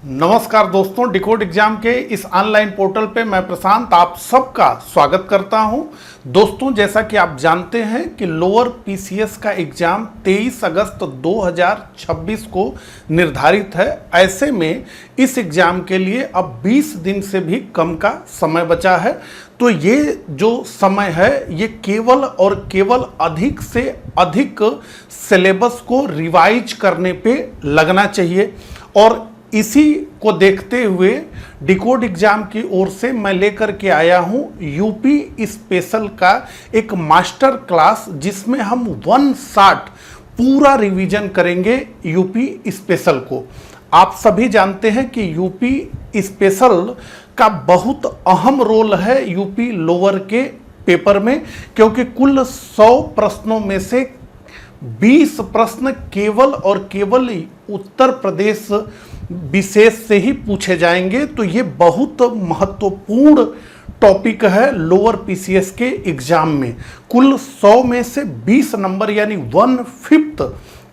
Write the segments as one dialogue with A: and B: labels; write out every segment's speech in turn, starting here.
A: नमस्कार दोस्तों, decode exam के इस ऑनलाइन पोर्टल पे मैं प्रशांत आप सबका स्वागत करता हूं। दोस्तों, जैसा कि आप जानते हैं कि लोअर पीसीएस का एग्जाम 23 अगस्त 2026 को निर्धारित है। ऐसे में इस एग्जाम के लिए अब 20 दिन से भी कम का समय बचा है। तो ये जो समय है ये केवल और केवल अधिक से अधिक सिलेबस को रिवाइज करने पे लगना चाहिए और इसी को देखते हुए डिकोड एग्जाम की ओर से मैं लेकर के आया हूं यूपी स्पेशल का एक मास्टर क्लास, जिसमें हम 1 शॉट पूरा रिवीजन करेंगे यूपी स्पेशल को। आप सभी जानते हैं कि यूपी स्पेशल का बहुत अहम रोल है यूपी लोअर के पेपर में, क्योंकि कुल 100 प्रश्नों में से 20 प्रश्न केवल और केवल उत्तर प्रदेश विशेष से ही पूछे जाएंगे। तो ये बहुत महत्वपूर्ण टॉपिक है लोअर पीसीएस के एग्जाम में। कुल 100 में से 20 नंबर यानी 1/5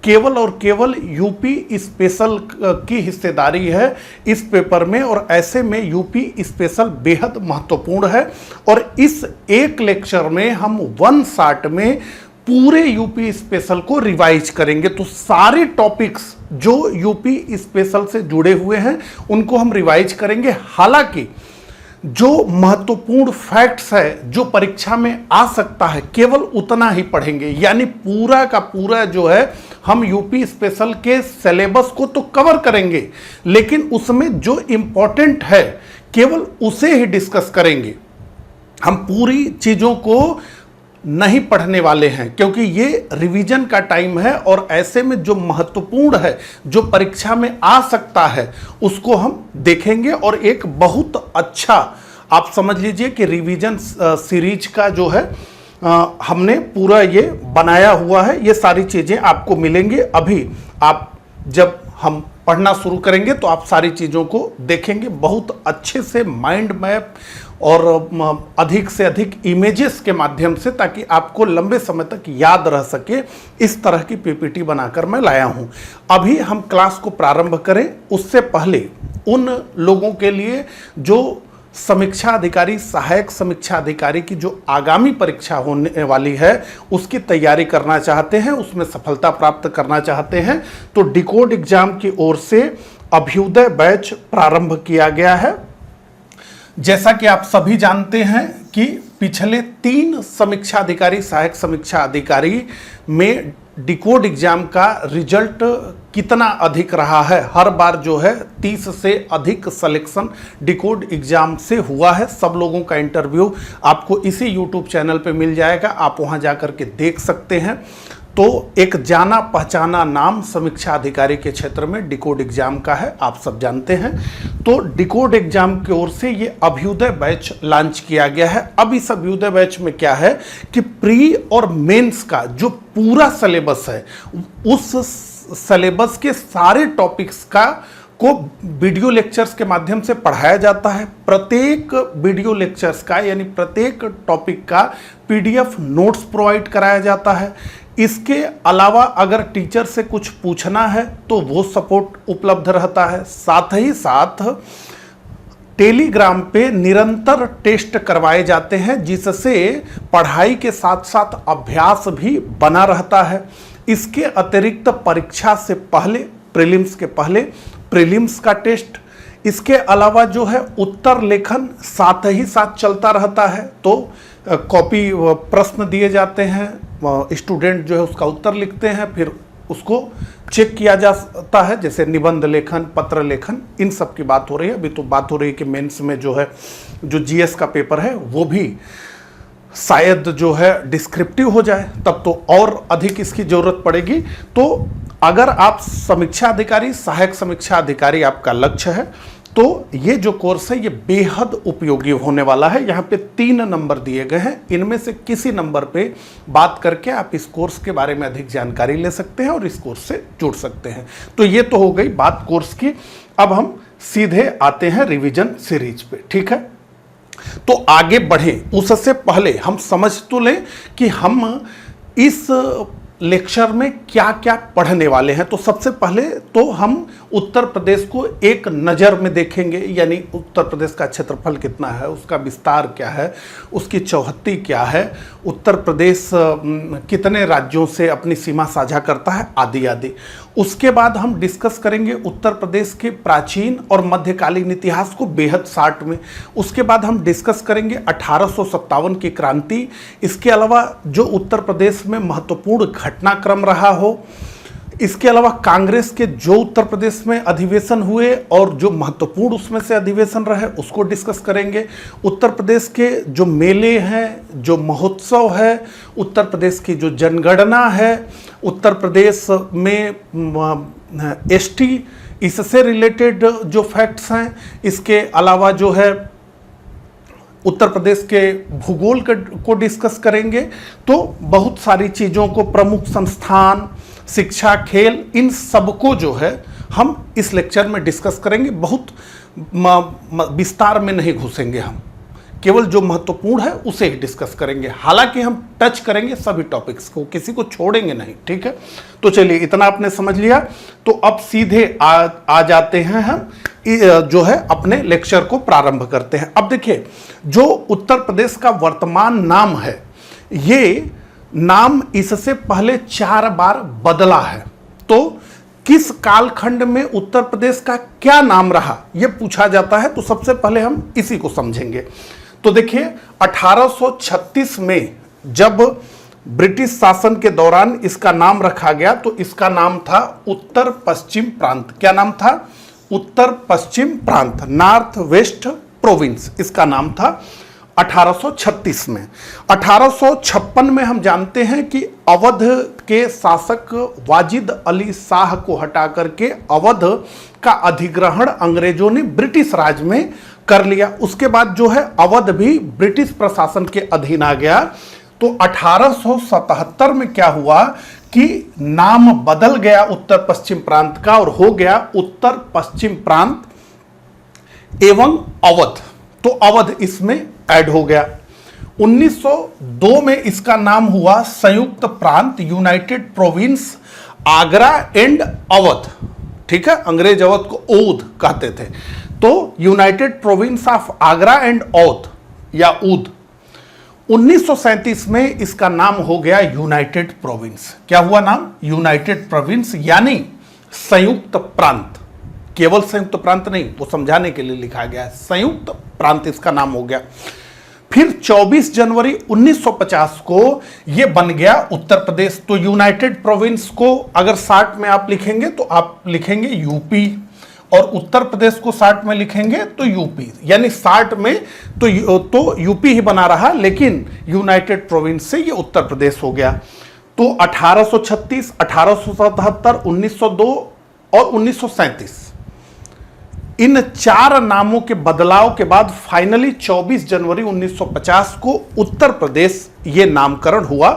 A: केवल और केवल यूपी स्पेशल की हिस्सेदारी है इस पेपर में, और ऐसे में यूपी स्पेशल बेहद महत्वपूर्ण है। और इस एक लेक्चर में हम 1 शॉट में पूरे यूपी स्पेशल को रिवाइज करेंगे। तो सारे टॉपिक्स जो यूपी स्पेशल से जुड़े हुए हैं उनको हम रिवाइज करेंगे। हालांकि जो महत्वपूर्ण फैक्ट्स है जो परीक्षा में आ सकता है केवल उतना ही पढ़ेंगे, यानी पूरा का पूरा जो है हम यूपी स्पेशल के सिलेबस को तो कवर करेंगे, लेकिन उसमें जो इंपॉर्टेंट है केवल उसे ही डिस्कस करेंगे। हम पूरी चीजों को नहीं पढ़ने वाले हैं, क्योंकि ये रिवीजन का टाइम है और ऐसे में जो महत्वपूर्ण है जो परीक्षा में आ सकता है उसको हम देखेंगे। और एक बहुत अच्छा आप समझ लीजिए कि रिवीजन सीरीज का जो है हमने पूरा ये बनाया हुआ है। ये सारी चीज़ें आपको मिलेंगी। अभी आप जब हम पढ़ना शुरू करेंगे तो आप सारी चीज़ों को देखेंगे बहुत अच्छे से, माइंड मैप और अधिक से अधिक इमेजेस के माध्यम से, ताकि आपको लंबे समय तक याद रह सके। इस तरह की पीपीटी बनाकर मैं लाया हूं। अभी हम क्लास को प्रारंभ करें उससे पहले उन लोगों के लिए जो समीक्षा अधिकारी, सहायक समीक्षा अधिकारी की जो आगामी परीक्षा होने वाली है उसकी तैयारी करना चाहते हैं, उसमें सफलता प्राप्त करना चाहते हैं, तो डिकोड एग्जाम की ओर से अभ्युदय बैच प्रारंभ किया गया है। जैसा कि आप सभी जानते हैं कि पिछले 3 समीक्षा अधिकारी, सहायक समीक्षा अधिकारी में डिकोड एग्जाम का रिजल्ट कितना अधिक रहा है। हर बार जो है 30 से अधिक सिलेक्शन डिकोड एग्जाम से हुआ है। सब लोगों का इंटरव्यू आपको इसी यूट्यूब चैनल पे मिल जाएगा, आप वहां जाकर के देख सकते हैं। तो एक जाना पहचाना नाम समीक्षा अधिकारी के क्षेत्र में डिकोड एग्जाम का है, आप सब जानते हैं। तो डिकोड एग्जाम की ओर से ये अभ्युदय बैच लॉन्च किया गया है। अब इस अभ्युदय बैच में क्या है कि प्री और मेंस का जो पूरा सिलेबस है उस सिलेबस के सारे टॉपिक्स का को वीडियो लेक्चर्स के माध्यम से पढ़ाया जाता है। प्रत्येक वीडियो लेक्चर्स का यानी प्रत्येक टॉपिक का पीडीएफ नोट्स प्रोवाइड कराया जाता है। इसके अलावा अगर टीचर से कुछ पूछना है तो वो सपोर्ट उपलब्ध रहता है। साथ ही साथ टेलीग्राम पे निरंतर टेस्ट करवाए जाते हैं, जिससे पढ़ाई के साथ साथ अभ्यास भी बना रहता है। इसके अतिरिक्त परीक्षा से पहले, प्रीलिम्स के पहले प्रीलिम्स का टेस्ट, इसके अलावा जो है उत्तर लेखन साथ ही साथ चलता रहता है। तो कॉपी प्रश्न दिए जाते हैं, स्टूडेंट जो है उसका उत्तर लिखते हैं, फिर उसको चेक किया जाता है, जैसे निबंध लेखन, पत्र लेखन, इन सब की बात हो रही है। अभी तो बात हो रही है कि मेंस में जो है जो जीएस का पेपर है वो भी शायद जो है डिस्क्रिप्टिव हो जाए, तब तो और अधिक इसकी जरूरत पड़ेगी। तो अगर आप समीक्षा अधिकारी, सहायक समीक्षा अधिकारी आपका लक्ष्य है तो ये जो कोर्स है ये बेहद उपयोगी होने वाला है। यहाँ पे 3 नंबर दिए गए हैं, इनमें से किसी नंबर पे बात करके आप इस कोर्स के बारे में अधिक जानकारी ले सकते हैं और इस कोर्स से जुड़ सकते हैं। तो ये तो हो गई बात कोर्स की। अब हम सीधे आते हैं रिवीजन सीरीज पे, ठीक है। तो आगे बढ़ें उससे पहले हम समझ तो लें कि हम इस लेक्चर में क्या क्या पढ़ने वाले हैं। तो सबसे पहले तो हम उत्तर प्रदेश को एक नज़र में देखेंगे, यानी उत्तर प्रदेश का क्षेत्रफल कितना है, उसका विस्तार क्या है, उसकी चौहद्दी क्या है, उत्तर प्रदेश कितने राज्यों से अपनी सीमा साझा करता है, आदि आदि। उसके बाद हम डिस्कस करेंगे उत्तर प्रदेश के प्राचीन और मध्यकालीन इतिहास को बेहद शार्ट में। उसके बाद हम डिस्कस करेंगे 1857 की क्रांति, इसके अलावा जो उत्तर प्रदेश में महत्वपूर्ण घटनाक्रम रहा हो, इसके अलावा कांग्रेस के जो उत्तर प्रदेश में अधिवेशन हुए और जो महत्वपूर्ण उसमें से अधिवेशन रहे उसको डिस्कस करेंगे। उत्तर प्रदेश के जो मेले हैं, जो महोत्सव है, उत्तर प्रदेश की जो जनगणना है, उत्तर प्रदेश में एसटी, इससे रिलेटेड जो फैक्ट्स हैं, इसके अलावा जो है उत्तर प्रदेश के भूगोल को डिस्कस करेंगे। तो बहुत सारी चीज़ों को, प्रमुख संस्थान, शिक्षा, खेल, इन सबको जो है हम इस लेक्चर में डिस्कस करेंगे। बहुत विस्तार में नहीं घुसेंगे, हम केवल जो महत्वपूर्ण है उसे ही डिस्कस करेंगे। हालांकि हम टच करेंगे सभी टॉपिक्स को, किसी को छोड़ेंगे नहीं, ठीक है। तो चलिए, इतना आपने समझ लिया, तो अब सीधे आ जाते हैं हम जो है अपने लेक्चर को प्रारंभ करते हैं। अब देखिए, जो उत्तर प्रदेश का वर्तमान नाम है, ये नाम इससे पहले 4 बार बदला है। तो किस कालखंड में उत्तर प्रदेश का क्या नाम रहा, यह पूछा जाता है। तो सबसे पहले हम इसी को समझेंगे। तो देखिए, 1836 में जब ब्रिटिश शासन के दौरान इसका नाम रखा गया, तो इसका नाम था उत्तर पश्चिम प्रांत। क्या नाम था? उत्तर पश्चिम प्रांत, नॉर्थ वेस्ट प्रोविंस, इसका नाम था 1836 में। 1856 में हम जानते हैं कि अवध के शासक वाजिद अली शाह को हटा करके अवध का अधिग्रहण अंग्रेजों ने ब्रिटिश राज में कर लिया। उसके बाद जो है अवध भी ब्रिटिश प्रशासन के अधीन आ गया। तो 1877 में क्या हुआ कि नाम बदल गया उत्तर पश्चिम प्रांत का और हो गया उत्तर पश्चिम प्रांत एवं अवध। तो अवध इसमें ऐड हो गया। 1902 में इसका नाम हुआ संयुक्त प्रांत, united province Agra and Awadh, ठीक है। अंग्रेज अवध को औध कहते थे, तो united province of Agra and Oudh या ऊध। 1937 में इसका नाम हो गया यूनाइटेड प्रोविंस। क्या हुआ नाम? यूनाइटेड प्रोविंस, यानी संयुक्त प्रांत। केवल संयुक्त प्रांत नहीं, वो समझाने के लिए लिखा गया है, संयुक्त प्रांत इसका नाम हो गया। फिर 24 जनवरी 1950 को यह बन गया उत्तर प्रदेश। तो यूनाइटेड प्रोविंस को अगर शार्ट में आप लिखेंगे तो आप लिखेंगे यूपी, और उत्तर प्रदेश को शार्ट में लिखेंगे तो यूपी, यानी शार्ट में तो यूपी ही बना रहा, लेकिन यूनाइटेड प्रोविंस से ये उत्तर प्रदेश हो गया। तो 1836, 1877, 1902 और 1937, इन 4 नामों के बदलाव के बाद फाइनली 24 जनवरी 1950 को उत्तर प्रदेश ये नामकरण हुआ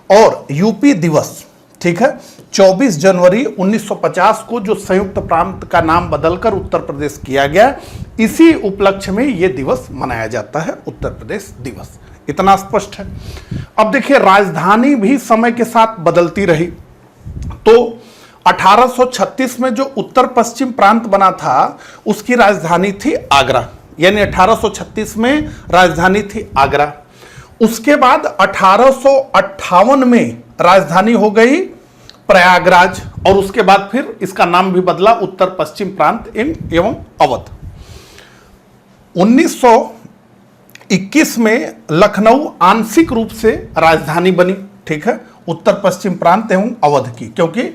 A: और यूपी दिवस, ठीक है, 24 जनवरी 1950 को जो संयुक्त प्रांत का नाम बदलकर उत्तर प्रदेश किया गया, इसी उपलक्ष्य में यह दिवस मनाया जाता है, उत्तर प्रदेश दिवस। इतना स्पष्ट है। अब देखिए, राजधानी भी समय के साथ बदलती रही। तो 1836 में जो उत्तर पश्चिम प्रांत बना था, उसकी राजधानी थी आगरा, यानी 1836 में राजधानी थी आगरा। उसके बाद 1858 में राजधानी हो गई प्रयागराज, और उसके बाद फिर इसका नाम भी बदला उत्तर पश्चिम प्रांत एवं अवध। 1921 में लखनऊ आंशिक रूप से राजधानी बनी, ठीक है, उत्तर पश्चिम प्रांत एवं अवध की, क्योंकि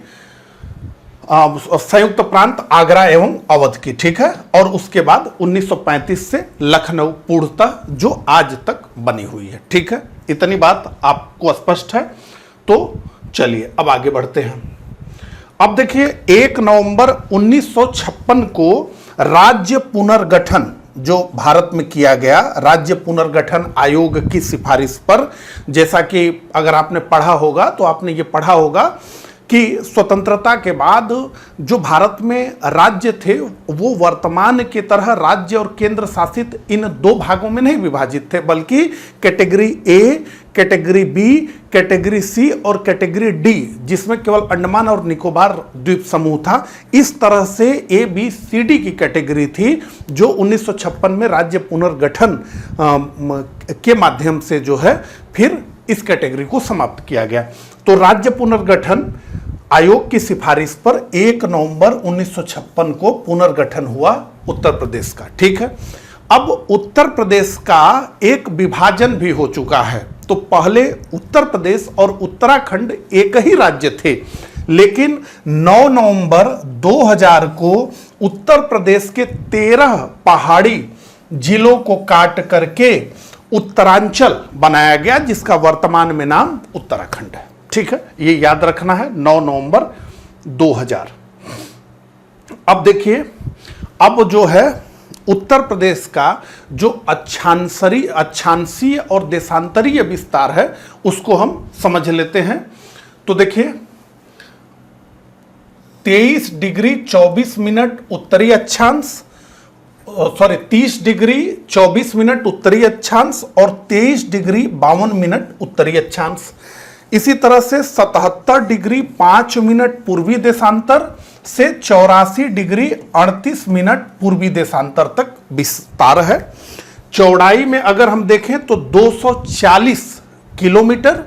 A: संयुक्त प्रांत आगरा एवं अवध की, ठीक है। और उसके बाद 1935 से लखनऊ पूर्णतः जो आज तक बनी हुई है, ठीक है। इतनी बात आपको स्पष्ट है। तो चलिए अब आगे बढ़ते हैं। अब देखिए, 1 नवंबर 1956 को राज्य पुनर्गठन जो भारत में किया गया, राज्य पुनर्गठन आयोग की सिफारिश पर, जैसा कि अगर आपने पढ़ा होगा तो आपने ये पढ़ा होगा कि स्वतंत्रता के बाद जो भारत में राज्य थे वो वर्तमान की तरह राज्य और केंद्र शासित इन दो भागों में नहीं विभाजित थे, बल्कि category A, category B, category C और कैटेगरी डी, जिसमें केवल अंडमान और निकोबार द्वीप समूह था। इस तरह से ए, बी, सी, डी की कैटेगरी थी, जो 1956 में राज्य पुनर्गठन के माध्यम से जो है फिर इस कैटेगरी को समाप्त किया गया। तो राज्य पुनर्गठन आयोग की सिफारिश पर 1 नवंबर 1956 को पुनर्गठन हुआ उत्तर प्रदेश का। ठीक है, अब उत्तर प्रदेश का एक विभाजन भी हो चुका है। तो पहले उत्तर प्रदेश और उत्तराखंड एक ही राज्य थे, लेकिन 9 नवंबर 2000 को उत्तर प्रदेश के 13 पहाड़ी जिलों को काट करके उत्तरांचल बनाया गया, जिसका वर्तमान में नाम उत्तराखंड है। ठीक है, ये याद रखना है, 9 नवंबर 2000। अब देखिए, अब जो है उत्तर प्रदेश का जो अक्षांशीय और देशांतरीय विस्तार है उसको हम समझ लेते हैं। तो देखिए, 23 डिग्री 24 मिनट उत्तरी अक्षांश, 30 डिग्री 24 मिनट उत्तरी अक्षांश और 23 डिग्री 52 मिनट उत्तरी अक्षांश। इसी तरह से 77 डिग्री 5 मिनट पूर्वी देशांतर से 84 डिग्री 38 मिनट पूर्वी देशांतर तक विस्तार है। चौड़ाई में अगर हम देखें तो 240 किलोमीटर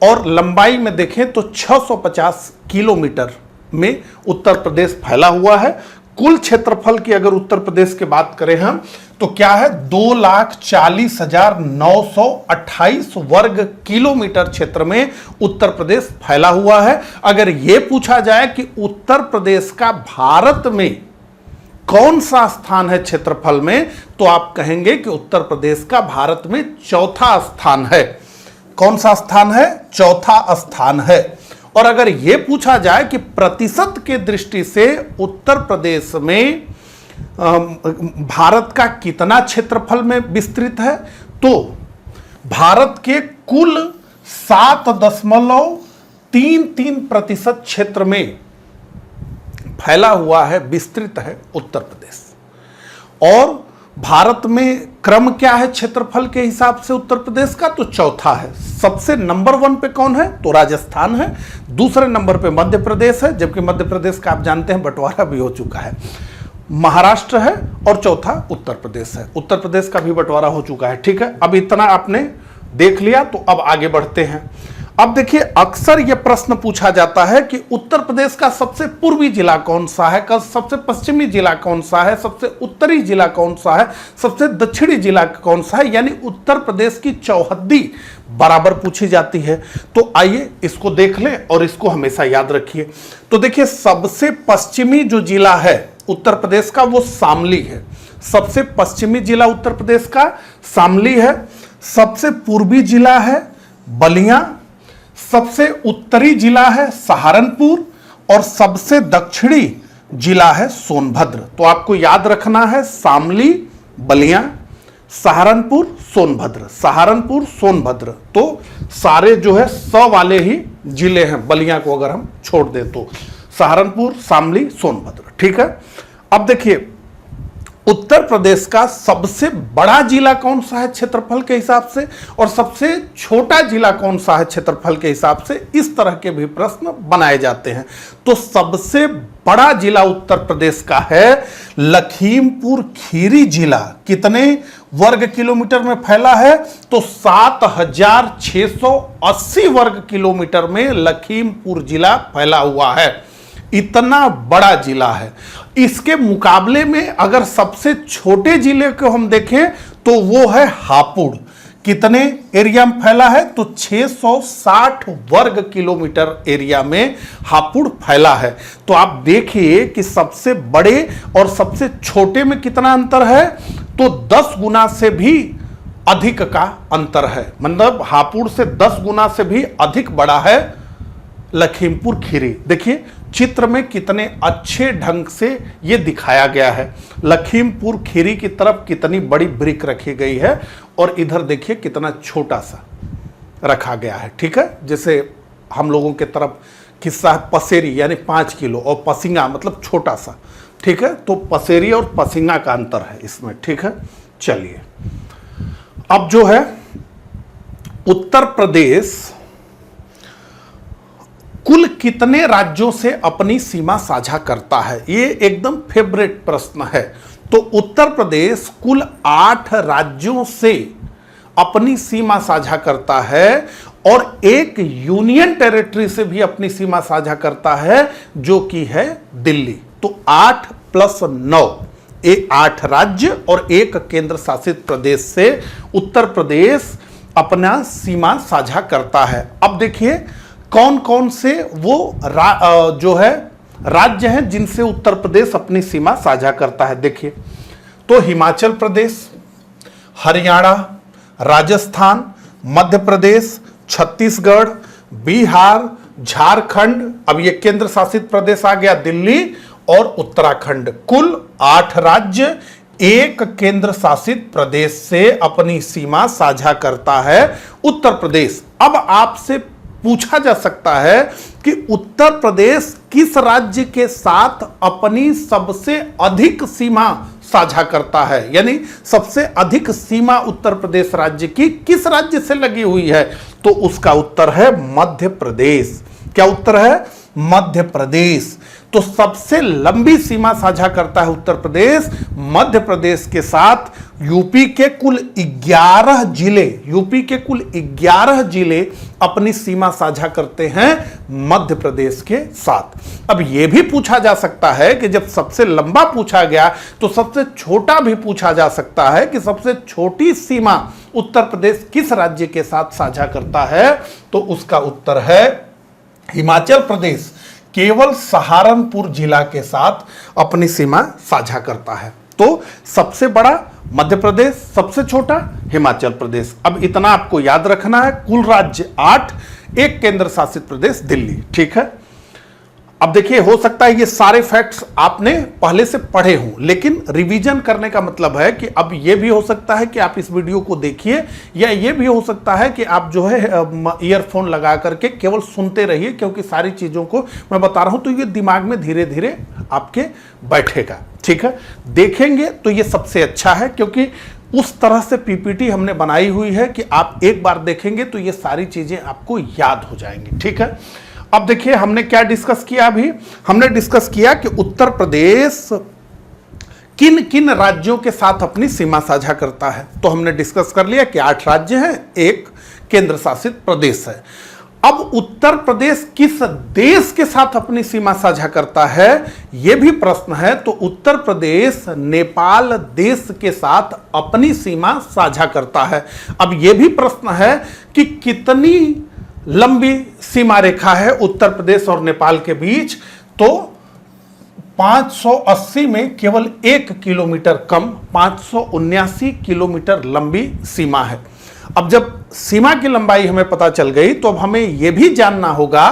A: और लंबाई में देखें तो 650 किलोमीटर में उत्तर प्रदेश फैला हुआ है। कुल क्षेत्रफल की अगर उत्तर प्रदेश की बात करें हम तो क्या है, 2,40,928 वर्ग किलोमीटर क्षेत्र में उत्तर प्रदेश फैला हुआ है। अगर यह पूछा जाए कि उत्तर प्रदेश का भारत में कौन सा स्थान है क्षेत्रफल में, तो आप कहेंगे कि उत्तर प्रदेश का भारत में चौथा स्थान है। कौन सा स्थान है? चौथा स्थान है। और अगर यह पूछा जाए कि प्रतिशत के दृष्टि से उत्तर प्रदेश में भारत का कितना क्षेत्रफल में विस्तृत है, तो भारत के कुल 7.33% क्षेत्र में फैला हुआ है, विस्तृत है उत्तर प्रदेश। और भारत में क्रम क्या है क्षेत्रफल के हिसाब से उत्तर प्रदेश का? तो चौथा है। सबसे नंबर 1 पे कौन है? तो राजस्थान है। दूसरे नंबर पे मध्य प्रदेश है, जबकि मध्य प्रदेश का आप जानते हैं बंटवारा भी हो चुका है। महाराष्ट्र है और चौथा उत्तर प्रदेश है। उत्तर प्रदेश का भी बंटवारा हो चुका है। ठीक है, अब इतना आपने देख लिया, तो अब आगे बढ़ते हैं। अब देखिए, अक्सर यह प्रश्न पूछा जाता है कि उत्तर प्रदेश का सबसे पूर्वी जिला कौन सा है, सबसे पश्चिमी जिला कौन सा है, सबसे उत्तरी जिला कौन सा है, सबसे दक्षिणी जिला कौन सा है, यानी उत्तर प्रदेश की चौहद्दी बराबर पूछी जाती है। तो आइए इसको देख लें और इसको हमेशा याद रखिए। तो देखिए, सबसे पश्चिमी जो जिला है उत्तर प्रदेश का वो शामली है। सबसे पश्चिमी जिला उत्तर प्रदेश का शामली है। सबसे पूर्वी जिला है बलिया, सबसे उत्तरी जिला है सहारनपुर और सबसे दक्षिणी जिला है सोनभद्र। तो आपको याद रखना है शामली, बलिया, सहारनपुर, सोनभद्र, सहारनपुर, सोनभद्र। तो सारे जो है 100 वाले ही जिले हैं, बलिया को अगर हम छोड़ दें तो सहारनपुर, शामली, सोनभद्र। ठीक है, अब देखिए, उत्तर प्रदेश का सबसे बड़ा जिला कौन सा है क्षेत्रफल के हिसाब से, और सबसे छोटा जिला कौन सा है क्षेत्रफल के हिसाब से, इस तरह के भी प्रश्न बनाए जाते हैं। तो सबसे बड़ा जिला उत्तर प्रदेश का है लखीमपुर खीरी जिला। कितने वर्ग किलोमीटर में फैला है? तो 7,680 वर्ग किलोमीटर में लखीमपुर जिला फैला हुआ है। इतना बड़ा जिला है। इसके मुकाबले में अगर सबसे छोटे जिले को हम देखें तो वो है हापुड़। कितने एरिया में फैला है? तो 660 वर्ग किलोमीटर एरिया में हापुड़ फैला है। तो आप देखिए कि सबसे बड़े और सबसे छोटे में कितना अंतर है? तो 10 गुना से भी अधिक का अंतर है। मतलब हापुड़ से 10 गुना से भी अधिक बड़ा है लखीमपुर खीरी। देखिए चित्र में कितने अच्छे ढंग से ये दिखाया गया है। लखीमपुर खीरी की तरफ कितनी बड़ी ब्रिक रखी गई है और इधर देखिए कितना छोटा सा रखा गया है। ठीक है, जैसे हम लोगों के तरफ हिस्सा है पसेरी यानी 5 किलो, और पसिंगा मतलब छोटा सा, ठीक है। तो पसेरी और पसिंगा का अंतर है इसमें, ठीक है। चलिए अब जो है उत्तर प्रदेश कुल कितने राज्यों से अपनी सीमा साझा करता है, ये एकदम फेवरेट प्रश्न है। तो उत्तर प्रदेश कुल 8 राज्यों से अपनी सीमा साझा करता है और एक यूनियन टेरिटरी से भी अपनी सीमा साझा करता है जो कि है दिल्ली। तो 8 + 9, 8 राज्य और एक केंद्र शासित प्रदेश से उत्तर प्रदेश अपना सीमा साझा करता है। अब देखिए कौन कौन से वो जो है राज्य हैं जिनसे उत्तर प्रदेश अपनी सीमा साझा करता है। देखिए तो हिमाचल प्रदेश, हरियाणा, राजस्थान, मध्य प्रदेश, छत्तीसगढ़, बिहार, झारखंड, अब ये केंद्र शासित प्रदेश आ गया दिल्ली, और उत्तराखंड। कुल 8 राज्य एक केंद्र शासित प्रदेश से अपनी सीमा साझा करता है उत्तर प्रदेश। अब आपसे पूछा जा सकता है कि उत्तर प्रदेश किस राज्य के साथ अपनी सबसे अधिक सीमा साझा करता है, यानी सबसे अधिक सीमा उत्तर प्रदेश राज्य की किस राज्य से लगी हुई है। तो उसका उत्तर है मध्य प्रदेश। क्या उत्तर है? मध्य प्रदेश। तो सबसे लंबी सीमा साझा करता है उत्तर प्रदेश मध्य प्रदेश के साथ। यूपी के कुल 11 जिले, यूपी के कुल 11 जिले अपनी सीमा साझा करते हैं मध्य प्रदेश के साथ। अब यह भी पूछा जा सकता है कि जब सबसे लंबा पूछा गया तो सबसे छोटा भी पूछा जा सकता है कि सबसे छोटी सीमा उत्तर प्रदेश किस राज्य के साथ साझा करता है। तो उसका उत्तर है हिमाचल प्रदेश केवल सहारनपुर जिला के साथ अपनी सीमा साझा करता है। तो सबसे बड़ा मध्य प्रदेश, सबसे छोटा हिमाचल प्रदेश। अब इतना आपको याद रखना है, कुल राज्य 8, एक केंद्र शासित प्रदेश दिल्ली, ठीक है। अब देखिए हो सकता है ये सारे फैक्ट्स आपने पहले से पढ़े हों, लेकिन रिवीजन करने का मतलब है कि अब ये भी हो सकता है कि आप इस वीडियो को देखिए, या ये भी हो सकता है कि आप जो है ईयरफोन लगा करके केवल सुनते रहिए, क्योंकि सारी चीज़ों को मैं बता रहा हूं तो ये दिमाग में धीरे धीरे आपके बैठेगा, ठीक है। देखेंगे तो ये सबसे अच्छा है, क्योंकि उस तरह से पीपीटी हमने बनाई हुई है कि आप एक बार देखेंगे तो ये सारी चीज़ें आपको याद हो जाएंगी, ठीक है। अब देखिए हमने क्या डिस्कस किया, अभी हमने डिस्कस किया कि उत्तर प्रदेश किन किन राज्यों के साथ अपनी सीमा साझा करता है। तो हमने डिस्कस कर लिया कि 8 राज्य हैं, एक केंद्र शासित प्रदेश है। अब उत्तर प्रदेश किस देश के साथ अपनी सीमा साझा करता है, यह भी प्रश्न है। तो उत्तर प्रदेश नेपाल देश के साथ अपनी सीमा साझा करता है। अब यह भी प्रश्न है कि कितनी लंबी सीमा रेखा है उत्तर प्रदेश और नेपाल के बीच। तो 580 में केवल 1 किलोमीटर कम, 579 किलोमीटर लंबी सीमा है। अब जब सीमा की लंबाई हमें पता चल गई तो अब हमें यह भी जानना होगा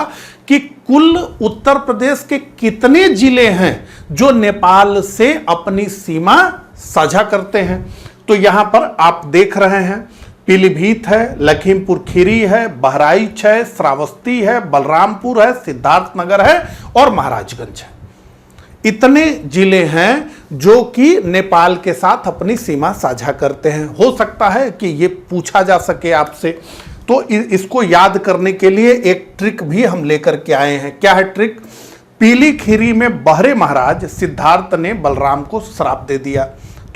A: कि कुल उत्तर प्रदेश के कितने जिले हैं जो नेपाल से अपनी सीमा साझा करते हैं। तो यहां पर आप देख रहे हैं पीलीभीत है, लखीमपुर खीरी है, बहराइच है, श्रावस्ती है, बलरामपुर है, सिद्धार्थनगर है और महाराजगंज है। इतने जिले हैं जो कि नेपाल के साथ अपनी सीमा साझा करते हैं। हो सकता है कि ये पूछा जा सके आपसे, तो इसको याद करने के लिए एक ट्रिक भी हम लेकर के आए हैं। क्या है ट्रिक? पीली खीरी में बहरे महाराज सिद्धार्थ ने बलराम को श्राप दे दिया।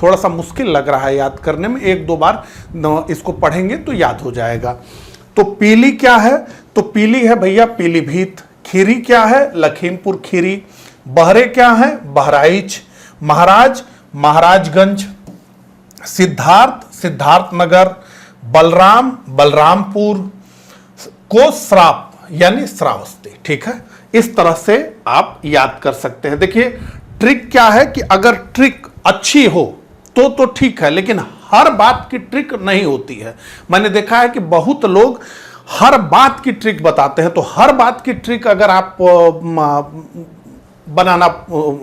A: थोड़ा सा मुश्किल लग रहा है याद करने में, 1-2 बार इसको पढ़ेंगे तो याद हो जाएगा। तो पीली क्या है? तो पीली है भैया पीलीभीत, खीरी क्या है? लखीमपुर खीरी, बहरे क्या है? बहराइच, महाराज महाराजगंज, सिद्धार्थ सिद्धार्थनगर, बलराम बलरामपुर, को श्राप यानी श्रावस्ती, ठीक है। इस तरह से आप याद कर सकते हैं। देखिए ट्रिक क्या है कि अगर ट्रिक अच्छी हो तो ठीक है, लेकिन हर बात की ट्रिक नहीं होती है। मैंने देखा है कि बहुत लोग हर बात की ट्रिक बताते हैं, तो हर बात की ट्रिक अगर आप बनाना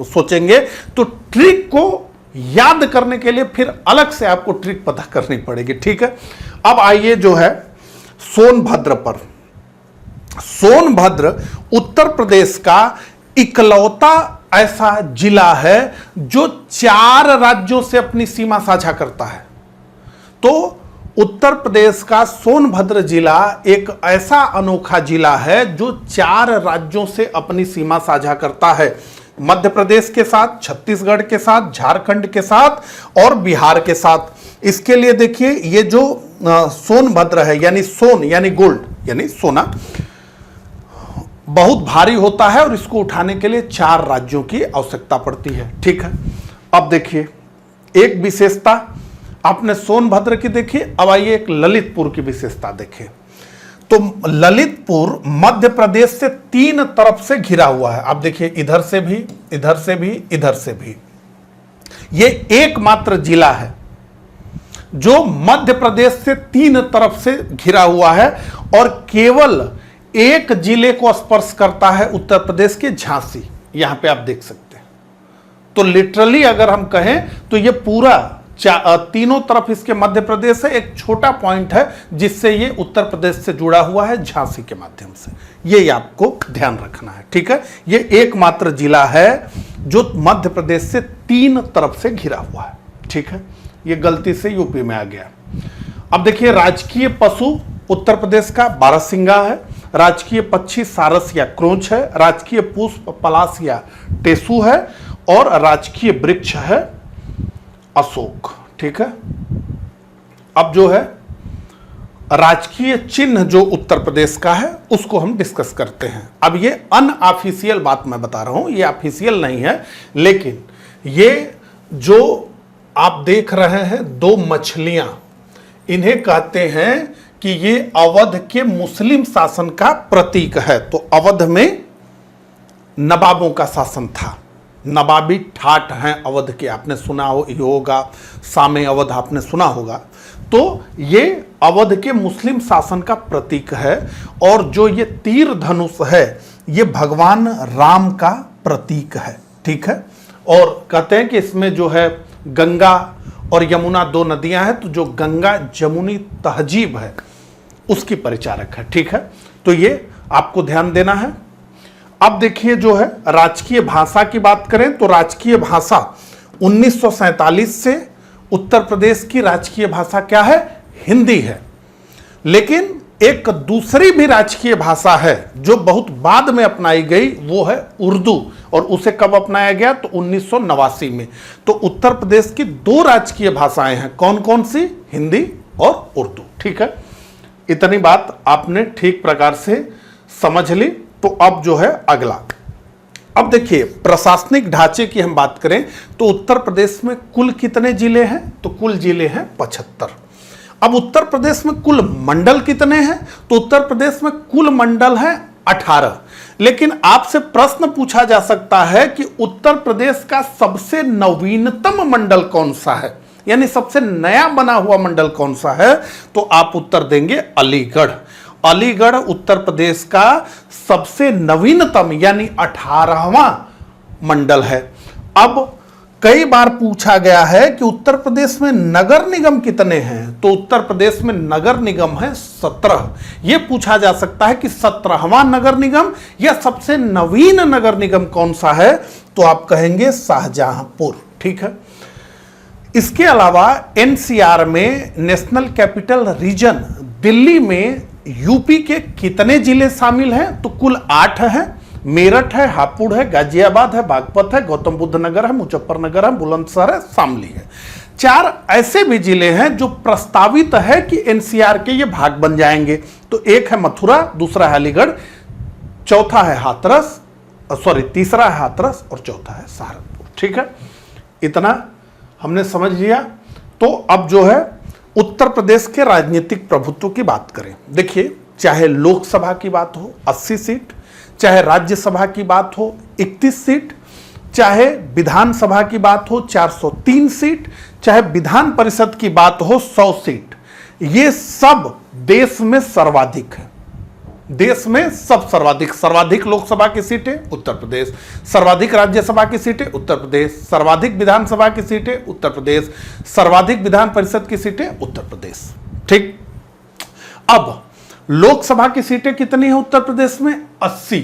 A: सोचेंगे तो ट्रिक को याद करने के लिए फिर अलग से आपको ट्रिक पता करनी पड़ेगी, ठीक है। अब आइए जो है सोनभद्र पर, सोनभद्र उत्तर प्रदेश का इकलौता ऐसा जिला है जो 4 राज्यों से अपनी सीमा साझा करता है। तो उत्तर प्रदेश का सोनभद्र जिला एक ऐसा अनोखा जिला है जो 4 राज्यों से अपनी सीमा साझा करता है, मध्य प्रदेश के साथ, छत्तीसगढ़ के साथ, झारखंड के साथ और बिहार के साथ। इसके लिए देखिए, ये जो सोनभद्र है, यानी सोन यानी गोल्ड यानी सोना, बहुत भारी होता है और इसको उठाने के लिए 4 राज्यों की आवश्यकता पड़ती है। ठीक है, अब देखिए एक विशेषता आपने सोनभद्र की देखी, अब आइए एक ललितपुर की विशेषता देखें। तो ललितपुर मध्य प्रदेश से 3 तरफ से घिरा हुआ है। आप देखिए, इधर से भी, इधर से भी, इधर से भी। ये एकमात्र जिला है जो मध्य प्रदेश से 3 तरफ से घिरा हुआ है और केवल एक जिले को स्पर्श करता है, उत्तर प्रदेश के झांसी। यहां पे आप देख सकते हैं। तो लिटरली अगर हम कहें तो ये पूरा तीनों तरफ इसके मध्य प्रदेश है, एक छोटा पॉइंट है जिससे ये उत्तर प्रदेश से जुड़ा हुआ है, झांसी के माध्यम से। ये आपको ध्यान रखना है। ठीक है, ये एकमात्र जिला है जो मध्य प्रदेश से 3 तरफ से घिरा हुआ है। ठीक है, ये गलती से यूपी में आ गया। अब देखिए, राजकीय पशु उत्तर प्रदेश का बारहसिंगा है, राजकीय पक्षी सारस या क्रोंच है, राजकीय पुष्प पलाश या टेसू है और राजकीय वृक्ष है अशोक। ठीक है, अब जो है राजकीय चिन्ह जो उत्तर प्रदेश का है उसको हम डिस्कस करते हैं। अब ये अनऑफिशियल बात मैं बता रहा हूं, ये ऑफिशियल नहीं है, लेकिन ये जो आप देख रहे हैं 2 मछलियां, इन्हें कहते हैं कि ये अवध के मुस्लिम शासन का प्रतीक है। तो अवध में नवाबों का शासन था, नवाबी ठाट हैं अवध के, आपने सुना होगा, सामे अवध आपने सुना होगा। तो ये अवध के मुस्लिम शासन का प्रतीक है और जो ये तीर धनुष है ये भगवान राम का प्रतीक है। ठीक है, और कहते हैं कि इसमें जो है गंगा और यमुना 2 नदियां हैं, तो जो गंगा जमुनी तहजीब है उसकी परिचारक है। ठीक है, तो ये आपको ध्यान देना है। अब देखिए, जो है राजकीय भाषा की बात करें तो राजकीय भाषा 1947 से उत्तर प्रदेश की राजकीय भाषा क्या है? हिंदी है। लेकिन एक दूसरी भी राजकीय भाषा है जो बहुत बाद में अपनाई गई, वो है उर्दू। और उसे कब अपनाया गया? तो 1989 में। तो उत्तर प्रदेश की 2 राजकीय भाषाएं हैं, कौन कौन सी? हिंदी और उर्दू। ठीक है, इतनी बात आपने ठीक प्रकार से समझ ली। तो अब जो है अगला, अब देखिए प्रशासनिक ढांचे की हम बात करें तो उत्तर प्रदेश में कुल कितने जिले हैं? तो कुल जिले हैं 75। अब उत्तर प्रदेश में कुल मंडल कितने हैं? तो उत्तर प्रदेश में कुल मंडल हैं 18। लेकिन आपसे प्रश्न पूछा जा सकता है कि उत्तर प्रदेश का सबसे नवीनतम मंडल कौन सा है, यानी सबसे नया बना हुआ मंडल कौन सा है? तो आप उत्तर देंगे अलीगढ़। अलीगढ़ उत्तर प्रदेश का सबसे नवीनतम यानी 18वां मंडल है। अब कई बार पूछा गया है कि उत्तर प्रदेश में नगर निगम कितने हैं? तो उत्तर प्रदेश में नगर निगम है 17। यह पूछा जा सकता है कि 17वां नगर निगम या सबसे नवीन नगर निगम कौन सा है? तो आप कहेंगे शाहजहांपुर। ठीक है, इसके अलावा एनसीआर में नेशनल कैपिटल रीजन दिल्ली में यूपी के कितने जिले शामिल हैं? तो कुल 8 हैं। मेरठ है, हापुड़ है, गाजियाबाद है, बागपत है, गौतम बुद्ध नगर है, मुजफ्फरनगर है, बुलंदशहर है, शामली है। 4 ऐसे भी जिले हैं जो प्रस्तावित है कि एनसीआर के ये भाग बन जाएंगे। तो एक है मथुरा, दूसरा है अलीगढ़, चौथा है हाथरस, तीसरा है हाथरस और चौथा है सहारनपुर। ठीक है, इतना हमने समझ लिया। तो अब जो है उत्तर प्रदेश के राजनीतिक प्रभुत्व की बात करें। देखिए, चाहे लोकसभा की बात हो 80 सीट, चाहे राज्यसभा की बात हो 31 सीट, चाहे विधानसभा की बात हो 403 सीट, चाहे विधान परिषद की बात हो 100 सीट, ये सब देश में सर्वाधिक है। देश में सब सर्वाधिक लोकसभा की सीटें उत्तर प्रदेश, सर्वाधिक राज्यसभा की सीटें उत्तर प्रदेश, सर्वाधिक विधानसभा की सीटें उत्तर प्रदेश, सर्वाधिक विधान परिषद की सीटें उत्तर प्रदेश। ठीक, अब लोकसभा की सीटें कितनी है उत्तर प्रदेश में? 80।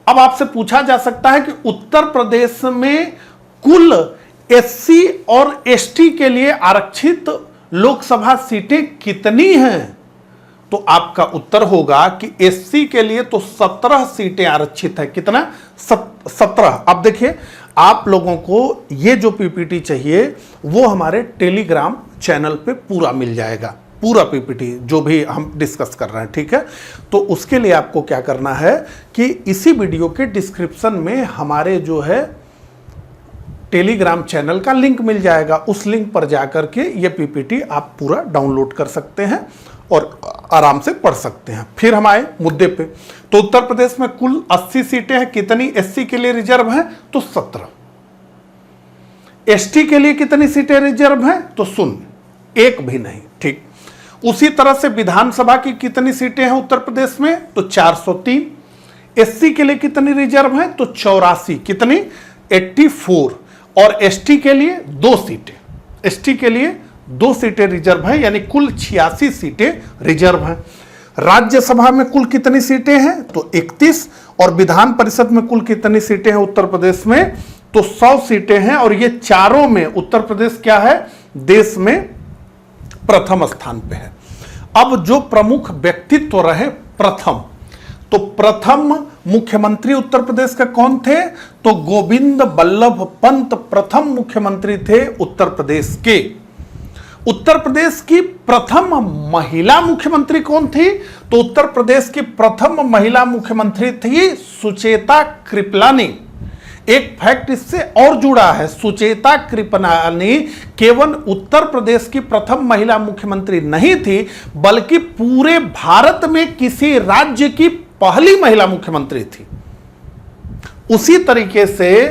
A: अब आपसे पूछा जा सकता है कि उत्तर प्रदेश में कुल एससी और एसटी के लिए आरक्षित लोकसभा सीटें कितनी हैं? तो आपका उत्तर होगा कि एससी के लिए तो 17 सीटें आरक्षित है। कितना? 17। अब देखिए, आप लोगों को ये जो पीपीटी चाहिए वो हमारे टेलीग्राम चैनल पे पूरा मिल जाएगा, पूरा पीपीटी जो भी हम डिस्कस कर रहे हैं, ठीक है। तो उसके लिए आपको क्या करना है कि इसी वीडियो के डिस्क्रिप्शन में हमारे जो है टेलीग्राम चैनल का लिंक मिल जाएगा। उस लिंक पर जाकर के ये पीपीटी आप पूरा डाउनलोड कर सकते हैं और आराम से पढ़ सकते हैं। फिर हम आए मुद्दे पे। तो उत्तर प्रदेश में कुल 80 सीटें हैं। कितनी एससी के लिए रिजर्व हैं? तो 17। एसटी के लिए कितनी सीटें रिजर्व हैं? तो 0, एक भी नहीं, ठीक। उसी तरह से विधानसभा की कितनी सीटें हैं उत्तर प्रदेश में? तो 403। एससी के लिए कितनी रिजर्व हैं? तो 84। कितनी? 84। और एसटी के लिए 2 सीटें, एसटी के लिए 2 सीटें रिजर्व हैं, यानी कुल 86 सीटें रिजर्व हैं। राज्यसभा में कुल कितनी सीटें हैं? तो 31। और विधान परिषद में कुल कितनी सीटें हैं उत्तर प्रदेश में? तो 100 सीटें हैं। और ये चारों में उत्तर प्रदेश क्या है? देश में प्रथम स्थान पे है। अब जो प्रमुख व्यक्तित्व रहे प्रथम, तो प्रथम मुख्यमंत्री उत्तर प्रदेश का कौन थे? तो गोविंद बल्लभ पंत प्रथम मुख्यमंत्री थे उत्तर प्रदेश के। उत्तर प्रदेश की प्रथम महिला मुख्यमंत्री कौन थी? तो उत्तर प्रदेश की प्रथम महिला मुख्यमंत्री थी सुचेता कृपलानी। एक फैक्ट इससे और जुड़ा है, सुचेता कृपलानी केवल उत्तर प्रदेश की प्रथम महिला मुख्यमंत्री नहीं थी, बल्कि पूरे भारत में किसी राज्य की पहली महिला मुख्यमंत्री थी। उसी तरीके से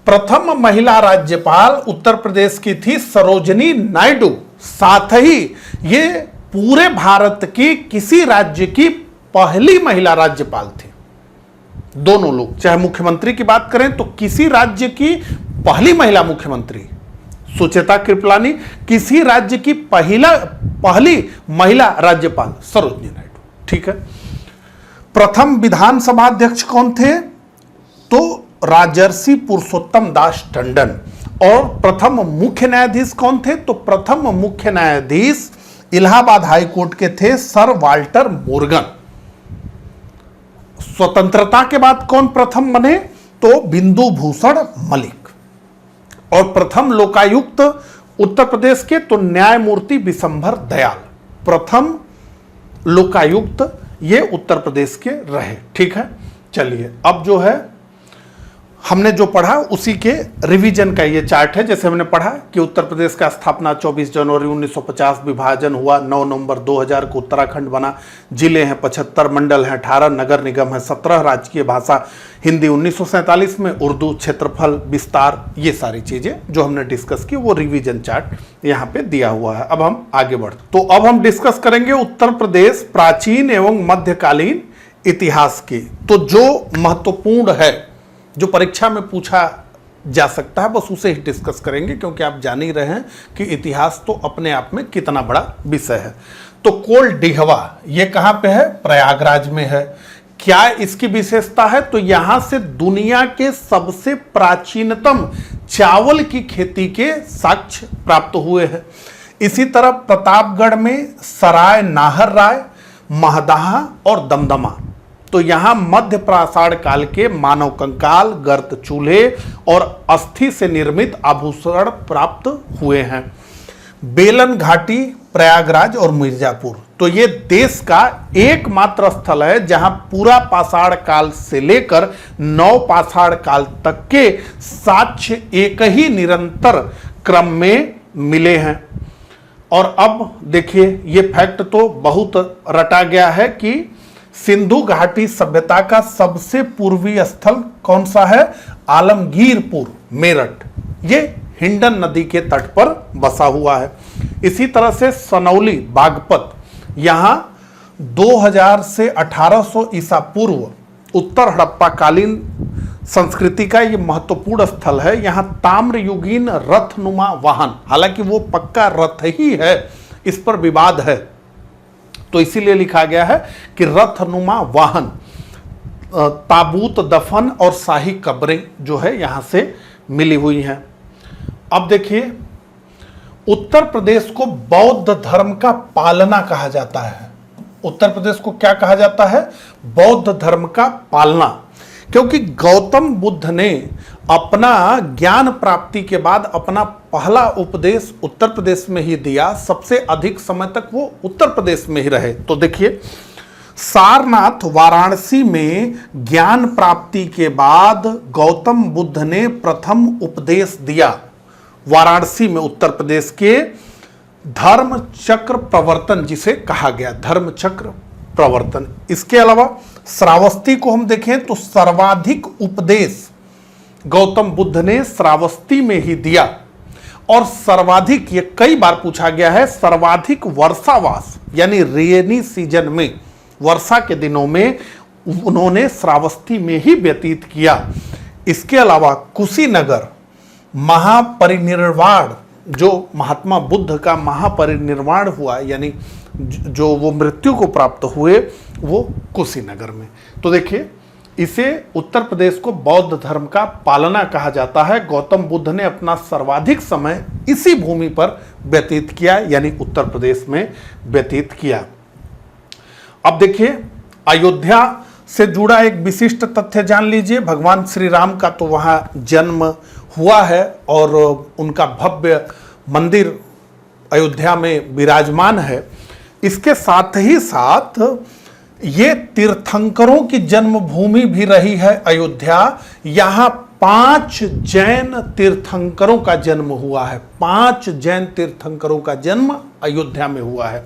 A: प्रथम महिला राज्यपाल उत्तर प्रदेश की थी सरोजनी नायडू। साथ ही ये पूरे भारत की किसी राज्य की पहली महिला राज्यपाल थी। दोनों लोग, चाहे मुख्यमंत्री की बात करें तो किसी राज्य की पहली महिला मुख्यमंत्री सुचेता कृपलानी, किसी राज्य की पहली महिला राज्यपाल सरोजनी नायडू, ठीक है। प्रथम विधानसभा अध्यक्ष कौन थे? तो राजर्षि पुरुषोत्तम दास टंडन। और प्रथम मुख्य न्यायाधीश कौन थे? तो प्रथम मुख्य न्यायाधीश इलाहाबाद हाई कोर्ट के थे सर वाल्टर मोर्गन। स्वतंत्रता के बाद कौन प्रथम बने? तो बिंदु भूषण मलिक। और प्रथम लोकायुक्त उत्तर प्रदेश के तो न्यायमूर्ति विशंभर दयाल, प्रथम लोकायुक्त ये उत्तर प्रदेश के रहे, ठीक है। चलिए, अब जो है हमने जो पढ़ा उसी के रिवीजन का ये चार्ट है। जैसे हमने पढ़ा कि उत्तर प्रदेश का स्थापना 24 जनवरी 1950, विभाजन हुआ 9 नवंबर 2000 को उत्तराखंड बना, जिले हैं 75, मंडल हैं 18, नगर निगम है 17, राजकीय भाषा हिंदी 1947 में, उर्दू, क्षेत्रफल, विस्तार, ये सारी चीजें जो हमने डिस्कस की वो रिवीजन चार्ट यहाँ पे दिया हुआ है। अब हम आगे बढ़ते, तो अब हम डिस्कस करेंगे उत्तर प्रदेश प्राचीन एवं मध्यकालीन इतिहास की। तो जो महत्वपूर्ण है, जो परीक्षा में पूछा जा सकता है, बस उसे ही डिस्कस करेंगे, क्योंकि आप जान ही रहे हैं कि इतिहास तो अपने आप में कितना बड़ा विषय है। तो कोल डिहवा ये कहाँ पे है? प्रयागराज में है। क्या इसकी विशेषता है? तो यहां से दुनिया के सबसे प्राचीनतम चावल की खेती के साक्ष्य प्राप्त हुए हैं। इसी तरह प्रतापगढ़ में सराय नाहर राय, महदाहा और दमदमा, तो यहां मध्य प्रासाद काल के मानव कंकाल, गर्त चूल्हे और अस्थि से निर्मित आभूषण प्राप्त हुए हैं। बेलन घाटी, प्रयागराज और मिर्जापुर, तो ये देश का एकमात्र स्थल है जहां पूरा पाषाण काल से लेकर नव पाषाण काल तक के साक्ष्य एक ही निरंतर क्रम में मिले हैं। और अब देखिए, ये फैक्ट तो बहुत रटा गया है कि सिंधु घाटी सभ्यता का सबसे पूर्वी स्थल कौन सा है? आलमगीरपुर, मेरठ, ये हिंडन नदी के तट पर बसा हुआ है। इसी तरह से सनौली, बागपत, यहां 2000 से 1800 ईसा पूर्व उत्तर हड़प्पा कालीन संस्कृति का ये महत्वपूर्ण स्थल है। यहाँ ताम्रयुगीन रथनुमा वाहन, हालांकि वो पक्का रथ ही है, इस पर विवाद है, तो इसीलिए लिखा गया है कि रथनुमा वाहन, ताबूत दफन और शाही कब्रें जो है यहां से मिली हुई हैं। अब देखिए, उत्तर प्रदेश को बौद्ध धर्म का पालना कहा जाता है। उत्तर प्रदेश को क्या कहा जाता है? बौद्ध धर्म का पालना, क्योंकि गौतम बुद्ध ने अपना ज्ञान प्राप्ति के बाद अपना पहला उपदेश उत्तर प्रदेश में ही दिया। सबसे अधिक समय तक वो उत्तर प्रदेश में ही रहे। तो देखिए, सारनाथ वाराणसी में ज्ञान प्राप्ति के बाद गौतम बुद्ध ने प्रथम उपदेश दिया वाराणसी में, उत्तर प्रदेश के धर्म चक्र प्रवर्तन जिसे कहा गया, धर्म चक्र प्रवर्तन। इसके अलावा श्रावस्ती को हम देखें तो सर्वाधिक उपदेश गौतम बुद्ध ने श्रावस्ती में ही दिया, और सर्वाधिक, ये कई बार पूछा गया है, सर्वाधिक वर्षावास यानी रेनी सीजन में, वर्षा के दिनों में उन्होंने श्रावस्ती में ही व्यतीत किया। इसके अलावा कुशीनगर, महापरिनिर्वाण, जो महात्मा बुद्ध का महापरिनिर्वाण हुआ यानी जो वो मृत्यु को प्राप्त हुए, वो कुशीनगर में। तो देखिए, इसे उत्तर प्रदेश को बौद्ध धर्म का पालना कहा जाता है। गौतम बुद्ध ने अपना सर्वाधिक समय इसी भूमि पर व्यतीत किया, यानी उत्तर प्रदेश में व्यतीत किया। अब देखिए, अयोध्या से जुड़ा एक विशिष्ट तथ्य जान लीजिए। भगवान श्री राम का तो वहां जन्म हुआ है और उनका भव्य मंदिर अयोध्या में विराजमान है। इसके साथ ही साथ ये तीर्थंकरों की जन्मभूमि भी रही है अयोध्या। यहाँ 5 जैन तीर्थंकरों का जन्म हुआ है। 5 जैन तीर्थंकरों का जन्म अयोध्या में हुआ है।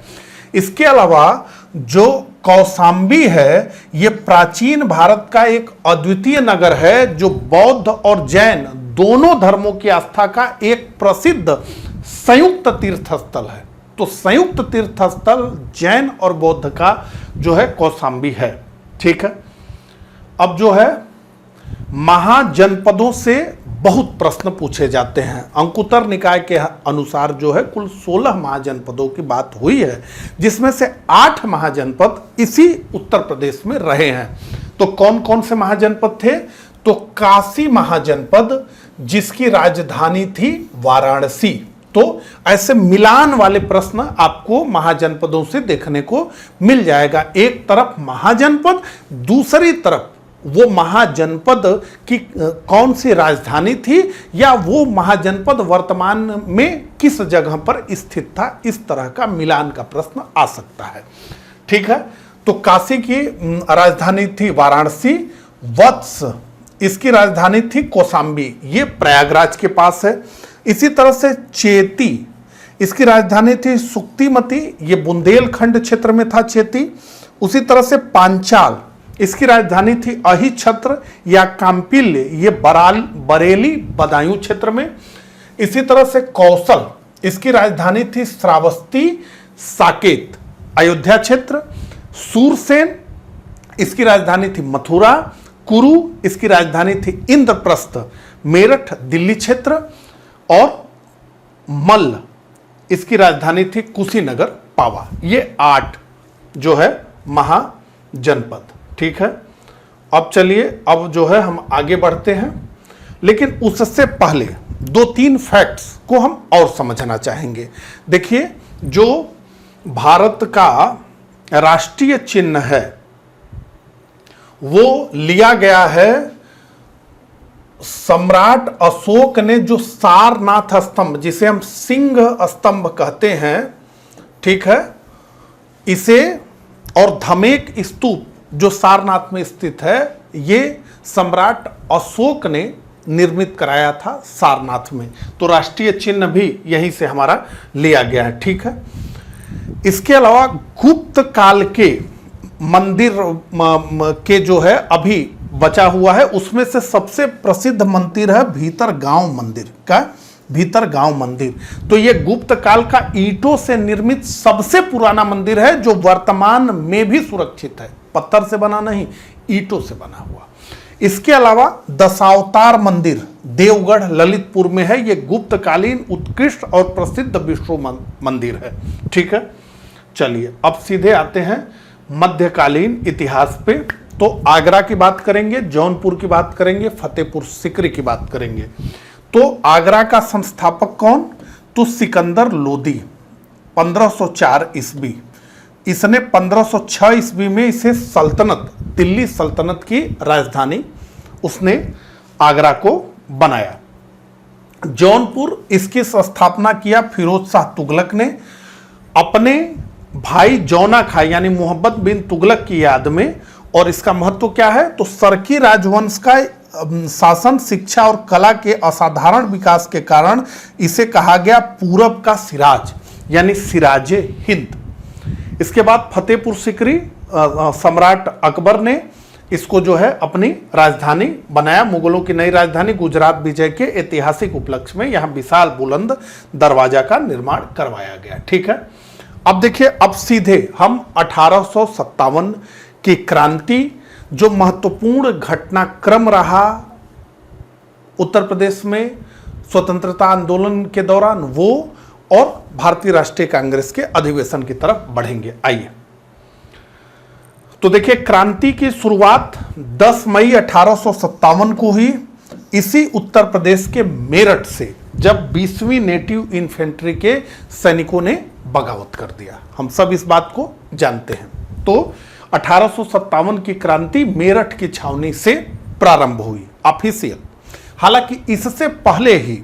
A: इसके अलावा जो कौशाम्बी है, ये प्राचीन भारत का एक अद्वितीय नगर है जो बौद्ध और जैन दोनों धर्मों की आस्था का एक प्रसिद्ध संयुक्त तीर्थस्थल है। तो संयुक्त तीर्थस्थल जैन और बौद्ध का जो है कौशाम्बी है। ठीक है। अब जो है महाजनपदों से बहुत प्रश्न पूछे जाते हैं। अंकुतर निकाय के अनुसार जो है कुल 16 महाजनपदों की बात हुई है, जिसमें से 8 महाजनपद इसी उत्तर प्रदेश में रहे हैं। तो कौन कौन से महाजनपद थे? तो काशी महाजनपद, जिसकी राजधानी थी वाराणसी। तो ऐसे मिलान वाले प्रश्न आपको महाजनपदों से देखने को मिल जाएगा। एक तरफ महाजनपद, दूसरी तरफ वो महाजनपद की कौन सी राजधानी थी या वो महाजनपद वर्तमान में किस जगह पर स्थित था, इस तरह का मिलान का प्रश्न आ सकता है। ठीक है। तो काशी की राजधानी थी वाराणसी। वत्स, इसकी राजधानी थी कौशाम्बी, ये प्रयागराज के पास है। इसी तरह से चेती, इसकी राजधानी थी सुक्तिमती, ये बुंदेलखंड क्षेत्र में था चेती। उसी तरह से पांचाल, इसकी राजधानी थी अहिछत्र या काम्पिल्य, ये बरेली बदायूं क्षेत्र में। इसी तरह से कौशल, इसकी राजधानी थी श्रावस्ती साकेत, अयोध्या क्षेत्र। सूरसेन, इसकी राजधानी थी मथुरा। कुरु, इसकी राजधानी थी इंद्रप्रस्थ, मेरठ दिल्ली क्षेत्र। और मल्ल, इसकी राजधानी थी कुशीनगर पावा। ये 8 जो है महाजनपद। ठीक है। अब चलिए, अब जो है हम आगे बढ़ते हैं, लेकिन उससे पहले 2-3 फैक्ट्स को हम और समझना चाहेंगे। देखिए, जो भारत का राष्ट्रीय चिन्ह है वो लिया गया है सम्राट अशोक ने, जो सारनाथ स्तंभ, जिसे हम सिंह स्तंभ कहते हैं, ठीक है, इसे, और धमेक स्तूप जो सारनाथ में स्थित है, ये सम्राट अशोक ने निर्मित कराया था सारनाथ में। तो राष्ट्रीय चिन्ह भी यहीं से हमारा लिया गया है। ठीक है। इसके अलावा गुप्त काल के मंदिर के जो है अभी बचा हुआ है, उसमें से सबसे प्रसिद्ध मंदिर है भीतर गांव मंदिर का, भीतर गांव मंदिर। तो ये गुप्त काल का ईंटों से निर्मित सबसे पुराना मंदिर है, जो वर्तमान में भी सुरक्षित है। पत्थर से बना नहीं, ईंटों से बना हुआ। इसके अलावा दशावतार मंदिर देवगढ़ ललितपुर में है। ये गुप्तकालीन उत्कृष्ट और प्रसिद्ध विष्णु मंदिर है। ठीक है। चलिए अब सीधे आते हैं मध्यकालीन इतिहास पे। तो आगरा की बात करेंगे, जौनपुर की बात करेंगे, फतेहपुर सीकरी की बात करेंगे। तो आगरा का संस्थापक कौन? तो सिकंदर लोदी, 1504 ईस्वी। इसने 1506 ईस्वी में इसे सल्तनत, दिल्ली सल्तनत की राजधानी उसने आगरा को बनाया। जौनपुर, इसकी स्थापना किया फिरोज शाह तुगलक ने अपने भाई जौना खा यानी मोहम्मद बिन तुगलक की याद में। और इसका महत्व क्या है? तो सरकी राजवंश का शासन, शिक्षा और कला के असाधारण विकास के कारण इसे कहा गया पूरब का सिराज यानी सिराजे हिंद। इसके बाद फतेहपुर सीकरी, सम्राट अकबर ने इसको जो है अपनी राजधानी बनाया। मुगलों की नई राजधानी गुजरात विजय के ऐतिहासिक उपलक्ष्य में यहां विशाल बुलंद दरवाजा का निर्माण करवाया गया। ठीक है, अब देखिए, अब सीधे हम 1857 की क्रांति, जो महत्वपूर्ण घटनाक्रम रहा उत्तर प्रदेश में स्वतंत्रता आंदोलन के दौरान, वो और भारतीय राष्ट्रीय कांग्रेस के अधिवेशन की तरफ बढ़ेंगे। आइए, तो देखिए, क्रांति की शुरुआत 10 मई 1857 को हुई इसी उत्तर प्रदेश के मेरठ से, जब 20वीं नेटिव इन्फेंट्री के सैनिकों ने बगावत कर दिया। हम सब इस बात को जानते हैं। तो 1857 की क्रांति मेरठ की छावनी से प्रारंभ हुई ऑफिशियल। हालांकि इससे पहले ही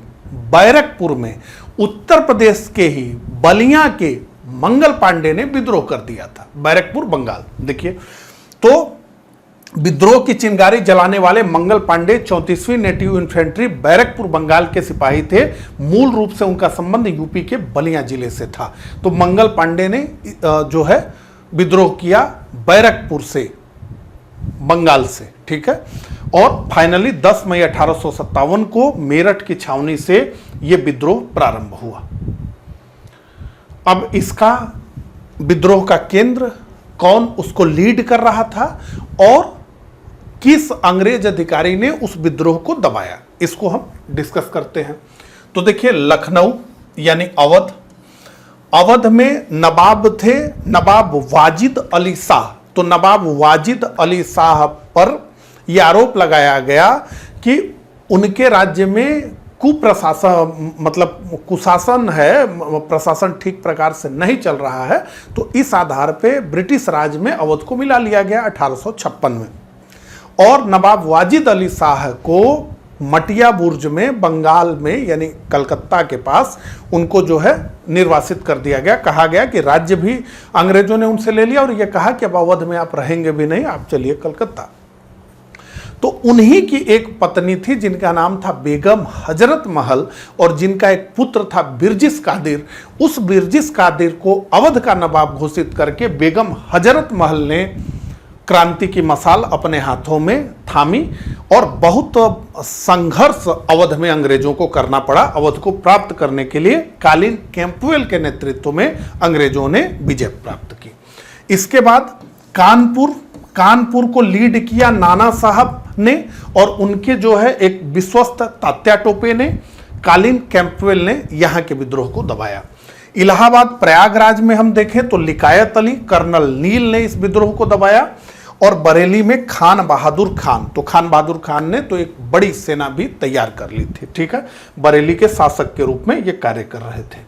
A: बैरकपुर में उत्तर प्रदेश के ही बलिया के मंगल पांडे ने विद्रोह कर दिया था। बैरकपुर बंगाल, देखिए, तो विद्रोह की चिंगारी जलाने वाले मंगल पांडे 34वीं नेटिव इन्फेंट्री बैरकपुर बंगाल के सिपाही थे। मूल रूप से उनका संबंध यूपी के बलिया जिले से था। तो मंगल पांडे ने जो है विद्रोह किया बैरकपुर से, बंगाल से। ठीक है, और फाइनली 10 मई 1857 को मेरठ की छावनी से यह विद्रोह प्रारंभ हुआ। अब इसका विद्रोह का केंद्र कौन उसको लीड कर रहा था और किस अंग्रेज अधिकारी ने उस विद्रोह को दबाया, इसको हम डिस्कस करते हैं। तो देखिए, लखनऊ यानी अवध, अवध में नवाब थे नवाब वाजिद अली शाह। तो नवाब वाजिद अली शाह पर यह आरोप लगाया गया कि उनके राज्य में कुप्रशासन, मतलब कुशासन है, प्रशासन ठीक प्रकार से नहीं चल रहा है। तो इस आधार पे ब्रिटिश राज में अवध को मिला लिया गया 1856 में। और नवाब वाजिद अली शाह को मटिया बुर्ज में, बंगाल में यानी कलकत्ता के पास, उनको जो है निर्वासित कर दिया गया। कहा गया कि राज्य भी अंग्रेजों ने उनसे ले लिया और यह कहा कि अब अवध में आप रहेंगे भी नहीं, आप चलिए कलकत्ता। तो उन्हीं की एक पत्नी थी जिनका नाम था बेगम हजरत महल और जिनका एक पुत्र था बिरजिस कादिर। उस बिरजिस कादिर को अवध का नवाब घोषित करके बेगम हजरत महल ने क्रांति की मसाल अपने हाथों में थामी और बहुत संघर्ष अवध में अंग्रेजों को करना पड़ा। अवध को प्राप्त करने के लिए कालीन कैंपवेल के नेतृत्व में अंग्रेजों ने विजय प्राप्त की। इसके बाद कानपुर को लीड किया नाना साहब ने और उनके जो है एक विश्वस्त तात्या टोपे ने। कालीन कैंपवेल ने यहां के विद्रोह को दबाया। इलाहाबाद प्रयागराज में हम देखें तो लिकायत अली, कर्नल नील ने इस विद्रोह को दबाया। और बरेली में खान बहादुर खान, तो खान बहादुर खान ने तो एक बड़ी सेना भी तैयार कर ली थी। ठीक है, बरेली के शासक के रूप में ये कार्य कर रहे थे।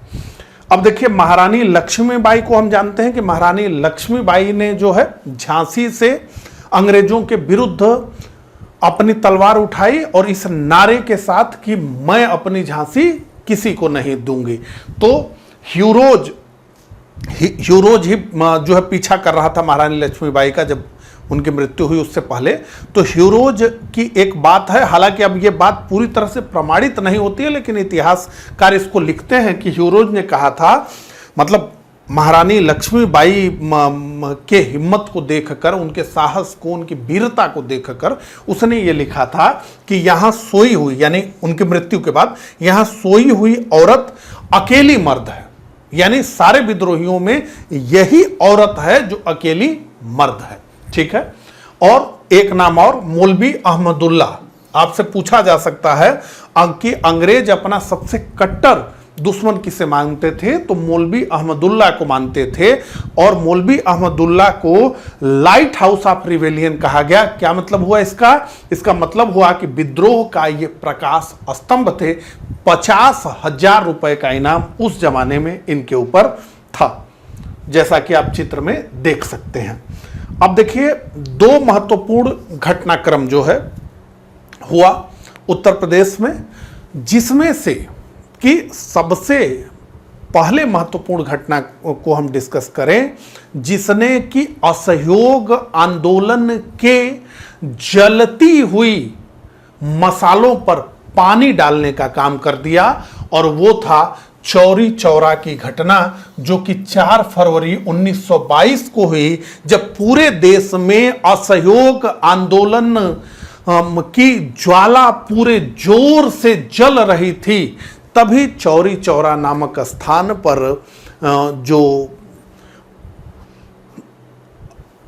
A: अब देखिए, महारानी लक्ष्मीबाई को हम जानते हैं कि महारानी लक्ष्मीबाई ने जो है झांसी से अंग्रेजों के विरुद्ध अपनी तलवार उठाई और इस नारे के साथ कि मैं अपनी झांसी किसी को नहीं दूंगी। तो ह्यूरोज ही जो है पीछा कर रहा था महारानी लक्ष्मीबाई का जब उनकी मृत्यु हुई उससे पहले। तो ह्यूरोज की एक बात है, हालांकि अब ये बात पूरी तरह से प्रमाणित नहीं होती है, लेकिन इतिहासकार इसको लिखते हैं कि ह्यूरोज ने कहा था, मतलब महारानी लक्ष्मीबाई के हिम्मत को देखकर, उनके साहस को, उनकी वीरता को देखकर उसने ये लिखा था कि यहाँ सोई हुई, यानी उनकी मृत्यु के बाद, यहाँ सोई हुई औरत अकेली मर्द है। यानी सारे विद्रोहियों में यही औरत है जो अकेली मर्द है। ठीक है, और एक नाम और, मौलवी अहमदुल्ला। आपसे पूछा जा सकता है कि अंग्रेज अपना सबसे कट्टर दुश्मन किसे मानते थे? तो मौलवी अहमदुल्ला को मानते थे, और मौलवी अहमदुल्ला को लाइट हाउस ऑफ रिवेलियन कहा गया। क्या मतलब हुआ इसका? इसका मतलब हुआ कि विद्रोह का ये प्रकाश स्तंभ थे। 50,000 रुपए का इनाम उस जमाने में इनके ऊपर था, जैसा कि आप चित्र में देख सकते हैं। अब देखिए, दो महत्वपूर्ण घटनाक्रम जो है हुआ उत्तर प्रदेश में, जिसमें से कि सबसे पहले महत्वपूर्ण घटना को हम डिस्कस करें, जिसने कि असहयोग आंदोलन के जलती हुई मसालों पर पानी डालने का काम कर दिया, और वो था चौरी चौरा की घटना, जो कि 4 फरवरी 1922 को हुई, जब पूरे देश में असहयोग आंदोलन की ज्वाला पूरे जोर से जल रही थी। तभी चौरी चौरा नामक स्थान पर जो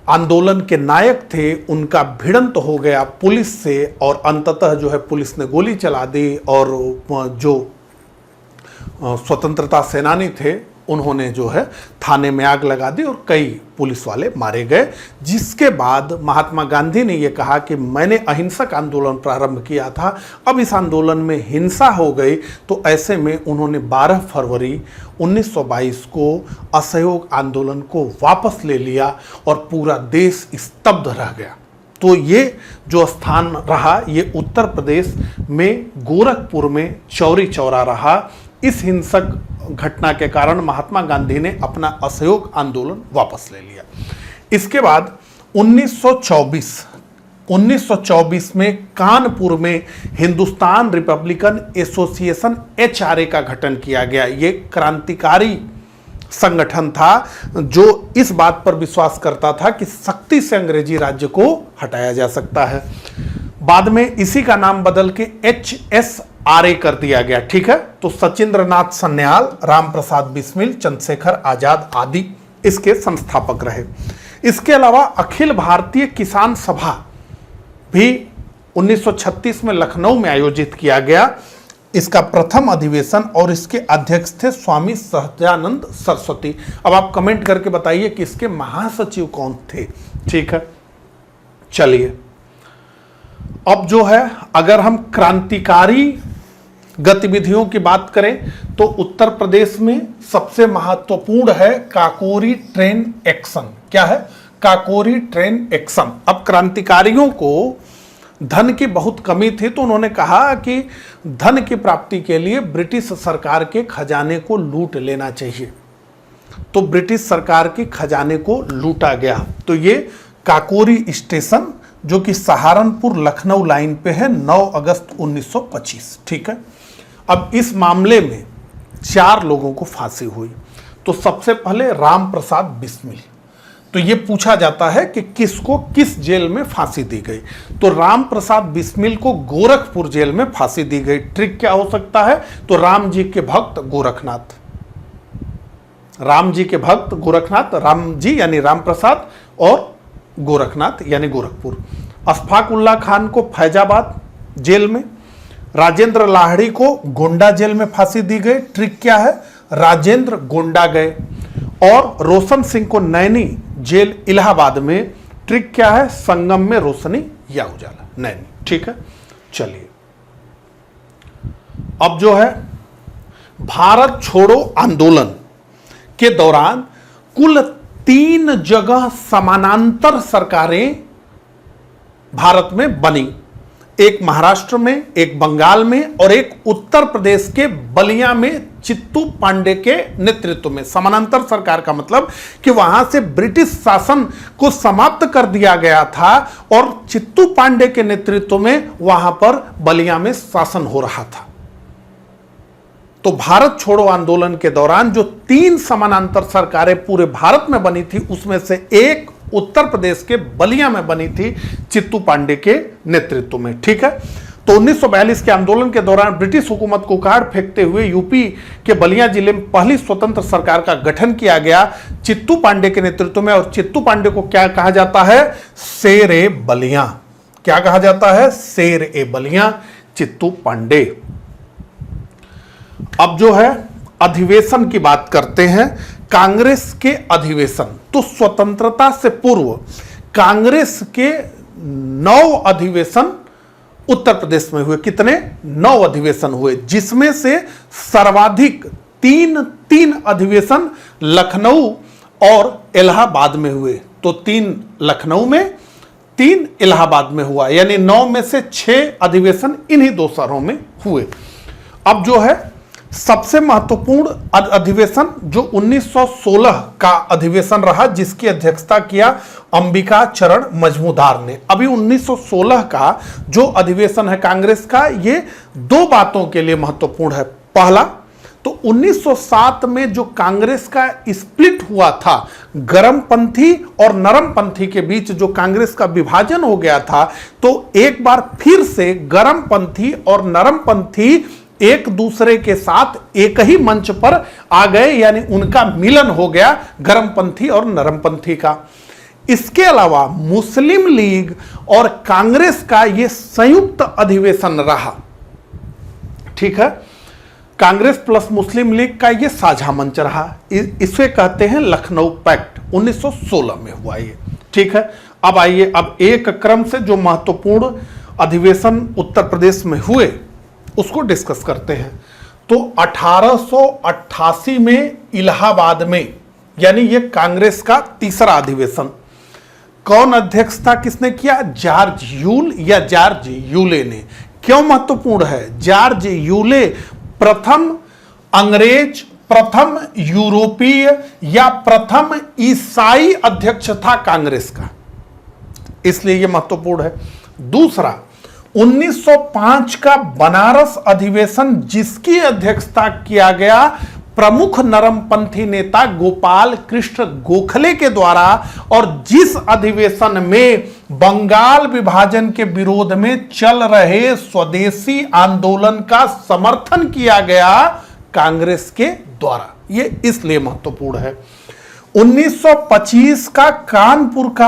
A: आंदोलन के नायक थे, उनका भिड़ंत हो गया पुलिस से, और अंततः जो है पुलिस ने गोली चला दी, और जो स्वतंत्रता सेनानी थे उन्होंने जो है थाने में आग लगा दी, और कई पुलिस वाले मारे गए। जिसके बाद महात्मा गांधी ने यह कहा कि मैंने अहिंसक आंदोलन प्रारंभ किया था, अब इस आंदोलन में हिंसा हो गई, तो ऐसे में उन्होंने 12 फरवरी 1922 को असहयोग आंदोलन को वापस ले लिया, और पूरा देश स्तब्ध रह गया। तो ये जो स्थान रहा, ये उत्तर प्रदेश में गोरखपुर में चौरी चौरा रहा। इस हिंसक घटना के कारण महात्मा गांधी ने अपना असहयोग आंदोलन वापस ले लिया। इसके बाद 1924 में कानपुर में हिंदुस्तान रिपब्लिकन एसोसिएशन HRA का गठन किया गया। ये क्रांतिकारी संगठन था जो इस बात पर विश्वास करता था कि सख्ती से अंग्रेजी राज्य को हटाया जा सकता है। बाद में इसी का नाम बदल के HSRA कर दिया गया। ठीक है, तो सचिंद्रनाथ सन्याल, राम प्रसाद बिस्मिल, चंद्रशेखर आजाद आदि इसके संस्थापक रहे। इसके अलावा अखिल भारतीय किसान सभा भी 1936 में लखनऊ में आयोजित किया गया। इसका प्रथम अधिवेशन, और इसके अध्यक्ष थे स्वामी सहजानंद सरस्वती। अब आप कमेंट करके बताइए कि इसके महासचिव कौन थे। ठीक है, चलिए अब जो है, अगर हम क्रांतिकारी गतिविधियों की बात करें तो उत्तर प्रदेश में सबसे महत्वपूर्ण है काकोरी ट्रेन एक्शन। क्या है? Kakori train action. अब क्रांतिकारियों को धन की बहुत कमी थी, तो उन्होंने कहा कि धन की प्राप्ति के लिए ब्रिटिश सरकार के खजाने को लूट लेना चाहिए। तो ब्रिटिश सरकार के खजाने को लूटा गया। तो ये काकोरी स्टेशन, जो कि सहारनपुर लखनऊ लाइन पे है, 9 अगस्त 1925। ठीक है, अब इस मामले में 4 लोगों को फांसी हुई। तो सबसे पहले राम प्रसाद बिस्मिल। तो ये पूछा जाता है कि किसको किस जेल में फांसी दी गई। तो राम प्रसाद बिस्मिल को गोरखपुर जेल में फांसी दी गई। ट्रिक क्या हो सकता है? तो राम जी के भक्त गोरखनाथ, राम जी के भक्त गोरखनाथ, राम जी यानी राम प्रसाद और गोरखनाथ यानी गोरखपुर। अशफाक उल्लाह खान को फैजाबाद जेल में, राजेंद्र लाहिड़ी को गोंडा जेल में फांसी दी गई। ट्रिक क्या है? राजेंद्र गोंडा गए। और रोशन सिंह को नैनी जेल इलाहाबाद में। ट्रिक क्या है? संगम में रोशनी या उजाला, नैनी। ठीक है, चलिए अब जो है, भारत छोड़ो आंदोलन के दौरान कुल 3 जगह समानांतर सरकारें भारत में बनी। एक महाराष्ट्र में, एक बंगाल में, और एक उत्तर प्रदेश के बलिया में चित्तू पांडे के नेतृत्व में। समानांतर सरकार का मतलब कि वहां से ब्रिटिश शासन को समाप्त कर दिया गया था, और चित्तू पांडे के नेतृत्व में वहां पर बलिया में शासन हो रहा था। तो भारत छोड़ो आंदोलन के दौरान जो 3 समानांतर सरकारें पूरे भारत में बनी थी, उसमें से एक उत्तर प्रदेश के बलिया में बनी थी, चित्तू पांडे के नेतृत्व में। ठीक है, तो 1942 के आंदोलन के दौरान ब्रिटिश हुकूमत को उखाड़ फेंकते हुए यूपी के बलिया जिले में पहली स्वतंत्र सरकार का गठन किया गया चित्तू पांडे के नेतृत्व में। और चित्तू पांडे को क्या कहा जाता है? शेर ए बलिया। क्या कहा जाता है? शेर ए बलिया, चित्तू पांडे। अब जो है, अधिवेशन की बात करते हैं, कांग्रेस के अधिवेशन, तो स्वतंत्रता से पूर्व कांग्रेस के 9 अधिवेशन उत्तर प्रदेश में हुए। कितने? 9 अधिवेशन हुए, जिसमें से सर्वाधिक तीन अधिवेशन लखनऊ और इलाहाबाद में हुए। तो 3 लखनऊ में, 3 इलाहाबाद में हुआ, यानी 9 में से 6 अधिवेशन इन्हीं 2 शहरों में हुए। अब जो है सबसे महत्वपूर्ण अधिवेशन जो 1916 का अधिवेशन रहा, जिसकी अध्यक्षता किया अंबिका चरण मजमूदार ने। अभी 1916 का जो अधिवेशन है कांग्रेस का, ये 2 बातों के लिए महत्वपूर्ण है। पहला तो 1907 में जो कांग्रेस का स्प्लिट हुआ था, गर्मपंथी और नरमपंथी के बीच जो कांग्रेस का विभाजन हो गया था, तो एक बार फिर से गर्मपंथी और नरमपंथी एक दूसरे के साथ एक ही मंच पर आ गए, यानी उनका मिलन हो गया गर्मपंथी और नरमपंथी का। इसके अलावा मुस्लिम लीग और कांग्रेस का यह संयुक्त अधिवेशन रहा। ठीक है, कांग्रेस प्लस मुस्लिम लीग का यह साझा मंच रहा। इसे कहते हैं लखनऊ पैक्ट, 1916 में हुआ ये। ठीक है, अब आइए, अब एक क्रम से जो महत्वपूर्ण अधिवेशन उत्तर प्रदेश में हुए उसको डिस्कस करते हैं। तो 1888 में इलाहाबाद में, यानी ये कांग्रेस का तीसरा अधिवेशन, कौन अध्यक्षता किसने किया? जॉर्ज यूल या जॉर्ज यूले ने। क्यों महत्वपूर्ण है? जॉर्ज यूले प्रथम अंग्रेज, प्रथम यूरोपीय या प्रथम ईसाई अध्यक्ष था कांग्रेस का, इसलिए यह महत्वपूर्ण है। दूसरा, 1905 का बनारस अधिवेशन, जिसकी अध्यक्षता किया गया प्रमुख नरमपंथी नेता गोपाल कृष्ण गोखले के द्वारा, और जिस अधिवेशन में बंगाल विभाजन के विरोध में चल रहे स्वदेशी आंदोलन का समर्थन किया गया कांग्रेस के द्वारा। यह इसलिए महत्वपूर्ण है। 1925 का कानपुर का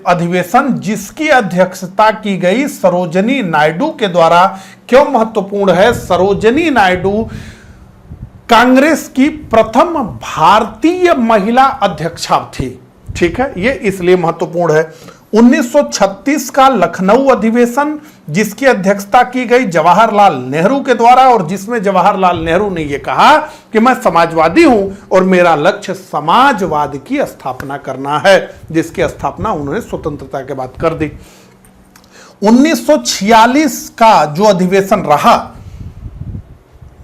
A: अधिवेशन, जिसकी अध्यक्षता की गई सरोजनी नायडू के द्वारा। क्यों महत्वपूर्ण है? सरोजनी नायडू कांग्रेस की प्रथम भारतीय महिला अध्यक्षा थी। ठीक है, यह इसलिए महत्वपूर्ण है। 1936 का लखनऊ अधिवेशन, जिसकी अध्यक्षता की गई जवाहरलाल नेहरू के द्वारा, और जिसमें जवाहरलाल नेहरू ने यह कहा कि मैं समाजवादी हूं और मेरा लक्ष्य समाजवाद की स्थापना करना है, जिसकी स्थापना उन्होंने स्वतंत्रता के बाद कर दी। 1946 का जो अधिवेशन रहा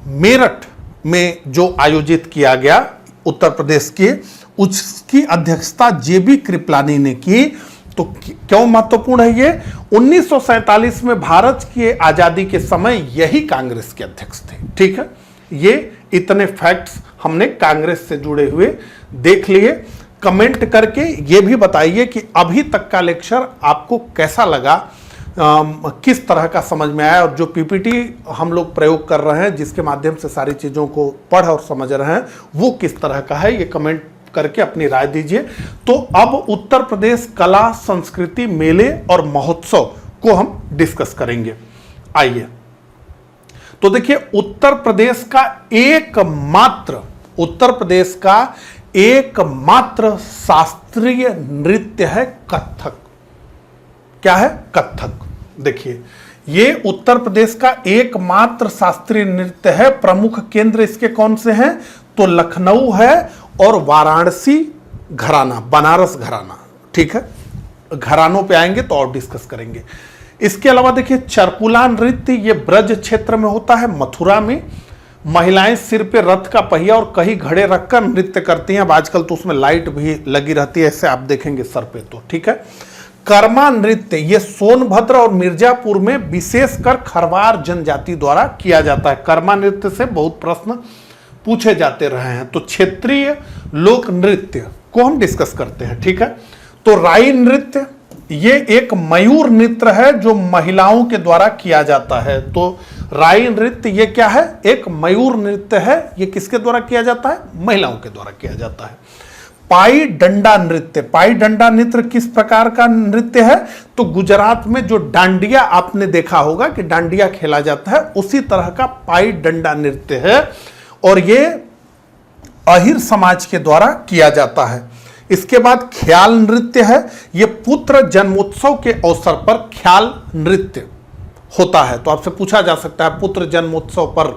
A: मेरठ में, जो आयोजित किया गया उत्तर प्रदेश के, उसकी अध्यक्षता जेबी कृपलानी ने की। तो क्यों महत्वपूर्ण है ये? 1947 में भारत की आजादी के समय यही कांग्रेस के अध्यक्ष थे। ठीक है, ये इतने फैक्ट्स हमने कांग्रेस से जुड़े हुए देख लिए। कमेंट करके ये भी बताइए कि अभी तक का लेक्चर आपको कैसा लगा, किस तरह का समझ में आया, और जो पीपीटी हम लोग प्रयोग कर रहे हैं, जिसके माध्यम से सारी चीज़ों को पढ़ और समझ रहे हैं, वो किस तरह का है, ये कमेंट करके अपनी राय दीजिए। तो अब उत्तर प्रदेश कला संस्कृति मेले और महोत्सव को हम डिस्कस करेंगे। आइए, तो देखिए, उत्तर प्रदेश का एकमात्र शास्त्रीय नृत्य है कथक। क्या है? कथक। देखिए, ये उत्तर प्रदेश का एकमात्र शास्त्रीय नृत्य है। प्रमुख केंद्र इसके कौन से हैं? तो लखनऊ है और वाराणसी घराना, बनारस घराना। ठीक है, घरानों पे आएंगे तो और डिस्कस करेंगे। इसके अलावा देखिए, चरकुला नृत्य ये ब्रज क्षेत्र में होता है, मथुरा में। महिलाएं सिर पे रथ का पहिया और कहीं घड़े रखकर नृत्य करती हैं। अब आजकल तो उसमें लाइट भी लगी रहती है, ऐसे आप देखेंगे सर पे। तो ठीक है, कर्मा नृत्य ये सोनभद्र और मिर्जापुर में विशेषकर खरवार जनजाति द्वारा किया जाता है। कर्मा नृत्य से बहुत प्रश्न पूछे जाते रहे हैं। तो क्षेत्रीय लोक नृत्य को हम डिस्कस करते हैं। ठीक है, तो राई नृत्य ये एक मयूर नृत्य है जो महिलाओं के द्वारा किया जाता है। तो राई नृत्य ये क्या है? एक मयूर नृत्य है। ये किसके द्वारा किया जाता है? महिलाओं के द्वारा किया जाता है। पाई डंडा नृत्य, पाई डंडा नृत्य किस प्रकार का नृत्य है? तो गुजरात में जो डांडिया आपने देखा होगा कि डांडिया खेला जाता है, उसी तरह का पाई डंडा नृत्य है। और ये अहिर समाज के द्वारा किया जाता है। इसके बाद ख्याल नृत्य है। यह पुत्र जन्मोत्सव के अवसर पर ख्याल नृत्य होता है। तो आपसे पूछा जा सकता है पुत्र जन्मोत्सव पर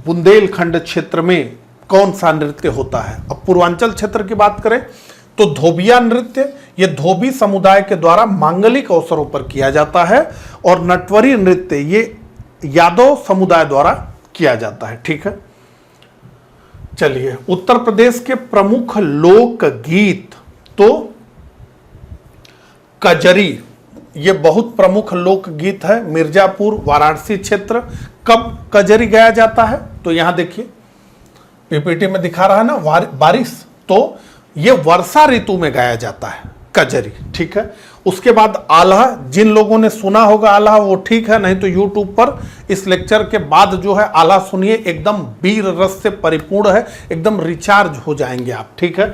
A: बुंदेलखंड क्षेत्र में कौन सा नृत्य होता है। अब पूर्वांचल क्षेत्र की बात करें तो धोबिया नृत्य, यह धोबी समुदाय के द्वारा मांगलिक अवसरों पर किया जाता है। और नटवरी नृत्य ये यादव समुदाय द्वारा किया जाता है। ठीक है, चलिए उत्तर प्रदेश के प्रमुख लोक गीत, तो कजरी ये बहुत प्रमुख लोक गीत है। मिर्जापुर वाराणसी क्षेत्र। कब कजरी गाया जाता है तो यहां देखिए पीपीटी में दिखा रहा है ना, बारिश, तो ये वर्षा ऋतु में गाया जाता है कजरी। ठीक है, उसके बाद आल्हा, जिन लोगों ने सुना होगा आल्हा वो ठीक है, नहीं तो यूट्यूब पर इस लेक्चर के बाद जो है आल्हा सुनिए, एकदम वीर रस से परिपूर्ण है, एकदम रिचार्ज हो जाएंगे आप। ठीक है,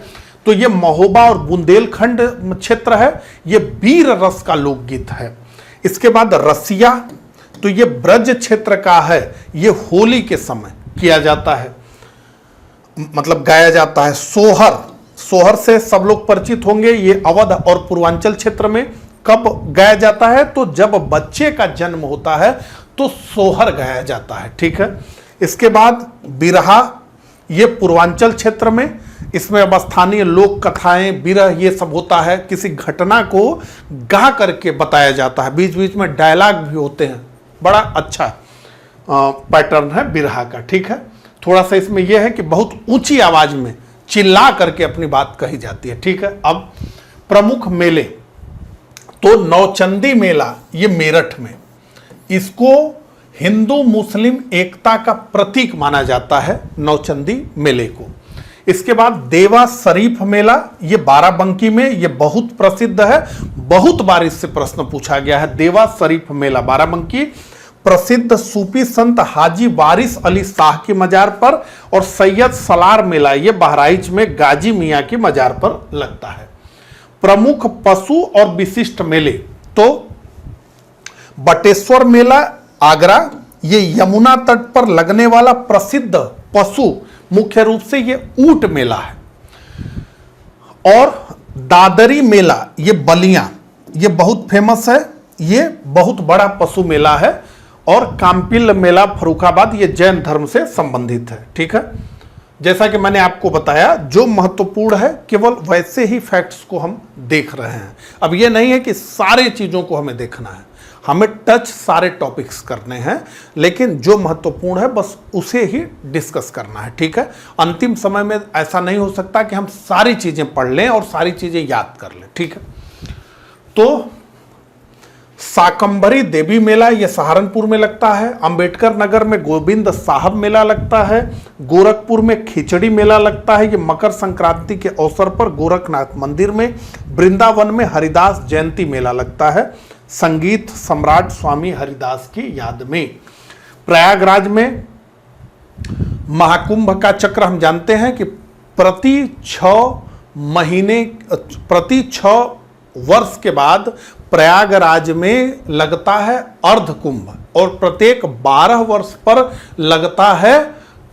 A: तो ये महोबा और बुंदेलखंड क्षेत्र है, ये वीर रस का लोकगीत है। इसके बाद रसिया, तो ये ब्रज क्षेत्र का है, ये होली के समय किया जाता है, मतलब गाया जाता है। सोहर, सोहर से सब लोग परिचित होंगे, ये अवध और पूर्वांचल क्षेत्र में कब गाया जाता है तो जब बच्चे का जन्म होता है तो सोहर गाया जाता है। ठीक है, इसके बाद बिरहा, ये पूर्वांचल क्षेत्र में, इसमें अब स्थानीय लोक कथाएं, बिरह ये सब होता है, किसी घटना को गा करके बताया जाता है, बीच बीच में डायलॉग भी होते हैं, बड़ा अच्छा पैटर्न है बिरहा का। ठीक है, थोड़ा सा इसमें यह है कि बहुत ऊंची आवाज में चिल्ला करके अपनी बात कही जाती है। ठीक है, अब प्रमुख मेले, तो नौचंदी मेला ये मेरठ में, इसको हिंदू मुस्लिम एकता का प्रतीक माना जाता है नौचंदी मेले को। इसके बाद देवा शरीफ मेला, ये बाराबंकी में, ये बहुत प्रसिद्ध है, बहुत बार इससे प्रश्न पूछा गया है। देवा शरीफ मेला बाराबंकी, प्रसिद्ध सूफी संत हाजी वारिस अली शाह की मजार पर। और सैयद सलार मेला, ये बहराइच में गाजी मियां की मजार पर लगता है। प्रमुख पशु और विशिष्ट मेले, तो बटेश्वर मेला आगरा, ये यमुना तट पर लगने वाला प्रसिद्ध पशु मुख्य रूप से ये ऊंट मेला है। और दादरी मेला, ये बलिया, ये बहुत फेमस है, ये बहुत बड़ा पशु मेला है। और काम्पिल मेला फर्रुखाबाद, ये जैन धर्म से संबंधित है। ठीक है, जैसा कि मैंने आपको बताया जो महत्वपूर्ण है केवल वैसे ही फैक्ट्स को हम देख रहे हैं। अब ये नहीं है कि सारे चीजों को हमें देखना है, हमें टच सारे टॉपिक्स करने हैं, लेकिन जो महत्वपूर्ण है बस उसे ही डिस्कस करना है। ठीक है, अंतिम समय में ऐसा नहीं हो सकता कि हम सारी चीजें पढ़ लें और सारी चीजें याद कर लें। ठीक है, तो शाकंभरी देवी मेला, यह सहारनपुर में लगता है। अंबेडकर नगर में गोविंद साहब मेला लगता है। गोरखपुर में खिचड़ी मेला लगता है, ये मकर संक्रांति के अवसर पर गोरखनाथ मंदिर में। वृंदावन में हरिदास जयंती मेला लगता है, संगीत सम्राट स्वामी हरिदास की याद में। प्रयागराज में महाकुंभ का चक्र हम जानते हैं कि प्रति 6 वर्ष के बाद प्रयागराज में लगता है अर्ध कुंभ, और प्रत्येक 12 वर्ष पर लगता है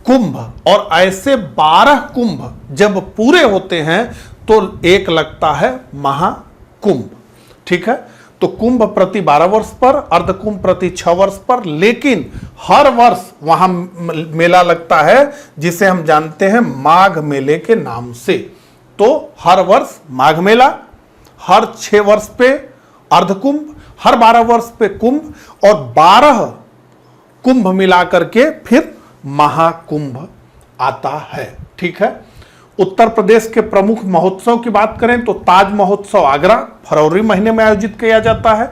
A: कुंभ। और ऐसे 12 कुंभ जब पूरे होते हैं तो एक लगता है महाकुंभ। ठीक है, तो कुंभ प्रति 12 वर्ष पर, अर्ध कुंभ प्रति 6 वर्ष पर, लेकिन हर वर्ष वहां मेला लगता है जिसे हम जानते हैं माघ मेले के नाम से। तो हर वर्ष माघ मेला, हर 6 वर्ष पे अर्ध कुंभ, हर 12 वर्ष पे कुंभ, और 12 कुंभ मिलाकर के फिर महाकुंभ आता है। ठीक है, उत्तर प्रदेश के प्रमुख महोत्सव की बात करें तो ताज महोत्सव आगरा फरवरी महीने में आयोजित किया जाता है।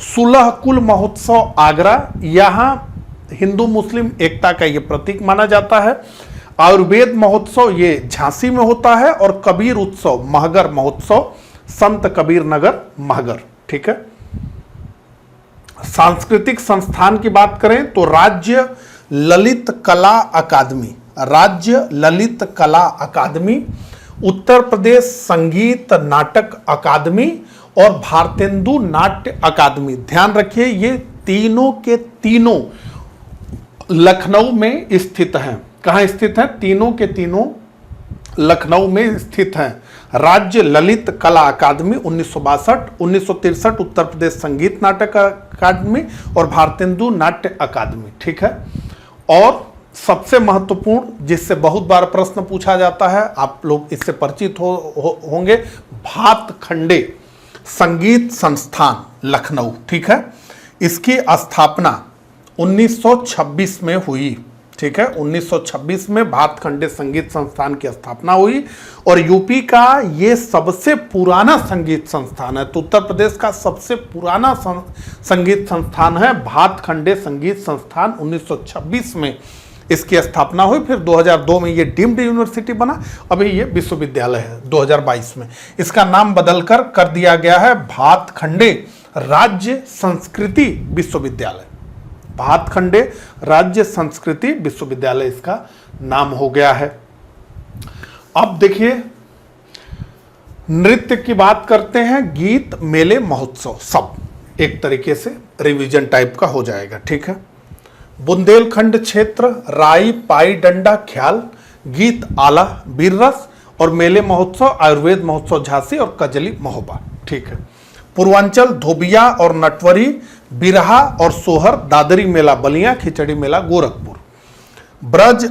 A: सुलह कुल महोत्सव आगरा, यहां हिंदू मुस्लिम एकता का यह प्रतीक माना जाता है। आयुर्वेद महोत्सव ये झांसी में होता है। और कबीर उत्सव महगर महोत्सव संत कबीर नगर महगर। ठीक है, सांस्कृतिक संस्थान की बात करें तो राज्य ललित कला अकादमी, राज्य ललित कला अकादमी, उत्तर प्रदेश संगीत नाटक अकादमी और भारतेंदु नाट्य अकादमी। ध्यान रखिए ये तीनों के तीनों लखनऊ में स्थित हैं। कहाँ स्थित हैं? तीनों के तीनों लखनऊ में स्थित हैं। राज्य ललित कला अकादमी 1962, 1963 उत्तर प्रदेश संगीत नाटक अकादमी और भारतेंदु नाट्य अकादमी। ठीक है। और सबसे महत्वपूर्ण, जिससे बहुत बार प्रश्न पूछा जाता है, आप लोग इससे परिचित होंगे, भातखंडे संगीत संस्थान लखनऊ। ठीक है। इसकी स्थापना 1926 में हुई। ठीक है। 1926 में भातखंडे संगीत संस्थान की स्थापना हुई और यूपी का ये सबसे पुराना संगीत संस्थान है। तो उत्तर प्रदेश का सबसे पुराना संगीत संस्थान है भातखंडे संगीत संस्थान। 1926 में इसकी स्थापना हुई। फिर 2002 में ये डीम्ड यूनिवर्सिटी बना। अभी ये विश्वविद्यालय है 2022 में। इसका नाम बदलकर कर दिया गया है भातखंडे राज्य संस्कृति विश्वविद्यालय। भातखंडे राज्य संस्कृति विश्वविद्यालय इसका नाम हो गया है। अब देखिए, नृत्य की बात करते हैं। गीत, मेले, महोत्सव, सब एक तरीके से रिवीजन टाइप का हो जाएगा। ठीक है। बुंदेलखंड क्षेत्र, राई, पाई, डंडा, ख्याल, गीत, आला, वीर रस और मेले महोत्सव, आयुर्वेद महोत्सव झांसी और कजली महोबा। ठीक है। पूर्वांचल, धोबिया और नटवरी, बिरहा और सोहर, दादरी मेला बलिया, खिचड़ी मेला गोरखपुर। ब्रज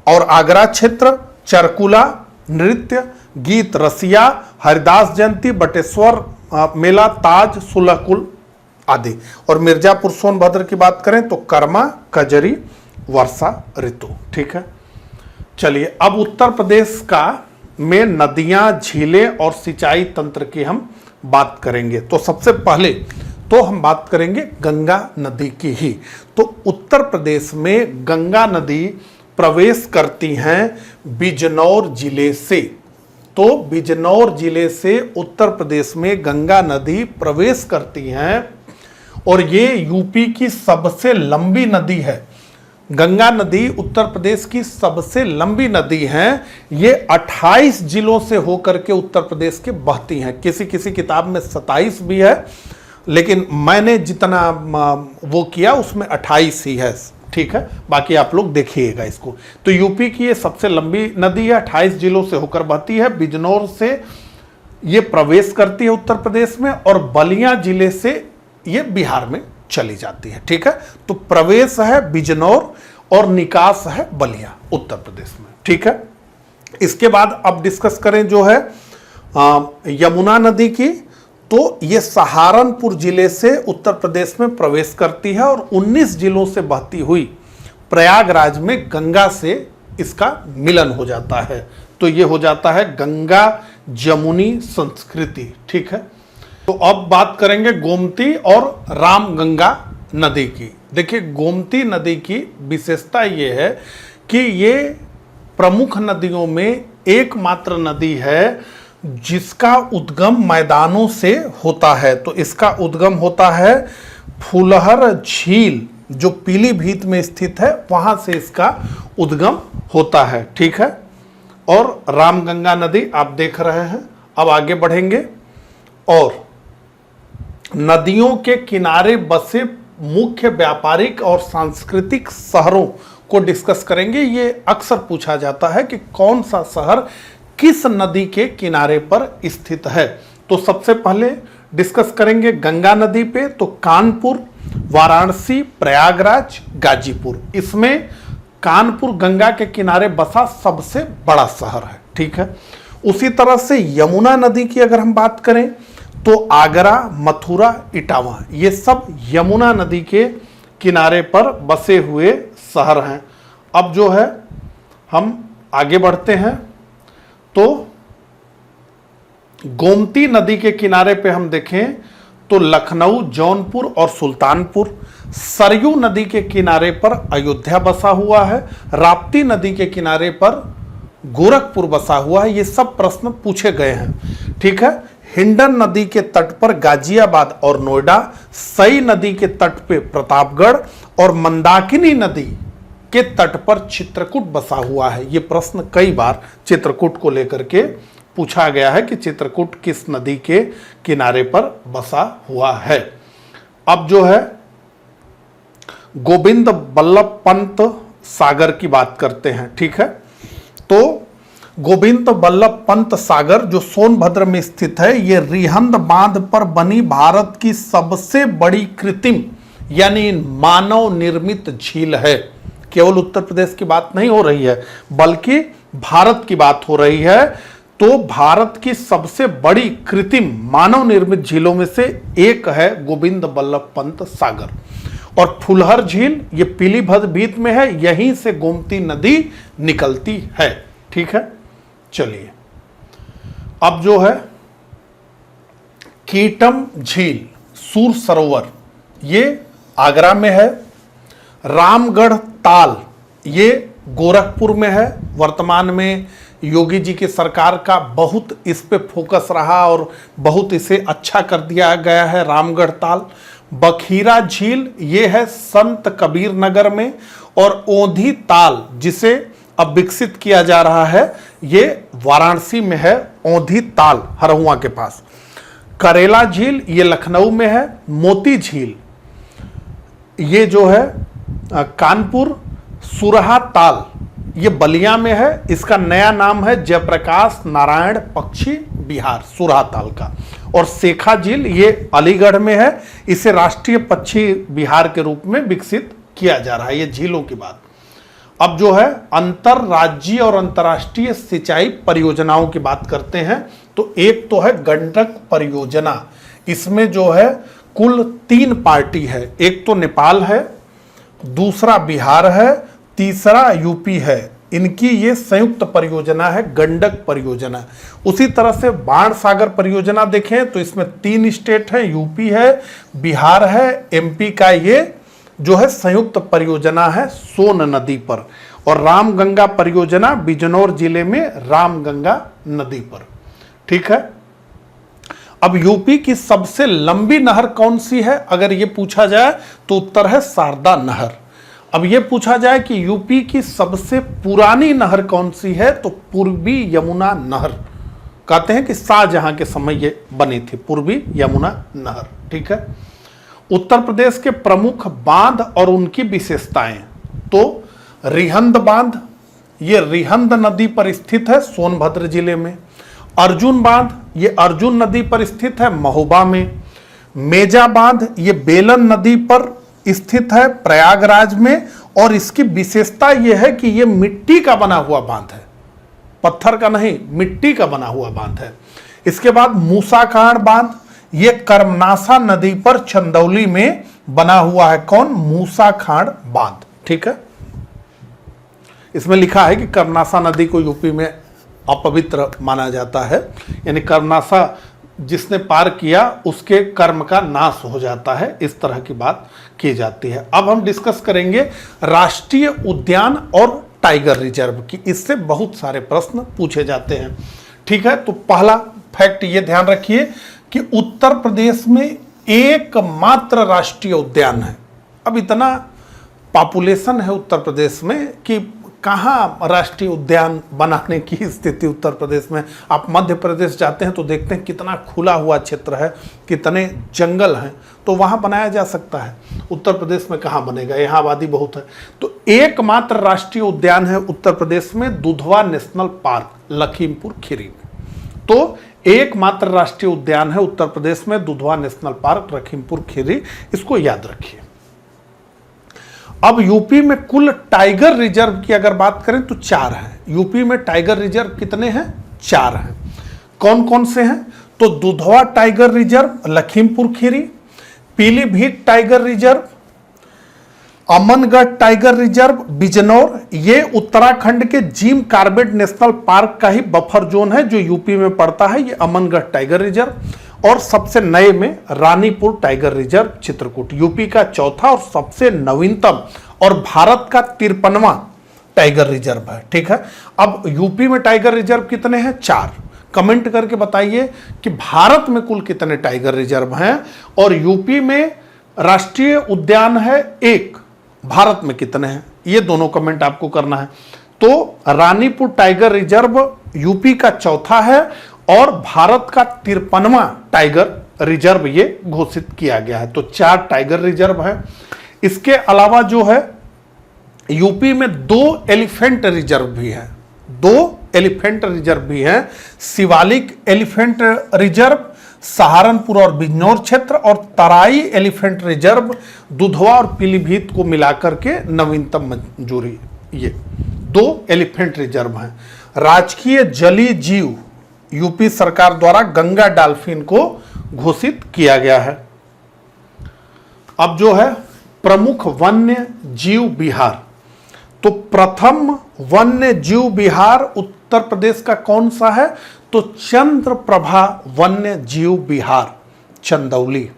A: और आगरा क्षेत्र, चरकुला नृत्य, गीत, रसिया, हरिदास जयंती, बटेश्वर मेला, ताज, सुलहकुल आदि। और मिर्जापुर सोनभद्र की बात करें तो कर्मा, कजरी, वर्षा ऋतु। ठीक है। चलिए, अब उत्तर प्रदेश का में नदियां, झीलें और सिंचाई तंत्र की हम बात करेंगे। तो सबसे पहले तो हम बात करेंगे गंगा नदी की ही। तो उत्तर प्रदेश में गंगा नदी प्रवेश करती हैं बिजनौर जिले से। तो बिजनौर जिले से उत्तर प्रदेश में गंगा नदी प्रवेश करती हैं और ये यूपी की सबसे लंबी नदी है। गंगा नदी उत्तर प्रदेश की सबसे लंबी नदी है। ये 28 जिलों से होकर के उत्तर प्रदेश के बहती हैं। किसी किसी किताब में 27 भी है, लेकिन मैंने जितना वो किया उसमें 28 ही है। ठीक है। बाकी आप लोग देखिएगा इसको। तो यूपी की ये सबसे लंबी नदी है, 28 जिलों से होकर बहती है। बिजनौर से ये प्रवेश करती है उत्तर प्रदेश में और बलिया जिले से ये बिहार में चली जाती है। ठीक है। तो प्रवेश है बिजनौर और निकास है बलिया उत्तर प्रदेश में। ठीक है। इसके बाद अब डिस्कस करें जो है यमुना नदी की। तो ये सहारनपुर जिले से उत्तर प्रदेश में प्रवेश करती है और 19 जिलों से बहती हुई प्रयागराज में गंगा से इसका मिलन हो जाता है। तो ये हो जाता है गंगा जमुनी संस्कृति। ठीक है। तो अब बात करेंगे गोमती और रामगंगा नदी की। देखिए, गोमती नदी की विशेषता ये है कि ये प्रमुख नदियों में एकमात्र नदी है जिसका उद्गम मैदानों से होता है। तो इसका उद्गम होता है फुलहर झील जो पीलीभीत में स्थित है, वहां से इसका उद्गम होता है। ठीक है। और रामगंगा नदी आप देख रहे हैं। अब आगे बढ़ेंगे और नदियों के किनारे बसे मुख्य व्यापारिक और सांस्कृतिक शहरों को डिस्कस करेंगे। ये अक्सर पूछा जाता है कि कौन सा शहर किस नदी के किनारे पर स्थित है। तो सबसे पहले डिस्कस करेंगे गंगा नदी पे। तो कानपुर, वाराणसी, प्रयागराज, गाजीपुर, इसमें कानपुर गंगा के किनारे बसा सबसे बड़ा शहर है। ठीक है। उसी तरह से यमुना नदी की अगर हम बात करें तो आगरा, मथुरा, इटावा, ये सब यमुना नदी के किनारे पर बसे हुए शहर हैं। अब जो है हम आगे बढ़ते हैं तो गोमती नदी के किनारे पे हम देखें तो लखनऊ, जौनपुर और सुल्तानपुर। सरयू नदी के किनारे पर अयोध्या बसा हुआ है। राप्ती नदी के किनारे पर गोरखपुर बसा हुआ है। ये सब प्रश्न पूछे गए हैं। ठीक है। हिंडन नदी के तट पर गाजियाबाद और नोएडा, सई नदी के तट पे प्रतापगढ़ और मंदाकिनी नदी के तट पर चित्रकूट बसा हुआ है। ये प्रश्न कई बार चित्रकूट को लेकर के पूछा गया है कि चित्रकूट किस नदी के किनारे पर बसा हुआ है। अब जो है गोविंद बल्लभ पंत सागर की बात करते हैं। ठीक है। तो गोविंद बल्लभ पंत सागर जो सोनभद्र में स्थित है, ये रिहंद बांध पर बनी भारत की सबसे बड़ी कृत्रिम यानी मानव निर्मित झील है। केवल उत्तर प्रदेश की बात नहीं हो रही है बल्कि भारत की बात हो रही है। तो भारत की सबसे बड़ी कृत्रिम मानव निर्मित झीलों में से एक है गोविंद बल्लभ पंत सागर। और फुलहर झील ये पीलीभीत में है, यहीं से गोमती नदी निकलती है। ठीक है, चलिए अब जो है कीटम झील सूर सरोवर ये आगरा में है। रामगढ़ ताल ये गोरखपुर में है। वर्तमान में योगी जी की सरकार का बहुत इस पे फोकस रहा और बहुत इसे अच्छा कर दिया गया है रामगढ़ ताल। बखीरा झील ये है संत कबीर नगर में। और ओंधी ताल जिसे अब विकसित किया जा रहा है ये वाराणसी में है, ओंधी ताल हरहुआ के पास। करेला झील ये लखनऊ में है। मोती झील ये जो है कानपुर। सुरहा ताल ये बलिया में है। इसका नया नाम है जयप्रकाश नारायण पक्षी विहार सुरहा ताल का। और सेखा झील ये अलीगढ़ में है। इसे राष्ट्रीय पक्षी विहार के रूप में विकसित किया जा रहा है। ये झीलों की बात। अब जो है अंतरराज्यीय और अंतर्राष्ट्रीय सिंचाई परियोजनाओं की बात करते हैं। तो एक तो है गंडक परियोजना, इसमें जो है कुल 3 पार्टी है। एक तो नेपाल है, दूसरा बिहार है, तीसरा यूपी है। इनकी ये संयुक्त परियोजना है गंडक परियोजना। उसी तरह से बाण सागर परियोजना देखें तो इसमें 3 स्टेट है, यूपी है, बिहार है, एमपी का ये जो है संयुक्त परियोजना है सोन नदी पर। और रामगंगा परियोजना बिजनौर जिले में रामगंगा नदी पर। ठीक है, अब यूपी की सबसे लंबी नहर कौन सी है अगर ये पूछा जाए तो उत्तर है शारदा नहर। अब ये पूछा जाए कि यूपी की सबसे पुरानी नहर कौन सी है तो पूर्वी यमुना नहर। कहते हैं कि शाहजहां के समय ये बनी थी पूर्वी यमुना नहर। ठीक है, उत्तर प्रदेश के प्रमुख बांध और उनकी विशेषताएं। तो रिहंद बांध ये रिहंद नदी पर स्थित है सोनभद्र जिले में। अर्जुन बांध ये अर्जुन नदी पर स्थित है महोबा में। मेजा बांध ये बेलन नदी पर स्थित है प्रयागराज में। और इसकी विशेषता यह है कि यह मिट्टी का बना हुआ बांध है, पत्थर का नहीं, मिट्टी का बना हुआ बांध है। इसके बाद मूसाखाड़ बांध ये कर्मनासा नदी पर चंदौली में बना हुआ है। कौन? मूसाखाड़ बांध। ठीक है, इसमें लिखा है कि कर्मनासा नदी को यूपी में अपवित्र माना जाता है, यानी कर्मनासा जिसने पार किया उसके कर्म का नाश हो जाता है, इस तरह की बात की जाती है। अब हम डिस्कस करेंगे राष्ट्रीय उद्यान और टाइगर रिजर्व की। इससे बहुत सारे प्रश्न पूछे जाते हैं। ठीक है, तो पहला फैक्ट ये ध्यान रखिए कि उत्तर प्रदेश में एकमात्र राष्ट्रीय उद्यान है। अब इतना पॉपुलेशन है उत्तर प्रदेश में कि कहाँ राष्ट्रीय उद्यान बनाने की स्थिति उत्तर प्रदेश में। आप मध्य प्रदेश जाते हैं तो देखते हैं कितना खुला हुआ क्षेत्र है, कितने जंगल हैं, तो वहाँ बनाया जा सकता है। उत्तर प्रदेश में कहाँ बनेगा, यहाँ आबादी बहुत है। तो एकमात्र राष्ट्रीय उद्यान है उत्तर प्रदेश में दुधवा नेशनल पार्क लखीमपुर खीरी में। तो एकमात्र राष्ट्रीय उद्यान है उत्तर प्रदेश में दुधवा नेशनल पार्क लखीमपुर खीरी, इसको याद रखिए। अब यूपी में कुल टाइगर रिजर्व की अगर बात करें तो 4 हैं। यूपी में टाइगर रिजर्व कितने हैं? 4 हैं। कौन कौन से हैं? तो Dudhwa tiger reserve Lakhimpur Kheri, Pilibhit tiger reserve, Amangarh tiger reserve Bijnor, ये उत्तराखंड के जिम कॉर्बेट नेशनल पार्क का ही बफर जोन है जो यूपी में पड़ता है, ये अमनगढ़ टाइगर रिजर्व। और सबसे नए में Ranipur tiger reserve Chitrakoot, UP का चौथा और सबसे नवीनतम और भारत का 53वां टाइगर रिजर्व है। ठीक है, अब यूपी में टाइगर रिजर्व कितने हैं? 4। कमेंट करके बताइए कि भारत में कुल कितने टाइगर रिजर्व हैं और यूपी में राष्ट्रीय उद्यान है 1, भारत में कितने हैं, ये दोनों कमेंट आपको करना है। तो रानीपुर टाइगर रिजर्व यूपी का चौथा है और भारत का 53वां टाइगर रिजर्व ये घोषित किया गया है। तो 4 टाइगर रिजर्व है। इसके अलावा जो है यूपी में 2 एलिफेंट रिजर्व भी है, 2 एलिफेंट रिजर्व भी हैं। शिवालिक एलिफेंट रिजर्व सहारनपुर और बिजनौर क्षेत्र, और तराई एलिफेंट रिजर्व दुधवा और पीलीभीत को मिलाकर के नवीनतम मंजूरी। ये 2 एलिफेंट रिजर्व हैं। राजकीय जलीय जीव यूपी सरकार द्वारा गंगा डॉल्फिन को घोषित किया गया है। अब जो है प्रमुख वन्य जीव विहार, तो प्रथम वन्य जीव विहार उत्तर प्रदेश का कौन सा है? तो चंद्रप्रभा वन्य जीव विहार चंदौली।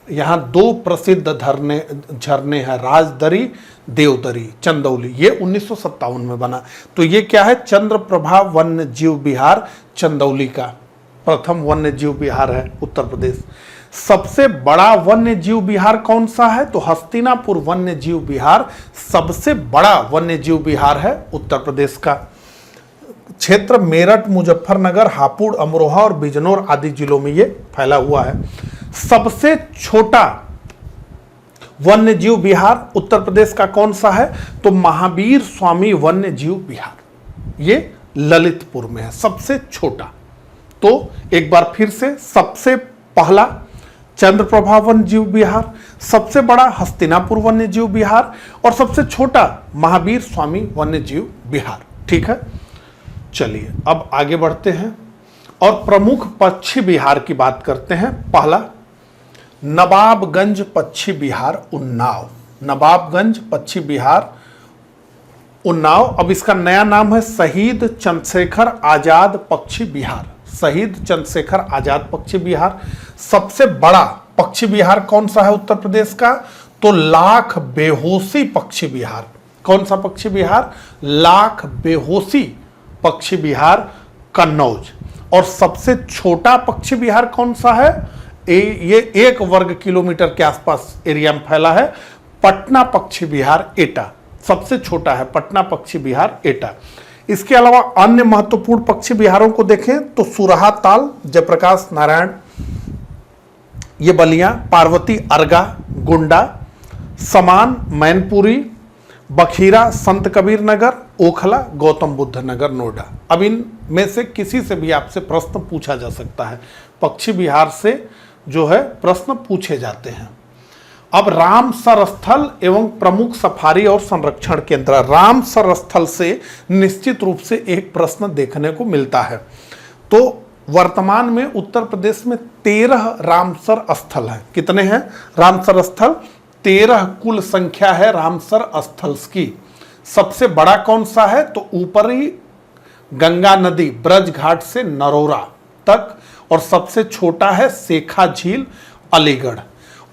A: यहां 2 प्रसिद्ध झरने हैं, राजदरी, देवदरी, चंदौली। ये 1957 में बना। तो ये क्या है? चंद्रप्रभा वन्य जीव विहार चंदौली का प्रथम वन्य जीव विहार है उत्तर प्रदेश। सबसे बड़ा वन्य जीव विहार कौन सा है? तो हस्तिनापुर वन्य जीव विहार सबसे बड़ा वन्य जीव विहार है उत्तर प्रदेश का। क्षेत्र मेरठ, मुजफ्फरनगर, हापुड़, अमरोहा और बिजनौर आदि जिलों में ये फैला हुआ है। सबसे छोटा वन्य जीव विहार उत्तर प्रदेश का कौन सा है? तो महावीर स्वामी वन्य जीव विहार, ये ललितपुर में है, सबसे छोटा। तो एक बार फिर से, सबसे पहला चंद्रप्रभा वन्य जीव विहार, सबसे बड़ा हस्तिनापुर वन्य जीव विहार, और सबसे छोटा महावीर स्वामी वन्य जीव विहार। ठीक है, चलिए अब आगे बढ़ते हैं और प्रमुख पक्षी विहार की बात करते हैं। पहला नवाबगंज पक्षी विहार उन्नाव, नवाबगंज पक्षी विहार उन्नाव। अब इसका नया नाम है शहीद चंद्रशेखर आजाद पक्षी विहार, शहीद चंद्रशेखर आजाद पक्षी विहार। सबसे बड़ा पक्षी विहार कौन सा है उत्तर प्रदेश का? तो लाख बेहोशी पक्षी विहार। कौन सा पक्षी विहार? लाख बेहोशी पक्षी विहार कन्नौज। और सबसे छोटा पक्षी विहार कौन सा है? ये 1 वर्ग किलोमीटर के आसपास एरिया में फैला है, पटना पक्षी विहार एटा। सबसे छोटा है पटना पक्षी विहार एटा। इसके अलावा अन्य महत्वपूर्ण पक्षी विहारों को देखें तो सुरहा ताल, जयप्रकाश नारायण, ये बलिया, पार्वती अर्गा, गुंडा, समान, मैनपुरी, बखीरा, संत कबीर नगर, ओखला, गौतम बुद्ध नगर, नोएडा। अब इन में से किसी से भी आपसे प्रश्न पूछा जा सकता है, पक्षी विहार से जो है प्रश्न पूछे जाते हैं। अब रामसर स्थल एवं प्रमुख सफारी और संरक्षण केंद्र, रामसर स्थल से निश्चित रूप से एक प्रश्न देखने को मिलता है। तो वर्तमान में उत्तर प्रदेश में 13 रामसर स्थल हैं। कितने हैं रामसर स्थल? 13 कुल संख्या है रामसर स्थल की। सबसे बड़ा कौन सा है? तो ऊपरी गंगा नदी ब्रज घाट से नरोरा तक, और सबसे छोटा है शेखा झील अलीगढ़।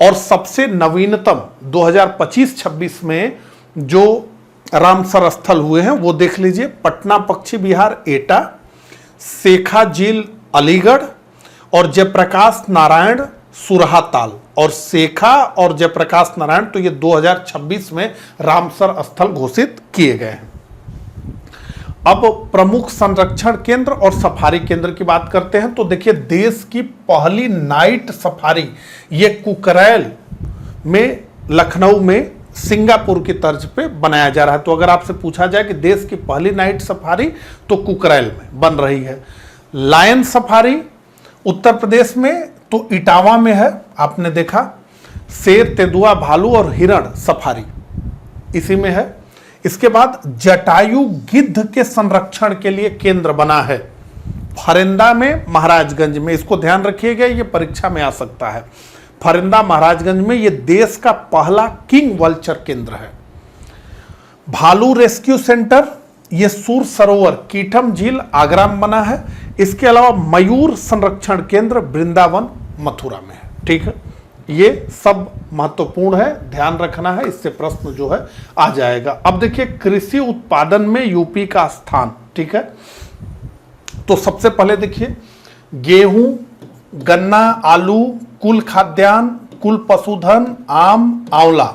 A: और सबसे नवीनतम 2025-26 में जो रामसर स्थल हुए हैं वो देख लीजिए, पटना पक्षी विहार एटा, शेखा झील अलीगढ़, और जयप्रकाश नारायण सुरहा ताल। और शेखा और जयप्रकाश नारायण तो ये 2026 में रामसर स्थल घोषित किए गए हैं। अब प्रमुख संरक्षण केंद्र और सफारी केंद्र की बात करते हैं तो देखिए, देश की पहली नाइट सफारी ये कुकरैल में, लखनऊ में सिंगापुर की तर्ज पे बनाया जा रहा है। तो अगर आपसे पूछा जाए कि देश की पहली नाइट सफारी, तो कुकरैल में बन रही है। लायन सफारी उत्तर प्रदेश में तो इटावा में है, आपने देखा। शेर, तेंदुआ, भालू और हिरण सफारी इसी में है। इसके बाद जटायु गिद्ध के संरक्षण के लिए केंद्र बना है फरिंदा में, महाराजगंज में। इसको ध्यान रखिएगा, ये परीक्षा में आ सकता है। फरिंदा महाराजगंज में ये देश का पहला किंग वल्चर केंद्र है। भालू रेस्क्यू सेंटर ये सूर सरोवर कीठम झील आगरा में बना है। इसके अलावा मयूर संरक्षण केंद्र वृंदावन मथुरा में है। ठीक है, ये सब महत्वपूर्ण है, ध्यान रखना है, इससे प्रश्न जो है आ जाएगा। अब देखिए कृषि उत्पादन में यूपी का स्थान। ठीक है, तो सबसे पहले देखिए गेहूं, गन्ना, आलू, कुल खाद्यान्न, कुल पशुधन, आम, आंवला।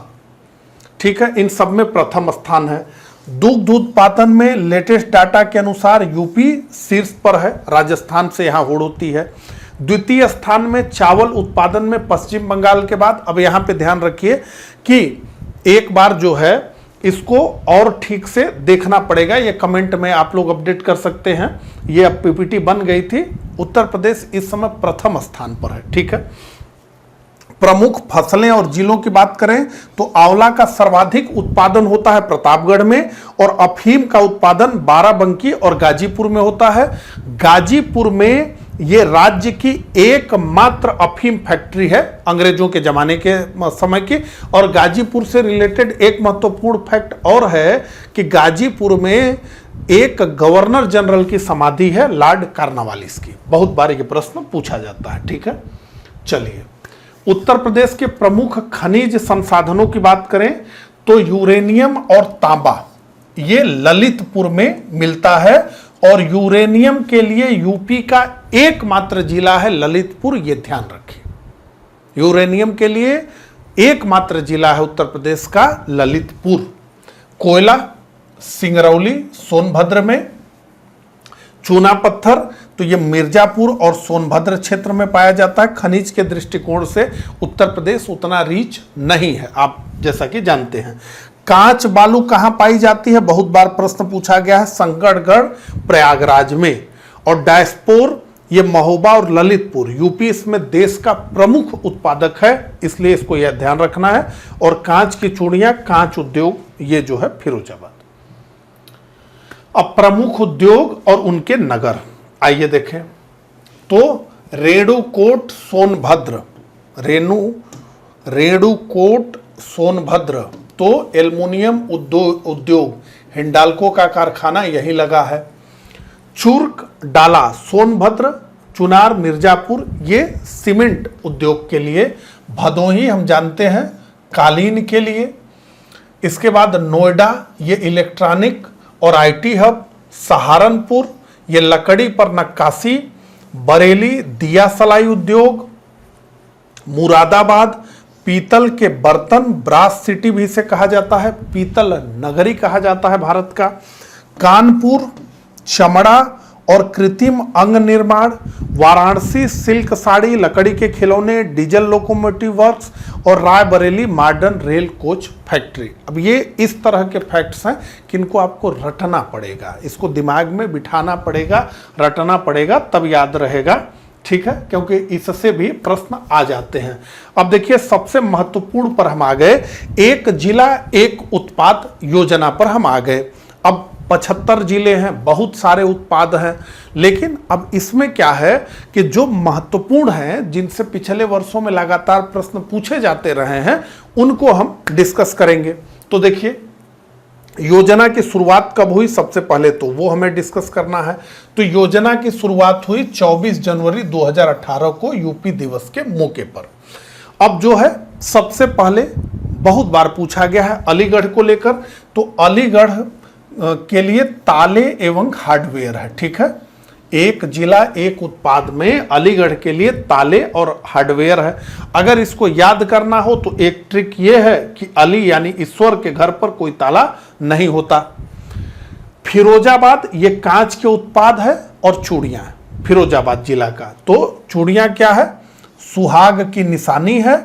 A: ठीक है, इन सब में प्रथम स्थान है। दुग्ध उत्पादन में लेटेस्ट डाटा के अनुसार यूपी शीर्ष पर है, राजस्थान से यहाँ होड़ होती है। द्वितीय स्थान में चावल उत्पादन में पश्चिम बंगाल के बाद। अब यहाँ पे ध्यान रखिए कि एक बार जो है इसको और ठीक से देखना पड़ेगा। ये कमेंट में आप लोग अपडेट कर सकते हैं। ये अब पीपीटी बन गई थी। उत्तर प्रदेश इस समय प्रथम स्थान पर है, ठीक है। प्रमुख फसलें और जिलों की बात करें तो आंवला का सर्वाधिक उत्पादन होता है प्रतापगढ़ में, और अफीम का उत्पादन बाराबंकी और गाजीपुर में होता है। गाजीपुर में ये राज्य की एकमात्र अफीम फैक्ट्री है अंग्रेजों के जमाने के समय की। और गाजीपुर से रिलेटेड एक महत्वपूर्ण फैक्ट और है कि गाजीपुर में एक गवर्नर जनरल की समाधि है, लॉर्ड कार्नवालिस की। बहुत बार ये प्रश्न पूछा जाता है, ठीक है। चलिए, उत्तर प्रदेश के प्रमुख खनिज संसाधनों की बात करें तो यूरेनियम और तांबा ये ललितपुर में मिलता है, और यूरेनियम के लिए यूपी का एकमात्र जिला है ललितपुर, ये ध्यान रखिए। यूरेनियम के लिए एकमात्र जिला है उत्तर प्रदेश का ललितपुर। कोयला सिंगरौली सोनभद्र में, चूना पत्थर तो ये मिर्जापुर और सोनभद्र क्षेत्र में पाया जाता है। खनिज के दृष्टिकोण से उत्तर प्रदेश उतना रीच नहीं है, आप जैसा कि जानते हैं। कांच बालू कहां पाई जाती है, बहुत बार प्रश्न पूछा गया है, संकटगढ़ प्रयागराज में। और डायस्पोर ये महोबा और ललितपुर, यूपी इसमें देश का प्रमुख उत्पादक है, इसलिए इसको यह ध्यान रखना है। और कांच की चूड़ियां, कांच उद्योग ये जो है फिरोजाबाद। अब प्रमुख उद्योग और उनके नगर आइए देखें तो रेणुकूट सोनभद्र, रेणुकूट सोनभद्र तो एल्युमिनियम उद्योग हिंडाल्को का कारखाना यही लगा है। चुर्क डाला सोनभद्र, चुनार मिर्जापुर ये सीमेंट उद्योग के लिए। भदोही हम जानते हैं कालीन के लिए। इसके बाद नोएडा ये इलेक्ट्रॉनिक और आईटी हब। सहारनपुर ये लकड़ी पर नक्काशी। बरेली दिया सलाई उद्योग। मुरादाबाद पीतल के बर्तन, ब्रास सिटी भी इसे कहा जाता है, पीतल नगरी कहा जाता है भारत का। कानपुर चमड़ा और कृत्रिम अंग निर्माण। वाराणसी सिल्क साड़ी, लकड़ी के खिलौने, डीजल लोकोमोटिव वर्क्स। और Raebareli modern rail coach factory. अब ये इस तरह के फैक्ट्स हैं कि इनको आपको रटना पड़ेगा, इसको दिमाग में बिठाना पड़ेगा, रटना पड़ेगा, तब याद रहेगा, ठीक है, क्योंकि इससे भी प्रश्न आ जाते हैं। अब देखिए सबसे महत्वपूर्ण पर हम आ गए, एक जिला एक उत्पाद योजना पर हम आ गए। अब 75 जिले हैं, बहुत सारे उत्पाद हैं, लेकिन अब इसमें क्या है कि जो महत्वपूर्ण हैं, जिनसे पिछले वर्षों में लगातार प्रश्न पूछे जाते रहे हैं, उनको हम डिस्कस करेंगे। तो देखिए योजना की शुरुआत कब हुई, सबसे पहले तो वो हमें डिस्कस करना है। तो योजना की शुरुआत हुई 24 जनवरी 2018 को यूपी दिवस के मौके पर। अब जो है सबसे पहले बहुत बार पूछा गया है अलीगढ़ को लेकर, तो अलीगढ़ के लिए ताले एवं हार्डवेयर है, ठीक है। एक जिला एक उत्पाद में अलीगढ़ के लिए ताले और हार्डवेयर है। अगर इसको याद करना हो तो एक ट्रिक ये है कि अली यानी ईश्वर के घर पर कोई ताला नहीं होता। फिरोजाबाद ये कांच के उत्पाद है और चूड़ियां, फिरोजाबाद जिला का। तो चूड़ियां क्या है, सुहाग की निशानी है,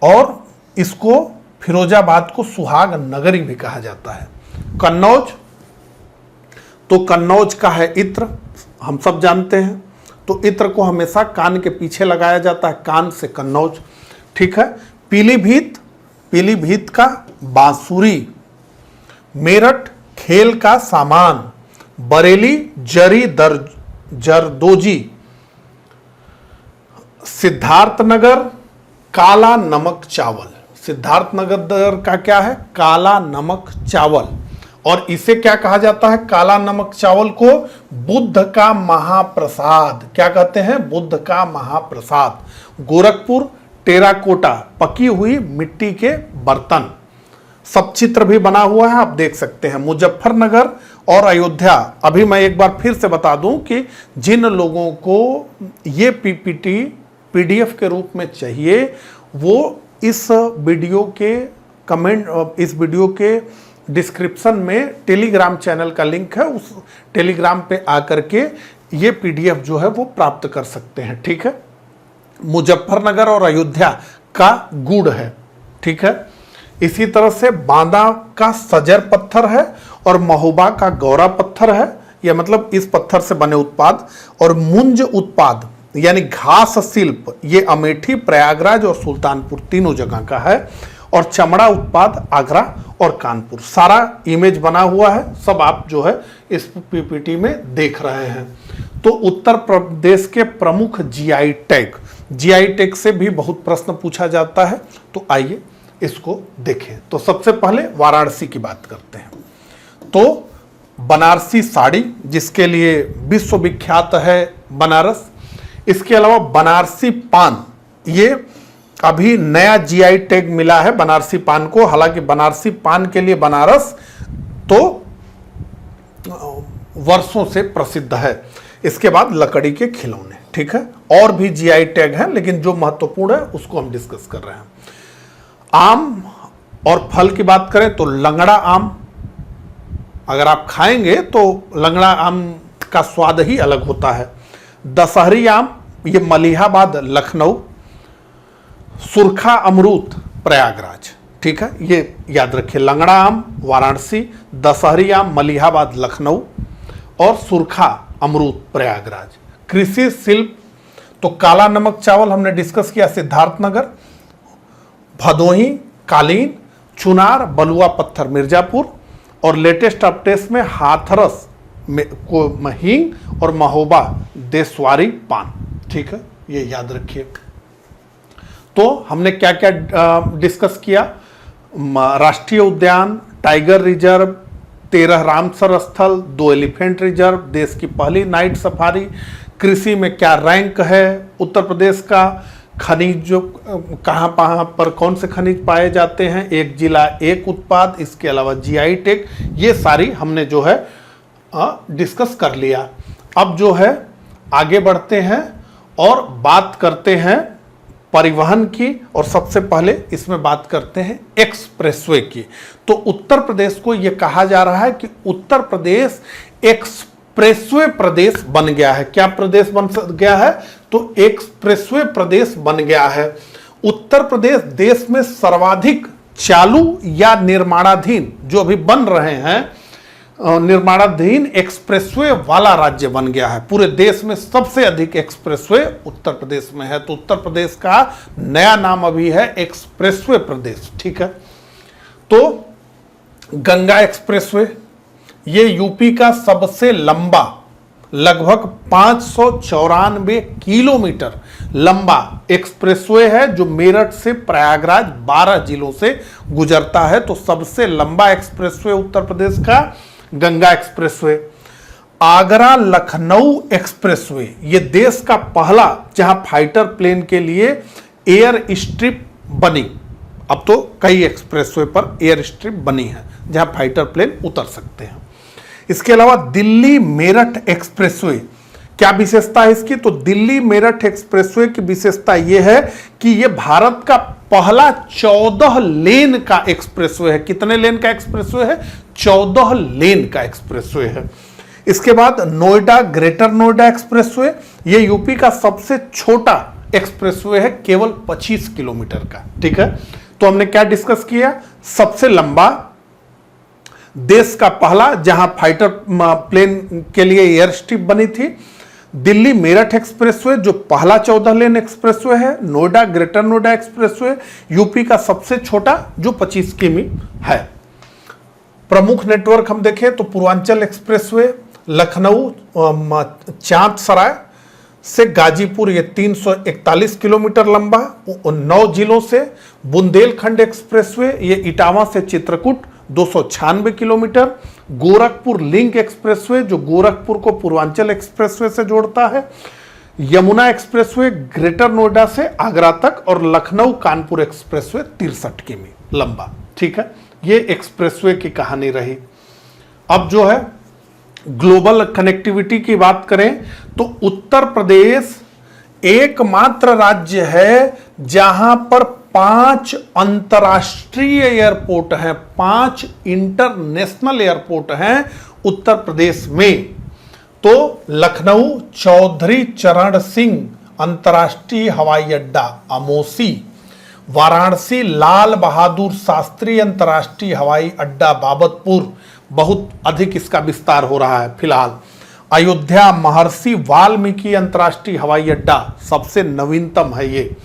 A: और इसको फिरोजाबाद को सुहाग नगरी भी कहा जाता है। कन्नौज तो कन्नौज का है इत्र, हम सब जानते हैं। तो इत्र को हमेशा कान के पीछे लगाया जाता है, कान से कन्नौज, ठीक है। पीलीभीत, पीलीभीत का बांसुरी। मेरठ खेल का सामान। बरेली जरी जरदोजी। सिद्धार्थनगर काला नमक चावल, सिद्धार्थनगर का क्या है, काला नमक चावल। और इसे क्या कहा जाता है, काला नमक चावल को बुद्ध का महाप्रसाद, क्या कहते हैं, बुद्ध का महाप्रसाद। गोरखपुर टेराकोटा पकी हुई मिट्टी के बर्तन, सब चित्र भी बना हुआ है, आप देख सकते हैं। मुजफ्फरनगर और अयोध्या। अभी मैं एक बार फिर से बता दूं कि जिन लोगों को ये पीपीटी पीडीएफ के रूप में चाहिए, वो इस वीडियो के कमेंट, इस वीडियो के डिस्क्रिप्शन में टेलीग्राम चैनल का लिंक है, उस टेलीग्राम पे आकर के ये पीडीएफ जो है वो प्राप्त कर सकते हैं, ठीक है। मुजफ्फरनगर और अयोध्या का गुड़ है, ठीक है। इसी तरह से बांदा का सजर पत्थर है और महोबा का गौरा पत्थर है, यह मतलब इस पत्थर से बने उत्पाद। और मुंज उत्पाद यानी घास शिल्प ये अमेठी, प्रयागराज और सुल्तानपुर तीनों जगह का है। और चमड़ा उत्पाद आगरा और कानपुर। सारा इमेज बना हुआ है, सब आप जो है इस पीपीटी में देख रहे हैं। तो उत्तर प्रदेश के प्रमुख जीआई टैग से भी बहुत प्रश्न पूछा जाता है, तो आइए इसको देखें। तो सबसे पहले वाराणसी की बात करते हैं। तो बनारसी साड़ी जिसके लिए विश्वविख्यात है बनारस। इसके अलावा बनारसी पान, ये अभी नया जीआई टैग मिला है बनारसी पान को। हालांकि बनारसी पान के लिए बनारस तो वर्षों से प्रसिद्ध है। इसके बाद लकड़ी के खिलौने, ठीक है, और भी जीआई टैग हैं, लेकिन जो महत्वपूर्ण है उसको हम डिस्कस कर रहे हैं। आम और फल की बात करें तो लंगड़ा आम अगर आप खाएंगे तो लंगड़ा आम का स्वाद ही अलग होता है। दशहरी आम ये मलिहाबाद लखनऊ। सुरखा अमरूद प्रयागराज, ठीक है, ये याद रखिए। लंगड़ा आम वाराणसी, दशहरी आम मलिहाबाद लखनऊ और सुरखा अमरूद प्रयागराज। कृषि शिल्प तो काला नमक चावल हमने डिस्कस किया सिद्धार्थनगर। भदोही कालीन, चुनार बलुआ पत्थर मिर्जापुर। और लेटेस्ट अपडेट्स में हाथरस को हींग और महोबा देशवारी पान, ठीक है, ये याद रखिए। तो हमने क्या क्या डिस्कस किया। राष्ट्रीय उद्यान, टाइगर रिजर्व, 13 रामसर स्थल, 2 एलिफेंट रिजर्व, देश की पहली नाइट सफारी, कृषि में क्या रैंक है उत्तर प्रदेश का, खनिज जो कहाँ पर कौन से खनिज पाए जाते हैं, एक जिला एक उत्पाद, इसके अलावा जीआई टैग, ये सारी हमने जो है डिस्कस कर लिया। अब जो है आगे बढ़ते हैं और बात करते हैं परिवहन की। और सबसे पहले इसमें बात करते हैं एक्सप्रेसवे की। तो उत्तर प्रदेश को यह कहा जा रहा है कि उत्तर प्रदेश एक्सप्रेसवे प्रदेश बन गया है। क्या प्रदेश बन गया है? तो एक्सप्रेसवे प्रदेश बन गया है। उत्तर प्रदेश देश में सर्वाधिक चालू या निर्माणाधीन जो अभी बन रहे हैं निर्माणाधीन एक्सप्रेसवे वाला राज्य बन गया है। पूरे देश में सबसे अधिक एक्सप्रेसवे उत्तर प्रदेश में है। तो उत्तर प्रदेश का नया नाम अभी है एक्सप्रेसवे प्रदेश, ठीक है। तो गंगा एक्सप्रेसवे ये यूपी का सबसे लंबा लगभग 594 किलोमीटर लंबा एक्सप्रेसवे है जो मेरठ से प्रयागराज 12 जिलों से गुजरता है। तो सबसे लंबा एक्सप्रेसवे उत्तर प्रदेश का गंगा एक्सप्रेसवे। आगरा लखनऊ एक्सप्रेसवे ये देश का पहला जहां फाइटर प्लेन के लिए एयर स्ट्रिप बनी। अब तो कई एक्सप्रेसवे पर एयर स्ट्रिप बनी है जहां फाइटर प्लेन उतर सकते हैं। इसके अलावा दिल्ली मेरठ एक्सप्रेसवे, क्या विशेषता है इसकी? तो दिल्ली मेरठ एक्सप्रेसवे की विशेषता यह है कि यह भारत का पहला 14 लेन का एक्सप्रेसवे है। कितने लेन का एक्सप्रेसवे है? 14 लेन का एक्सप्रेसवे है। इसके बाद नोएडा ग्रेटर नोएडा एक्सप्रेसवे, यह यूपी का सबसे छोटा एक्सप्रेसवे है, केवल 25 किलोमीटर का, ठीक है। तो हमने क्या डिस्कस किया? सबसे लंबा, देश का पहला जहां फाइटर प्लेन के लिए एयर स्ट्रिप बनी थी, दिल्ली मेरठ एक्सप्रेसवे जो पहला 14 लेन एक्सप्रेसवे है, Noida greater Noida expressway UP का सबसे छोटा जो 25 किमी है। प्रमुख नेटवर्क हम देखें तो पूर्वांचल एक्सप्रेसवे लखनऊ चांदसराय से गाजीपुर ये 341 किलोमीटर लंबा 9 जिलों से। बुंदेलखंड एक्सप्रेसवे ये इटावा से Chitrakoot 296 kilometre. Gorakhpur link expressway जो गोरखपुर को पूर्वांचल एक्सप्रेसवे से जोड़ता है। यमुना एक्सप्रेसवे ग्रेटर नोएडा से आगरा तक। और लखनऊ कानपुर एक्सप्रेसवे 63 किमी लंबा, ठीक है। ये एक्सप्रेसवे की कहानी रही। अब जो है ग्लोबल कनेक्टिविटी की बात करें तो उत्तर प्रदेश एकमात्र राज्य है जहां पर 5 अंतर्राष्ट्रीय एयरपोर्ट हैं, 5 इंटरनेशनल एयरपोर्ट हैं उत्तर प्रदेश में। तो लखनऊ चौधरी चरण सिंह अंतर्राष्ट्रीय हवाई अड्डा अमोसी, वाराणसी लाल बहादुर शास्त्री अंतर्राष्ट्रीय हवाई अड्डा बाबतपुर, बहुत अधिक इसका विस्तार हो रहा है फिलहाल। अयोध्या महर्षि वाल्मीकि अंतर्राष्ट्रीय हवाई अड्डा सबसे नवीनतम है ये।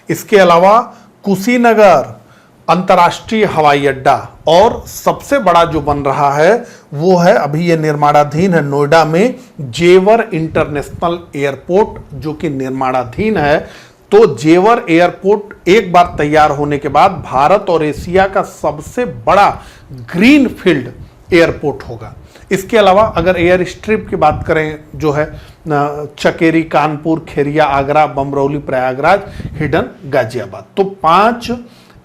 A: इसके अलावा कुशीनगर अंतर्राष्ट्रीय हवाई अड्डा, और सबसे बड़ा जो बन रहा है वो है, अभी ये निर्माणाधीन है, नोएडा में जेवर इंटरनेशनल एयरपोर्ट, जो कि निर्माणाधीन है। तो जेवर एयरपोर्ट एक बार तैयार होने के बाद भारत और एशिया का सबसे बड़ा ग्रीन फील्ड एयरपोर्ट होगा। इसके अलावा अगर एयर स्ट्रिप की बात करें, जो है चकेरी, कानपुर, खेरिया, आगरा, बमरौली, प्रयागराज, हिडन, गाजियाबाद, तो 5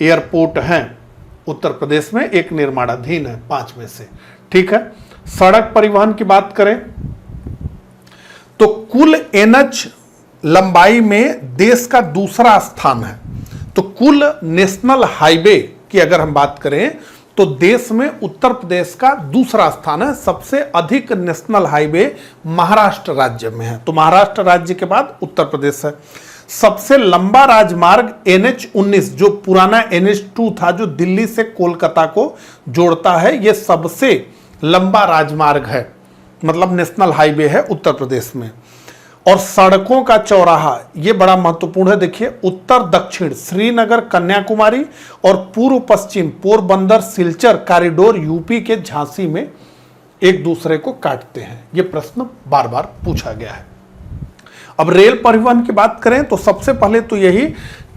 A: एयरपोर्ट हैं उत्तर प्रदेश में, एक निर्माणाधीन है 5 में से। ठीक है। सड़क परिवहन की बात करें तो कुल एनएच लंबाई में देश का दूसरा स्थान है। तो कुल नेशनल हाईवे की अगर हम बात करें तो देश में उत्तर प्रदेश का दूसरा स्थान है। सबसे अधिक नेशनल हाईवे महाराष्ट्र राज्य में है, तो महाराष्ट्र राज्य के बाद उत्तर प्रदेश है। सबसे लंबा राजमार्ग NH-19, जो पुराना NH-2 था, जो दिल्ली से कोलकाता को जोड़ता है, यह सबसे लंबा राजमार्ग है, मतलब नेशनल हाईवे है उत्तर प्रदेश में। और सड़कों का चौराहा ये बड़ा महत्वपूर्ण है। देखिए, उत्तर दक्षिण श्रीनगर कन्याकुमारी और पूर्व पश्चिम पोरबंदर सिलचर कॉरिडोर यूपी के झांसी में एक दूसरे को काटते हैं। ये प्रश्न बार बार पूछा गया है। अब रेल परिवहन की बात करें तो सबसे पहले तो यही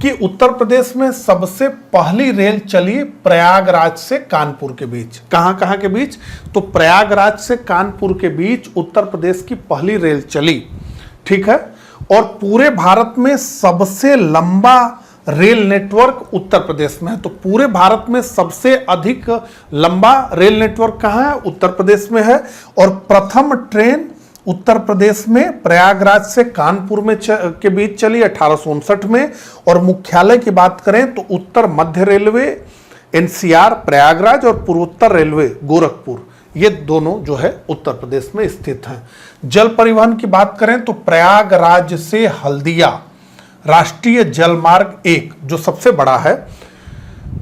A: कि उत्तर प्रदेश में सबसे पहली रेल चली प्रयागराज से कानपुर के बीच। कहां के बीच? तो प्रयागराज से कानपुर के बीच उत्तर प्रदेश की पहली रेल चली। ठीक है। और पूरे भारत में सबसे लंबा रेल नेटवर्क उत्तर प्रदेश में है। तो पूरे भारत में सबसे अधिक लंबा रेल नेटवर्क कहां है? उत्तर प्रदेश में है। और प्रथम ट्रेन उत्तर प्रदेश में प्रयागराज से कानपुर में के बीच चली 1859 में। और मुख्यालय की बात करें तो उत्तर मध्य रेलवे NCR प्रयागराज और पूर्वोत्तर रेलवे गोरखपुर, ये दोनों जो है उत्तर प्रदेश में स्थित हैं। जल परिवहन की बात करें तो प्रयागराज से हल्दिया राष्ट्रीय जलमार्ग 1, जो सबसे बड़ा है,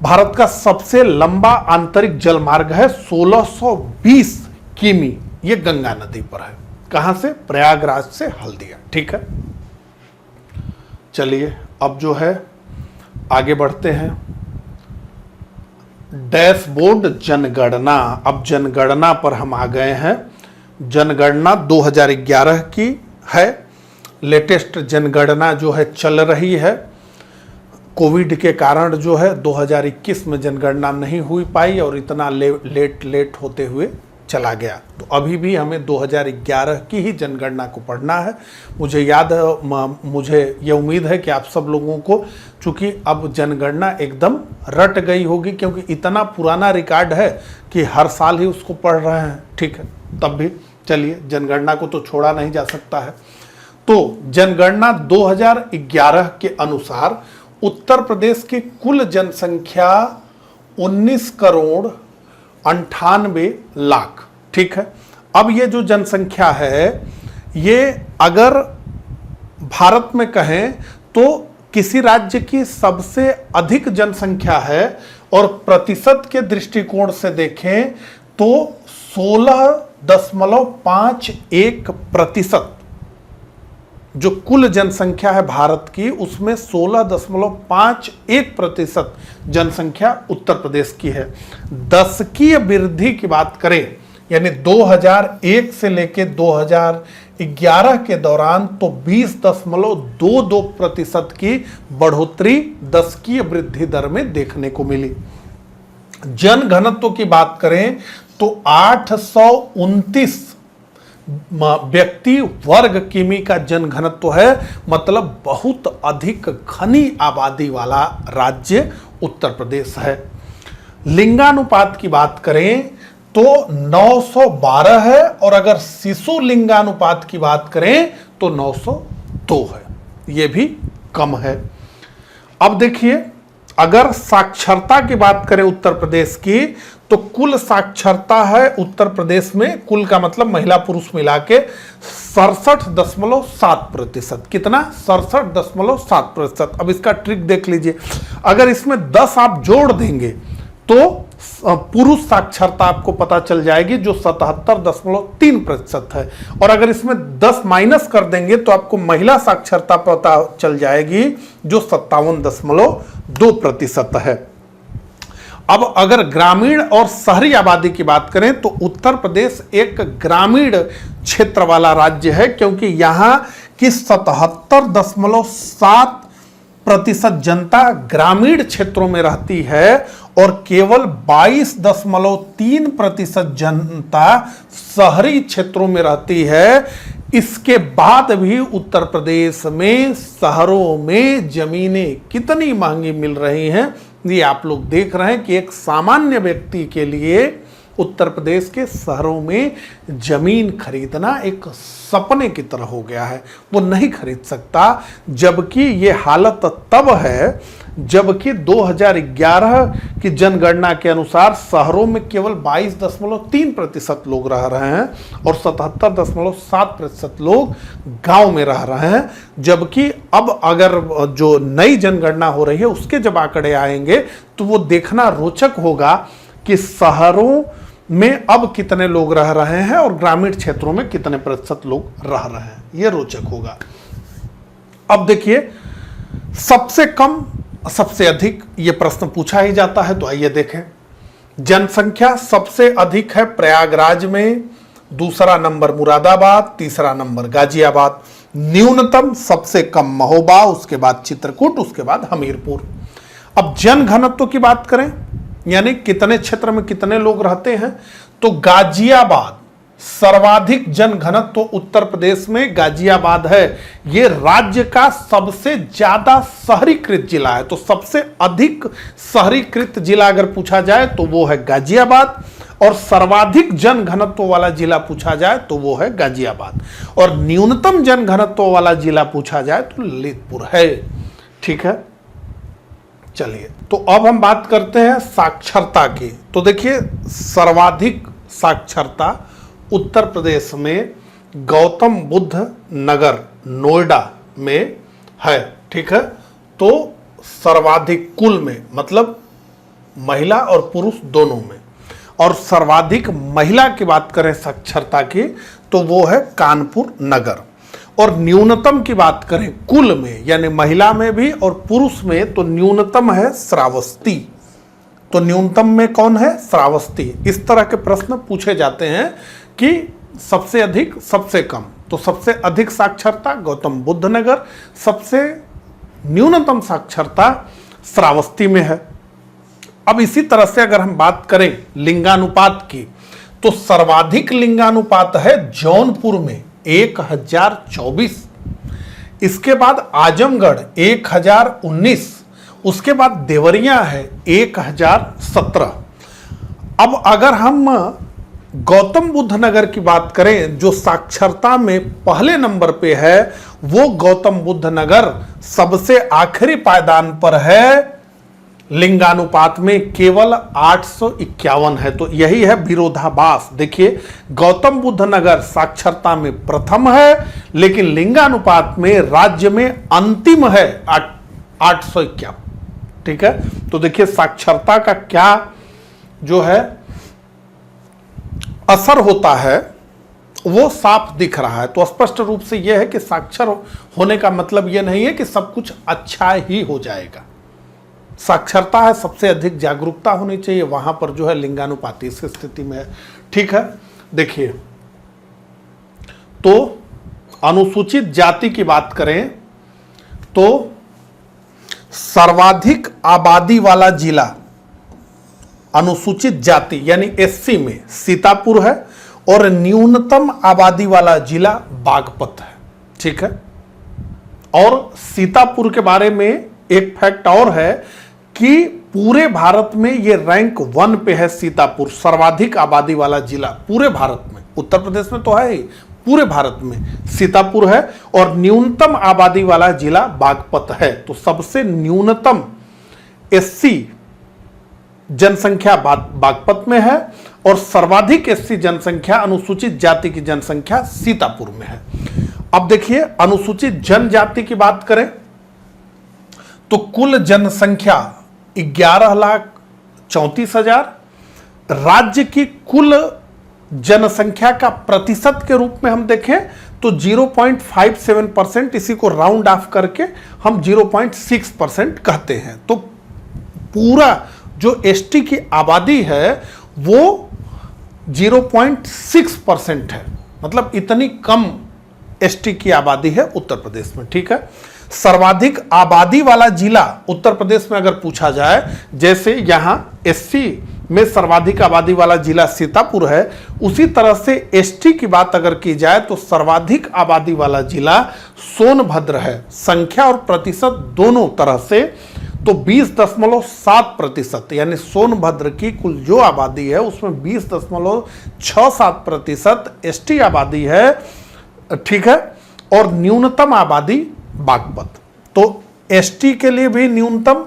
A: भारत का सबसे लंबा आंतरिक जलमार्ग है, 1620 किमी, ये गंगा नदी पर है। कहां से? प्रयागराज से हल्दिया। ठीक है। चलिए अब जो है आगे बढ़ते हैं। डैशबोर्ड जनगणना, अब जनगणना पर हम आ गए हैं। जनगणना 2011 की है, लेटेस्ट जनगणना जो है चल रही है। कोविड के कारण जो है 2021 में जनगणना नहीं हुई पाई और इतना लेट होते हुए चला गया। तो अभी भी हमें 2011 की ही जनगणना को पढ़ना है। मुझे याद है, मुझे ये उम्मीद है कि आप सब लोगों को, चूंकि अब जनगणना एकदम रट गई होगी, क्योंकि इतना पुराना रिकॉर्ड है कि हर साल ही उसको पढ़ रहे हैं। ठीक है। तब भी चलिए, जनगणना को तो छोड़ा नहीं जा सकता है। तो जनगणना 2011 के अनुसार उत्तर प्रदेश की कुल जनसंख्या 19 करोड़ 98 लाख। ठीक है। अब ये जो जनसंख्या है, ये अगर भारत में कहें तो किसी राज्य की सबसे अधिक जनसंख्या है, और प्रतिशत के दृष्टिकोण से देखें तो 16.51%, जो कुल जनसंख्या है भारत की, उसमें 16.51% जनसंख्या उत्तर प्रदेश की है। दशकीय वृद्धि की बात करें, यानी 2001 से लेकर 2011 के दौरान, तो 20.22% की बढ़ोतरी दशकीय वृद्धि दर में देखने को मिली। जन घनत्व की बात करें तो 829 व्यक्ति वर्ग किमी का जन घनत्व है, मतलब बहुत अधिक घनी आबादी वाला राज्य उत्तर प्रदेश है। लिंगानुपात की बात करें तो 912 है, और अगर शिशु लिंगानुपात की बात करें तो 902 है, यह भी कम है। अब देखिए, अगर साक्षरता की बात करें उत्तर प्रदेश की तो कुल साक्षरता है उत्तर प्रदेश में, कुल का मतलब महिला पुरुष मिला के 67.7%। कितना? 67.7%। अब इसका ट्रिक देख लीजिए, अगर इसमें 10 आप जोड़ देंगे तो पुरुष साक्षरता आपको पता चल जाएगी जो 77.3% है, और अगर इसमें 10 माइनस कर देंगे तो आपको महिला साक्षरता पता चल जाएगी जो 57.2% है। अब अगर ग्रामीण और शहरी आबादी की बात करें तो उत्तर प्रदेश एक ग्रामीण क्षेत्र वाला राज्य है, क्योंकि यहां की 77.7% जनता ग्रामीण क्षेत्रों में रहती है और केवल 22.3% जनता शहरी क्षेत्रों में रहती है। इसके बाद भी उत्तर प्रदेश में शहरों में जमीनें कितनी महंगी मिल रही हैं, ये आप लोग देख रहे हैं कि एक सामान्य व्यक्ति के लिए उत्तर प्रदेश के शहरों में जमीन खरीदना एक सपने की तरह हो गया है, वो नहीं खरीद सकता। जबकि ये हालत तब है जबकि 2011 की जनगणना के अनुसार शहरों में केवल 22.3% लोग रह रहे हैं और 77.7% लोग गांव में रह रहे हैं। जबकि अब अगर जो नई जनगणना हो रही है उसके जब आंकड़े आएंगे तो वो देखना रोचक होगा कि शहरों में अब कितने लोग रह रहे हैं और ग्रामीण क्षेत्रों में कितने प्रतिशत लोग रह रहे हैं, ये रोचक होगा। अब देखिए, सबसे कम सबसे अधिक ये प्रश्न पूछा ही जाता है, तो आइए देखें। जनसंख्या सबसे अधिक है प्रयागराज में, दूसरा नंबर मुरादाबाद, तीसरा नंबर गाजियाबाद। न्यूनतम सबसे कम महोबा, उसके बाद चित्रकूट, उसके बाद हमीरपुर। अब जन घनत्व की बात करें, यानी कितने क्षेत्र में कितने लोग रहते हैं, तो गाजियाबाद सर्वाधिक जन घनत्व उत्तर प्रदेश में गाजियाबाद है। यह राज्य का सबसे ज्यादा शहरीकृत जिला है, तो सबसे अधिक शहरीकृत जिला अगर पूछा जाए तो वो है गाजियाबाद, और सर्वाधिक जन घनत्व वाला जिला पूछा जाए तो वो है गाजियाबाद, और न्यूनतम जन घनत्व वाला जिला पूछा जाए तो ललितपुर है। ठीक है, चलिए, तो अब हम बात करते हैं साक्षरता की। तो देखिए, सर्वाधिक साक्षरता उत्तर प्रदेश में गौतम बुद्ध नगर नोएडा में है। ठीक है, तो सर्वाधिक कुल में मतलब महिला और पुरुष दोनों में, और सर्वाधिक महिला की बात करें साक्षरता की तो वो है कानपुर नगर, और न्यूनतम की बात करें कुल में यानी महिला में भी और पुरुष में तो न्यूनतम है श्रावस्ती। तो न्यूनतम में कौन है? श्रावस्ती। इस तरह के प्रश्न पूछे जाते हैं कि सबसे अधिक सबसे कम, तो सबसे अधिक साक्षरता गौतम बुद्ध नगर, सबसे न्यूनतम साक्षरता श्रावस्ती में है। अब इसी तरह से अगर हम बात करें लिंगानुपात की तो सर्वाधिक लिंगानुपात है जौनपुर में 1024, इसके बाद आजमगढ़ 1019, उसके बाद देवरिया है 1017। अब अगर हम गौतम बुद्ध नगर की बात करें जो साक्षरता में पहले नंबर पे है, वो गौतम बुद्ध नगर सबसे आखिरी पायदान पर है, लिंगानुपात में केवल 851 है। तो यही है विरोधाभास। देखिए, गौतम बुद्ध नगर साक्षरता में प्रथम है लेकिन लिंगानुपात में राज्य में अंतिम है 851। ठीक है, तो देखिए साक्षरता का क्या जो है असर होता है वो साफ दिख रहा है। तो स्पष्ट रूप से यह है कि साक्षर होने का मतलब यह नहीं है कि सब कुछ अच्छा ही हो जाएगा। साक्षरता है, सबसे अधिक जागरूकता होनी चाहिए, वहां पर जो है लिंगानुपाती इस स्थिति में है। ठीक है, देखिए, तो अनुसूचित जाति की बात करें तो सर्वाधिक आबादी वाला जिला अनुसूचित जाति यानी एससी में सीतापुर है, और न्यूनतम आबादी वाला जिला बागपत है। ठीक है, और सीतापुर के बारे में एक फैक्ट और है कि पूरे भारत में ये रैंक 1 पे है सीतापुर, सर्वाधिक आबादी वाला जिला पूरे भारत में। उत्तर प्रदेश में तो है ही, पूरे भारत में सीतापुर है, और न्यूनतम आबादी वाला जिला बागपत है। तो सबसे न्यूनतम एससी जनसंख्या बागपत में है और सर्वाधिक एससी जनसंख्या अनुसूचित जाति की जनसंख्या सीतापुर में है। अब देखिए अनुसूचित जनजाति की बात करें तो कुल जनसंख्या 11,34,000। राज्य की कुल जनसंख्या का प्रतिशत के रूप में हम देखें तो 0.57%, इसी को राउंड ऑफ करके हम 0.6% कहते हैं। तो पूरा जो एसटी की आबादी है वो 0.6% है, मतलब इतनी कम एसटी की आबादी है उत्तर प्रदेश में। ठीक है, सर्वाधिक आबादी वाला जिला उत्तर प्रदेश में अगर पूछा जाए, जैसे यहां एससी में सर्वाधिक आबादी वाला जिला सीतापुर है, उसी तरह से एसटी की बात अगर की जाए तो सर्वाधिक आबादी वाला जिला सोनभद्र है, संख्या और प्रतिशत दोनों तरह से। तो 20.7%, यानी सोनभद्र की कुल जो आबादी है उसमें 20.67% एसटी आबादी है। ठीक है, और न्यूनतम आबादी बागपत। तो एसटी के लिए भी न्यूनतम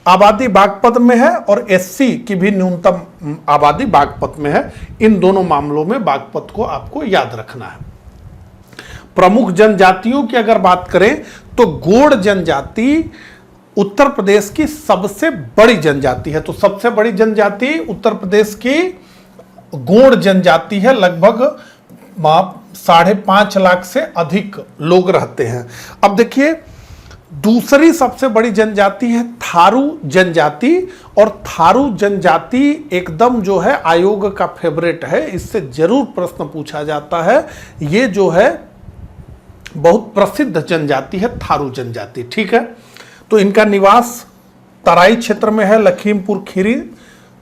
A: आबादी बागपत में है और एससी की भी न्यूनतम आबादी बागपत में है। इन दोनों मामलों में बागपत को आपको याद रखना है। प्रमुख जनजातियों की अगर बात करें तो गोंड जनजाति उत्तर प्रदेश की सबसे बड़ी जनजाति है। तो सबसे बड़ी जनजाति उत्तर प्रदेश की गोंड जनजाति है, लगभग 5.5 लाख से अधिक लोग रहते हैं। अब देखिए दूसरी सबसे बड़ी जनजाति है थारू जनजाति, और थारू जनजाति एकदम जो है आयोग का फेवरेट है, इससे जरूर प्रश्न पूछा जाता है। ये जो है बहुत प्रसिद्ध जनजाति है थारू जनजाति। ठीक है, तो इनका निवास तराई क्षेत्र में है, लखीमपुर खीरी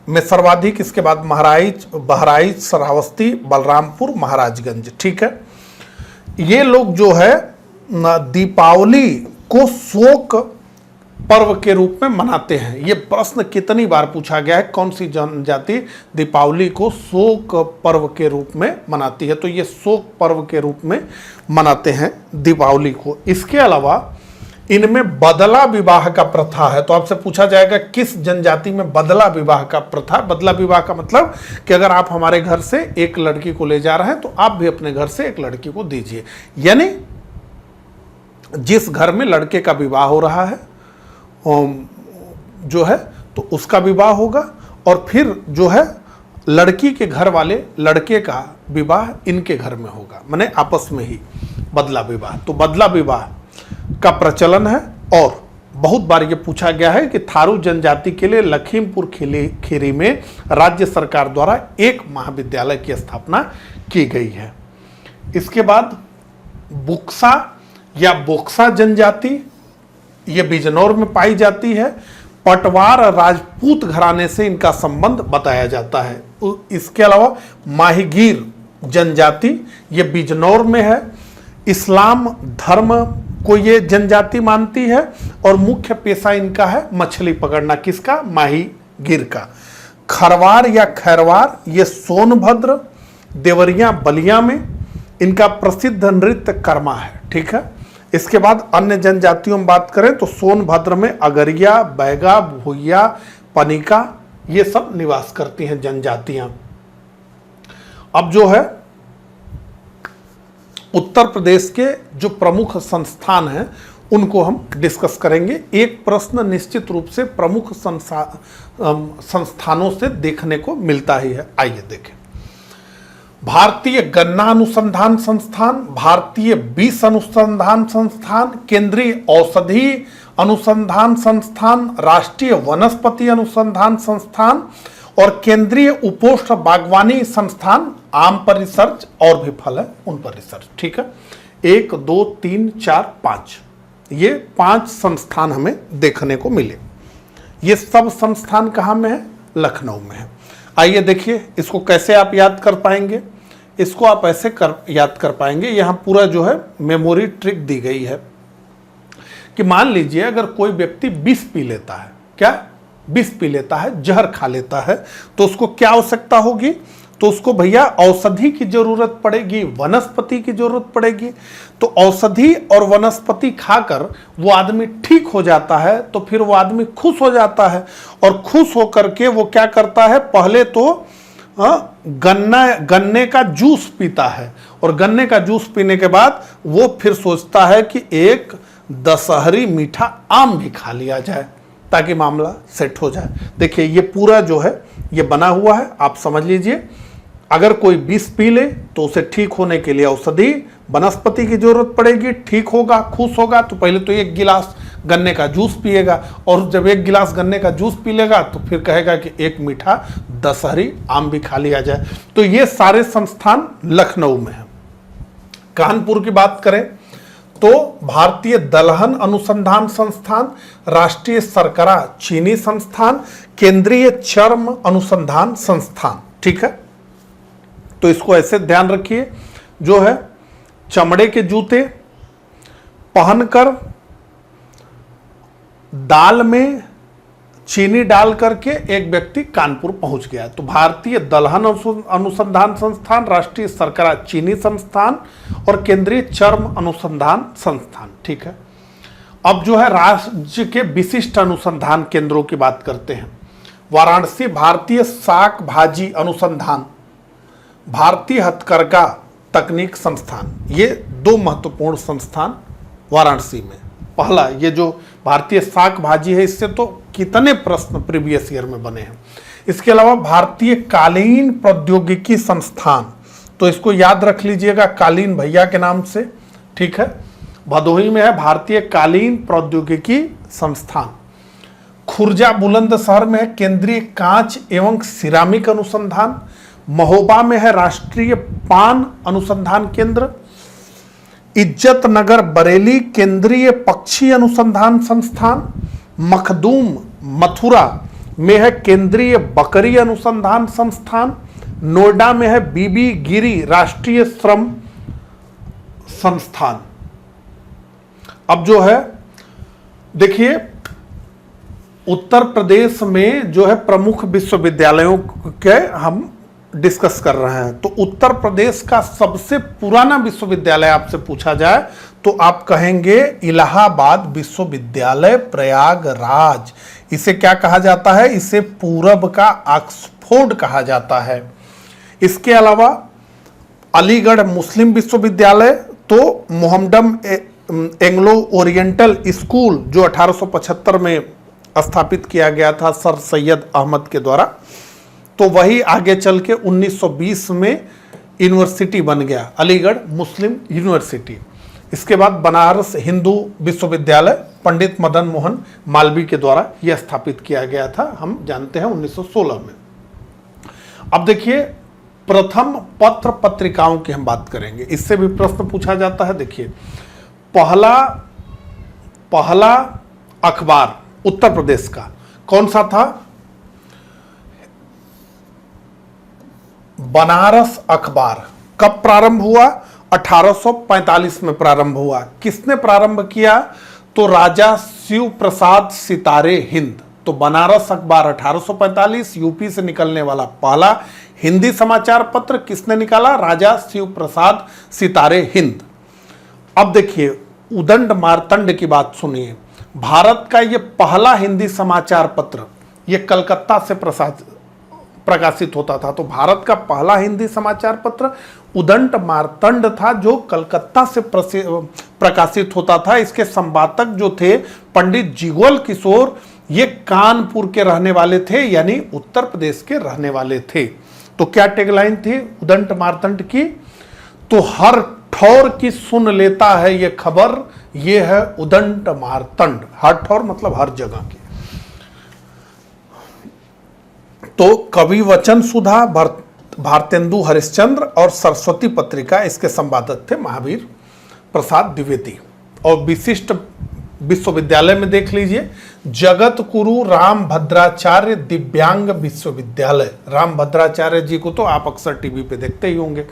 A: में सर्वाधिक, इसके बाद बहराइच, श्रावस्ती, बलरामपुर, महाराजगंज। ठीक है, ये लोग जो है दीपावली को शोक पर्व के रूप में मनाते हैं। ये प्रश्न कितनी बार पूछा गया है, कौन सी जनजाति दीपावली को शोक पर्व के रूप में मनाती है? तो ये शोक पर्व के रूप में मनाते हैं दीपावली को। इसके अलावा इनमें बदला विवाह का प्रथा है। तो आपसे पूछा जाएगा किस जनजाति में बदला विवाह का प्रथा। बदला विवाह का मतलब कि अगर आप हमारे घर से एक लड़की को ले जा रहे हैं तो आप भी अपने घर से एक लड़की को दीजिए, यानी जिस घर में लड़के का विवाह हो रहा है जो है तो उसका विवाह होगा, और फिर जो है लड़की के घर वाले लड़के का विवाह इनके घर में होगा, माने आपस में ही बदला विवाह। तो बदला विवाह का प्रचलन है। और बहुत बार ये पूछा गया है कि थारू जनजाति के लिए लखीमपुर खीरी में राज्य सरकार द्वारा एक महाविद्यालय की स्थापना की गई है। इसके बाद बुक्सा या बोक्सा जनजाति, ये बिजनौर में पाई जाती है। पटवार राजपूत घराने से इनका संबंध बताया जाता है। इसके अलावा माहीगीर जनजाति, ये बिजनौर में है। इस्लाम धर्म को ये जनजाति मानती है और मुख्य पेशा इनका है मछली पकड़ना। किसका? माहीगीर का। खरवार या खैरवार, ये सोनभद्र, देवरिया, बलिया में इनका प्रसिद्ध नृत्य कर्मा है। ठीक है, इसके बाद अन्य जनजातियों में बात करें तो सोनभद्र में अगरिया, बैगा, भुइया, पनिका, ये सब निवास करती हैं जनजातियां। अब जो है उत्तर प्रदेश के जो प्रमुख संस्थान हैं उनको हम डिस्कस करेंगे। एक प्रश्न निश्चित रूप से प्रमुख संस्थानों से देखने को मिलता ही है। आइए देखें। भारतीय गन्ना अनुसंधान संस्थान, भारतीय विष अनुसंधान संस्थान, केंद्रीय औषधि अनुसंधान संस्थान, राष्ट्रीय वनस्पति अनुसंधान संस्थान और केंद्रीय उपोष्ण बागवानी संस्थान, आम पर रिसर्च और भी फल है उन पर रिसर्च। ठीक है, 1 2 3 4 5, ये 5 संस्थान हमें देखने को मिले। ये सब संस्थान कहाँ में है? लखनऊ में है। आइए देखिए इसको कैसे आप याद कर पाएंगे। इसको आप ऐसे याद कर पाएंगे, यहाँ पूरा जो है मेमोरी ट्रिक दी गई है कि मान लीजिए अगर कोई व्यक्ति विष पी लेता है, क्या विष पी लेता है, जहर खा लेता है, तो उसको क्या आवश्यकता होगी? तो उसको भैया औषधि की जरूरत पड़ेगी, वनस्पति की जरूरत पड़ेगी। तो औषधि और वनस्पति खाकर वो आदमी ठीक हो जाता है, तो फिर वो आदमी खुश हो जाता है, और खुश होकर के वो क्या करता है, पहले तो गन्ने का जूस पीता है, और गन्ने का जूस पीने के बाद वो फिर सोचता है कि एक दशहरी मीठा आम भी खा लिया जाए ताकि मामला सेट हो जाए। देखिए ये पूरा जो है ये बना हुआ है, आप समझ लीजिए। अगर कोई विष पी ले तो उसे ठीक होने के लिए औषधि वनस्पति की जरूरत पड़ेगी, ठीक होगा, खुश होगा, तो पहले तो 1 गिलास गन्ने का जूस पिएगा, और जब 1 गिलास गन्ने का जूस पी लेगा तो फिर कहेगा कि एक मीठा दशहरी आम भी खा लिया जाए। तो ये सारे संस्थान लखनऊ में है। कानपुर की बात करें तो भारतीय दलहन अनुसंधान संस्थान, राष्ट्रीय शर्करा चीनी संस्थान, केंद्रीय चर्म अनुसंधान संस्थान, ठीक है। तो इसको ऐसे ध्यान रखिए, जो है चमड़े के जूते पहनकर दाल में चीनी डाल करके एक व्यक्ति कानपुर पहुंच गया। तो भारतीय दलहन अनुसंधान संस्थान, राष्ट्रीय शर्करा चीनी संस्थान और केंद्रीय चर्म अनुसंधान संस्थान, ठीक है। अब जो है राज्य के विशिष्ट अनुसंधान केंद्रों की बात करते हैं। वाराणसी भारतीय शाक भाजी अनुसंधान, भारतीय हथकरघा तकनीक संस्थान, ये 2 महत्वपूर्ण संस्थान वाराणसी में। पहला ये जो भारतीय शाक भाजी है, इससे तो कितने प्रश्न प्रीवियस ईयर में बने हैं। इसके अलावा भारतीय कालीन प्रौद्योगिकी संस्थान, तो इसको याद रख लीजिएगा कालीन भैया के नाम से, ठीक है। भदोही में है भारतीय कालीन प्रौद्योगिकी संस्थान। खुर्जा बुलंदशहर में है केंद्रीय कांच एवं सिरामिक अनुसंधान। महोबा में है राष्ट्रीय पान अनुसंधान केंद्र। इज्जत नगर बरेली केंद्रीय पक्षी अनुसंधान संस्थान। मखदूम मथुरा में है केंद्रीय बकरी अनुसंधान संस्थान। नोएडा में है बीबी गिरी राष्ट्रीय श्रम संस्थान। अब जो है देखिए उत्तर प्रदेश में जो है प्रमुख विश्वविद्यालयों के हम डिस्कस कर रहे हैं। तो उत्तर प्रदेश का सबसे पुराना विश्वविद्यालय आपसे पूछा जाए तो आप कहेंगे इलाहाबाद विश्वविद्यालय प्रयागराज। इसे क्या कहा जाता है? इसे पूरब का ऑक्सफोर्ड कहा जाता है। इसके अलावा अलीगढ़ मुस्लिम विश्वविद्यालय, तो मोहम्मडन एंग्लो ओरिएंटल स्कूल जो 1875 में स्थापित किया गया था सर सैयद अहमद के द्वारा, तो वही आगे चल के 1920 में यूनिवर्सिटी बन गया, अलीगढ़ मुस्लिम यूनिवर्सिटी। इसके बाद बनारस हिंदू विश्वविद्यालय पंडित मदन मोहन मालवीय के द्वारा यह स्थापित किया गया था, हम जानते हैं 1916 में। अब देखिए प्रथम पत्र पत्रिकाओं की हम बात करेंगे, इससे भी प्रश्न पूछा जाता है। देखिए पहला अखबार उत्तर प्रदेश का कौन सा था? बनारस अखबार। कब प्रारंभ हुआ? 1845 में प्रारंभ हुआ। किसने प्रारंभ किया? तो राजा शिव प्रसाद सितारे हिंद। तो बनारस अखबार 1845 यूपी से निकलने वाला पहला हिंदी समाचार पत्र किसने निकाला? राजा शिव प्रसाद सितारे हिंद। अब देखिए उदंड मार्तंड की बात सुनिए। भारत का यह पहला हिंदी समाचार पत्र यह कलकत्ता से प्रकाशित होता था। तो भारत का पहला हिंदी समाचार पत्र उदंड मार्तंड था जो कलकत्ता से प्रकाशित होता था। इसके संपादक जो थे पंडित जिग्वल किशोर, ये कानपुर के रहने वाले थे, यानी उत्तर प्रदेश के रहने वाले थे। तो क्या टैगलाइन थी उदंड मार्तंड की? तो हर ठौर की सुन लेता है ये खबर, ये है उदंड मार्तंड। हर ठौर मतलब हर जगह की। तो कवि वचन सुधा, भारतेंदु हरिश्चंद्र और सरस्वती पत्रिका, इसके संपादक थे महावीर प्रसाद द्विवेदी। और विशिष्ट विश्वविद्यालय में देख लीजिए जगत गुरु राम भद्राचार्य दिव्यांग विश्वविद्यालय। राम भद्राचार्य जी को तो आप अक्सर टीवी पे देखते ही होंगे।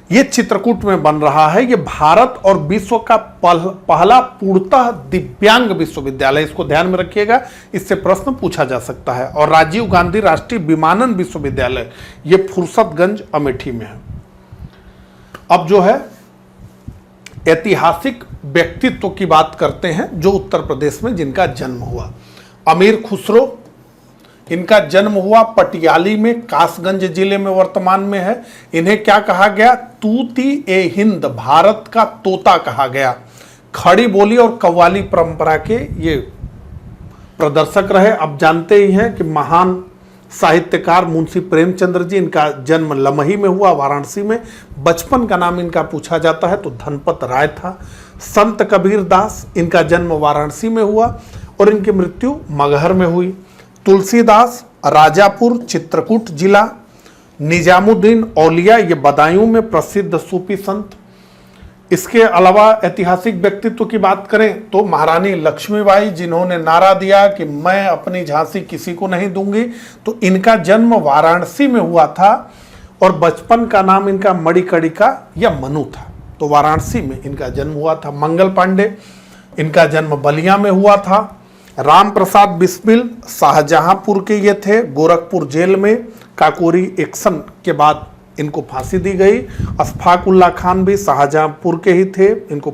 A: ये चित्रकूट में बन रहा है। ये भारत और विश्व का पहला पूर्णतः दिव्यांग विश्वविद्यालय, इसको ध्यान में रखिएगा, इससे प्रश्न पूछा जा सकता है। और राजीव गांधी राष्ट्रीय विमानन विश्वविद्यालय ये फुर्सतगंज अमेठी में है। अब जो है ऐतिहासिक व्यक्तित्व की बात करते हैं जो उत्तर प्रदेश में जिनका जन्म हुआ। अमीर खुसरो, इनका जन्म हुआ पटियाली में, कासगंज जिले में वर्तमान में है। इन्हें क्या कहा गया? तूती ए हिंद, भारत का तोता कहा गया। खड़ी बोली और कव्वाली परंपरा के ये प्रदर्शक रहे। अब जानते ही हैं कि महान साहित्यकार मुंशी प्रेमचंद्र जी, इनका जन्म लमही में हुआ, वाराणसी में। बचपन का नाम इनका पूछा जाता है तो धनपत राय था। संत कबीर दास, इनका जन्म वाराणसी में हुआ और इनकी मृत्यु मगहर में हुई। तुलसीदास, राजापुर, चित्रकूट जिला। निजामुद्दीन औलिया, ये बदायूं में प्रसिद्ध सूफी संत। इसके अलावा ऐतिहासिक व्यक्तित्व की बात करें तो महारानी लक्ष्मीबाई, जिन्होंने नारा दिया कि मैं अपनी झांसी किसी को नहीं दूंगी, तो इनका जन्म वाराणसी में हुआ था और बचपन का नाम इनका मणिकर्णिका या मनु था, तो वाराणसी में इनका जन्म हुआ था। मंगल पांडे, इनका जन्म बलिया में हुआ था। राम प्रसाद बिस्मिल शाहजहांपुर के ये थे, गोरखपुर जेल में काकोरी एक्शन के बाद इनको फांसी दी गई। अशफाकुल्ला खान भी शाहजहांपुर के ही थे, इनको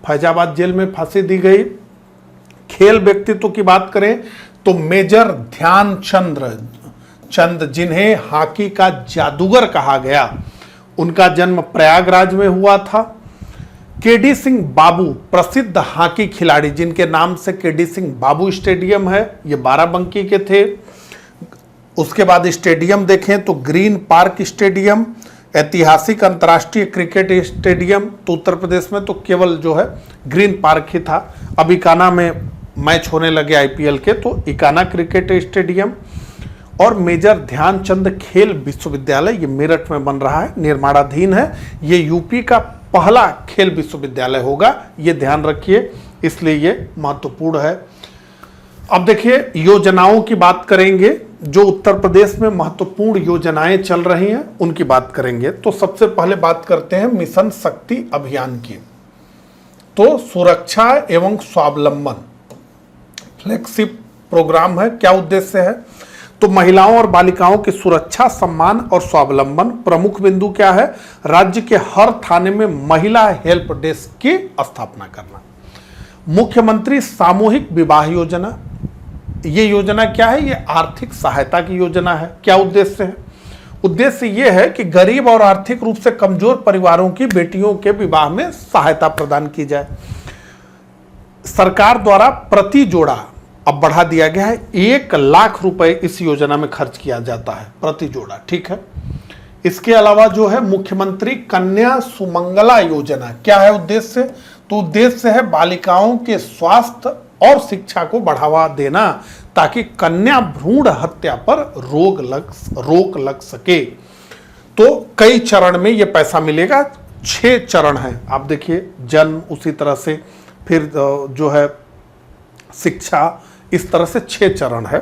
A: फैजाबाद जेल में फांसी दी गई। खेल व्यक्तित्व की बात करें तो मेजर ध्यानचंद, जिन्हें हॉकी का जादूगर कहा गया, उनका जन्म प्रयागराज में हुआ था। केडी सिंह बाबू, प्रसिद्ध हॉकी खिलाड़ी जिनके नाम से केडी सिंह बाबू स्टेडियम है, ये बाराबंकी के थे। उसके बाद स्टेडियम देखें तो ग्रीन पार्क स्टेडियम, ऐतिहासिक अंतर्राष्ट्रीय क्रिकेट स्टेडियम, तो उत्तर प्रदेश में तो केवल जो है ग्रीन पार्क ही था। अब इकाना में मैच होने लगे आईपीएल के, तो इकाना क्रिकेट स्टेडियम। और मेजर ध्यानचंद खेल विश्वविद्यालय, ये मेरठ में बन रहा है, निर्माणाधीन है। ये यूपी का पहला खेल विश्वविद्यालय होगा, ये ध्यान रखिए, इसलिए ये महत्वपूर्ण है। अब देखिए योजनाओं की बात करेंगे, जो उत्तर प्रदेश में महत्वपूर्ण योजनाएं चल रही हैं उनकी बात करेंगे। तो सबसे पहले बात करते हैं मिशन शक्ति अभियान की। तो सुरक्षा एवं स्वावलंबन फ्लैगशिप प्रोग्राम है। क्या उद्देश्य है? तो महिलाओं और बालिकाओं की सुरक्षा, सम्मान और स्वावलंबन। प्रमुख बिंदु क्या है? राज्य के हर थाने में महिला हेल्प डेस्क की स्थापना करना। मुख्यमंत्री सामूहिक विवाह योजना, ये योजना क्या है? ये आर्थिक सहायता की योजना है। क्या उद्देश्य है? उद्देश्य ये है कि गरीब और आर्थिक रूप से कमजोर परिवारों की बेटियों के विवाह में सहायता प्रदान की जाए। सरकार द्वारा प्रति जोड़ा अब बढ़ा दिया गया है, 1 लाख रुपए इस योजना में खर्च किया जाता है प्रति जोड़ा, ठीक है। इसके अलावा जो है मुख्यमंत्री कन्या सुमंगला योजना, क्या है उद्देश्य? तो उद्देश्य है बालिकाओं के स्वास्थ्य और शिक्षा को बढ़ावा देना, ताकि कन्या भ्रूण हत्या पर रोक लग सके। तो कई चरण में ये पैसा मिलेगा, 6 चरण हैं। आप देखिए, जन्म, उसी तरह से फिर जो है शिक्षा, इस तरह से 6 चरण है।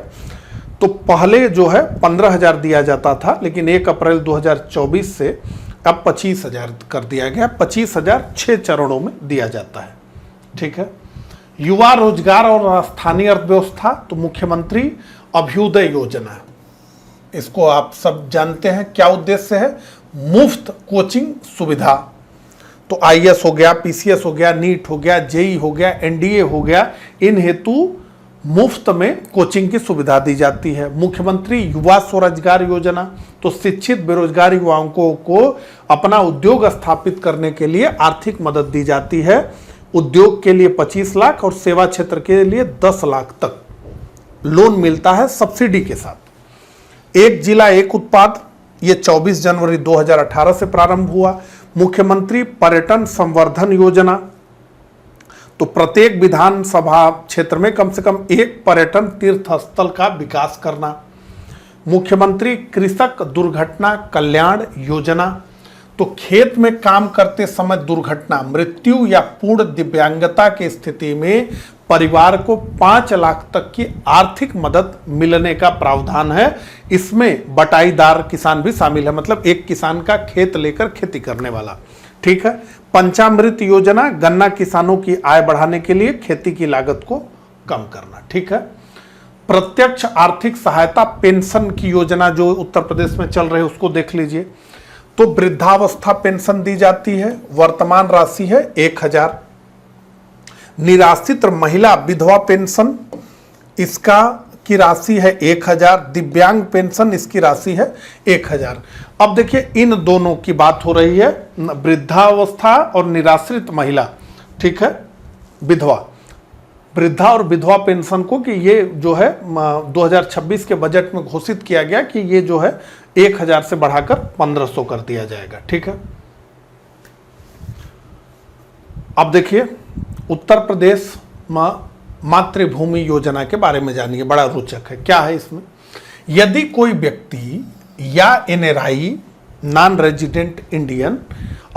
A: तो पहले जो है 15,000 दिया जाता था, लेकिन 1 अप्रैल 2024 से अब 25,000 कर दिया गया। 25,000 6 चरणों में दिया जाता है, ठीक है। युवा रोजगार और स्थानीय अर्थव्यवस्था, तो मुख्यमंत्री अभ्युदय योजना, इसको आप सब जानते हैं। क्या उद्देश्य है? मुफ्त कोचिंग सुविधा। तो आईएएस हो गया, पीसीएस हो गया, नीट हो गया, जेई हो गया, एनडीए हो गया, इन हेतु मुफ्त में कोचिंग की सुविधा दी जाती है। मुख्यमंत्री युवा स्वरोजगार योजना, तो शिक्षित बेरोजगार युवाओं को अपना उद्योग स्थापित करने के लिए आर्थिक मदद दी जाती है। उद्योग के लिए 25 लाख और सेवा क्षेत्र के लिए 10 लाख तक लोन मिलता है सब्सिडी के साथ। 1 जिला 1 उत्पाद, ये 24 जनवरी 2018 से प्रारंभ हुआ। मुख्यमंत्री पर्यटन संवर्धन योजना, तो प्रत्येक विधानसभा क्षेत्र में कम से कम 1 पर्यटन तीर्थ स्थल का विकास करना। मुख्यमंत्री कृषक दुर्घटना कल्याण योजना, तो खेत में काम करते समय दुर्घटना, मृत्यु या पूर्ण दिव्यांगता की स्थिति में परिवार को 5 लाख तक की आर्थिक मदद मिलने का प्रावधान है। इसमें बटाईदार किसान भी शामिल है, मतलब एक किसान का खेत लेकर खेती करने वाला। ठीक है। पंचामृत योजना, गन्ना किसानों की आय बढ़ाने के लिए खेती की लागत को कम करना। ठीक है। प्रत्यक्ष आर्थिक सहायता पेंशन की योजना जो उत्तर प्रदेश में चल रही है उसको देख लीजिए। तो वृद्धावस्था पेंशन दी जाती है, वर्तमान राशि है 1000। निराश्रित महिला विधवा पेंशन, इसका की राशि है 1000। दिव्यांग पेंशन, इसकी राशि है 1000। अब देखिए इन दोनों की बात हो रही है, वृद्धावस्था और निराश्रित महिला। ठीक है। वृद्धा और विधवा पेंशन को कि ये जो है 2026 के बजट में घोषित किया गया कि ये जो है 1000 से बढ़ाकर 1500 कर दिया जाएगा। ठीक है। अब देखिए उत्तर प्रदेश मातृभूमि योजना के बारे में जानिए, बड़ा रोचक है। क्या है इसमें? यदि कोई व्यक्ति या NRI नॉन रेजिडेंट इंडियन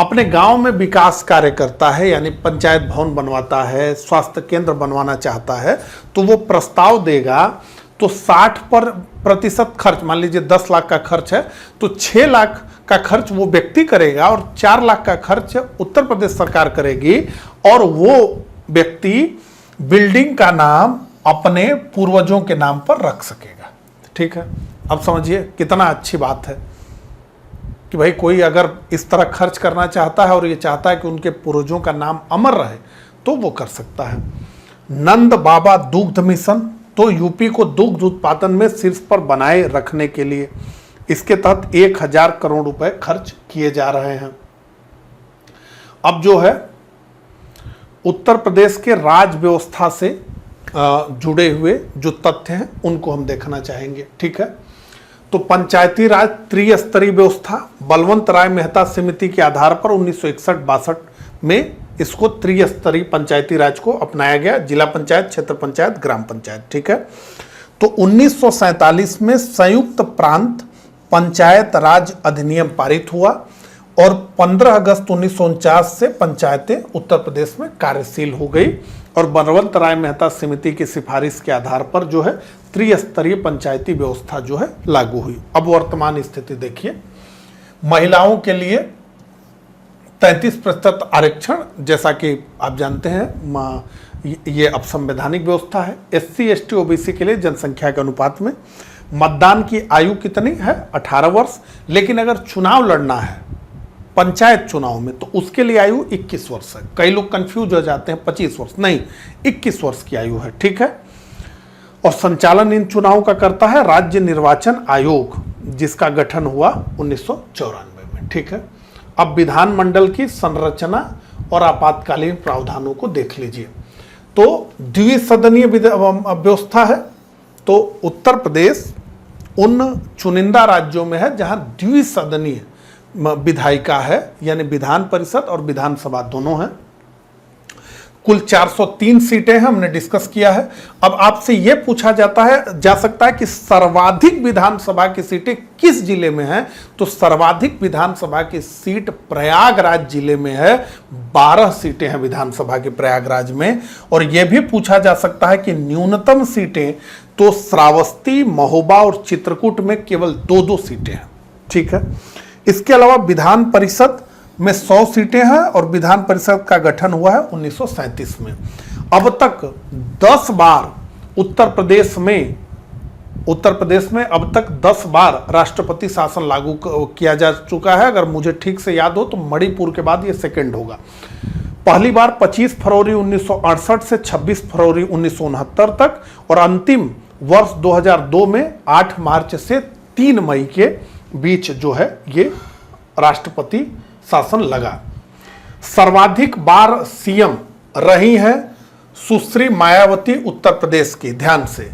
A: अपने गांव में विकास कार्य करता है, यानी पंचायत भवन बनवाता है, स्वास्थ्य केंद्र बनवाना चाहता है, तो वो प्रस्ताव देगा तो 60% खर्च, मान लीजिए 10 लाख का खर्च है तो 6 लाख का खर्च वो व्यक्ति करेगा और 4 लाख का खर्च उत्तर प्रदेश सरकार करेगी। और वो व्यक्ति बिल्डिंग का नाम अपने पूर्वजों के नाम पर रख सकेगा। ठीक है। अब समझिए कितना अच्छी बात है कि भाई कोई अगर इस तरह खर्च करना चाहता है और ये चाहता है कि उनके पूर्वजों का नाम अमर रहे तो वो कर सकता है। नंद बाबा दुग्ध मिशन, तो यूपी को दुग्ध उत्पादन में शीर्ष पर बनाए रखने के लिए इसके तहत 1000 करोड़ रुपए खर्च किए जा रहे हैं। अब जो है उत्तर प्रदेश के राज व्यवस्था से जुड़े हुए जो तथ्य हैं उनको हम देखना चाहेंगे। ठीक है। तो पंचायती राज त्रिस्तरीय व्यवस्था, बलवंत राय मेहता समिति के आधार पर 1961-62 में इसको त्रिस्तरीय पंचायती राज को अपनाया गया, जिला पंचायत, क्षेत्र पंचायत, ग्राम पंचायत। ठीक है। तो 1947 में संयुक्त प्रांत पंचायत राज अधिनियम पारित हुआ और 15 अगस्त 1949 से पंचायतें उत्तर प्रदेश में कार्यशील हो गई और बलवंत राय मेहता समिति की सिफारिश के आधार पर जो है त्रिस्तरीय पंचायती व्यवस्था जो है लागू हुई। अब वर्तमान स्थिति देखिए, महिलाओं के लिए 33% आरक्षण, जैसा कि आप जानते हैं ये अब संवैधानिक व्यवस्था है। SC ST OBC के लिए जनसंख्या के अनुपात में मतदान की आयु कितनी है? 18 वर्ष। लेकिन अगर चुनाव लड़ना है पंचायत चुनाव में तो उसके लिए आयु 21 वर्ष है। कई लोग कंफ्यूज हो जाते हैं 25 वर्ष, नहीं 21 वर्ष की आयु है। ठीक है। और संचालन इन चुनावों का करता है राज्य निर्वाचन आयोग, जिसका गठन हुआ 1994 में। ठीक है। अब विधानमंडल की संरचना और आपातकालीन प्रावधानों को देख लीजिए। तो द्विसदनीय व्यवस्था है। तो उत्तर प्रदेश उन चुनिंदा राज्यों में है जहां द्विसदनीय विधायिका है, यानी विधान परिषद और विधानसभा दोनों हैं। कुल 403 सीटें हैं, हमने डिस्कस किया है। अब आपसे यह पूछा जा सकता है कि सर्वाधिक विधानसभा की सीटें किस जिले में हैं? तो सर्वाधिक विधानसभा की सीट प्रयागराज जिले में है, 12 सीटें हैं विधानसभा की प्रयागराज में। और यह भी पूछा जा सकता है कि न्यूनतम सीटें तो श्रावस्ती, महोबा और चित्रकूट में केवल 2-2 सीटें हैं। ठीक है। इसके अलावा विधान परिषद में 100 सीटें हैं और विधान परिषद का गठन हुआ है 1937 में। अब तक 10 बार उत्तर प्रदेश में अब तक 10 बार राष्ट्रपति शासन लागू किया जा चुका है। अगर मुझे ठीक से याद हो तो मणिपुर के बाद ये सेकंड होगा। पहली बार 25 फरवरी 1968 से 26 फरवरी 1969 तक और अंतिम वर्ष 2002 में 8 मार्च से 3 मई के बीच जो है ये राष्ट्रपति शासन लगा। सर्वाधिक बार सीएम रही हैं सुश्री मायावती उत्तर प्रदेश की। ध्यान से,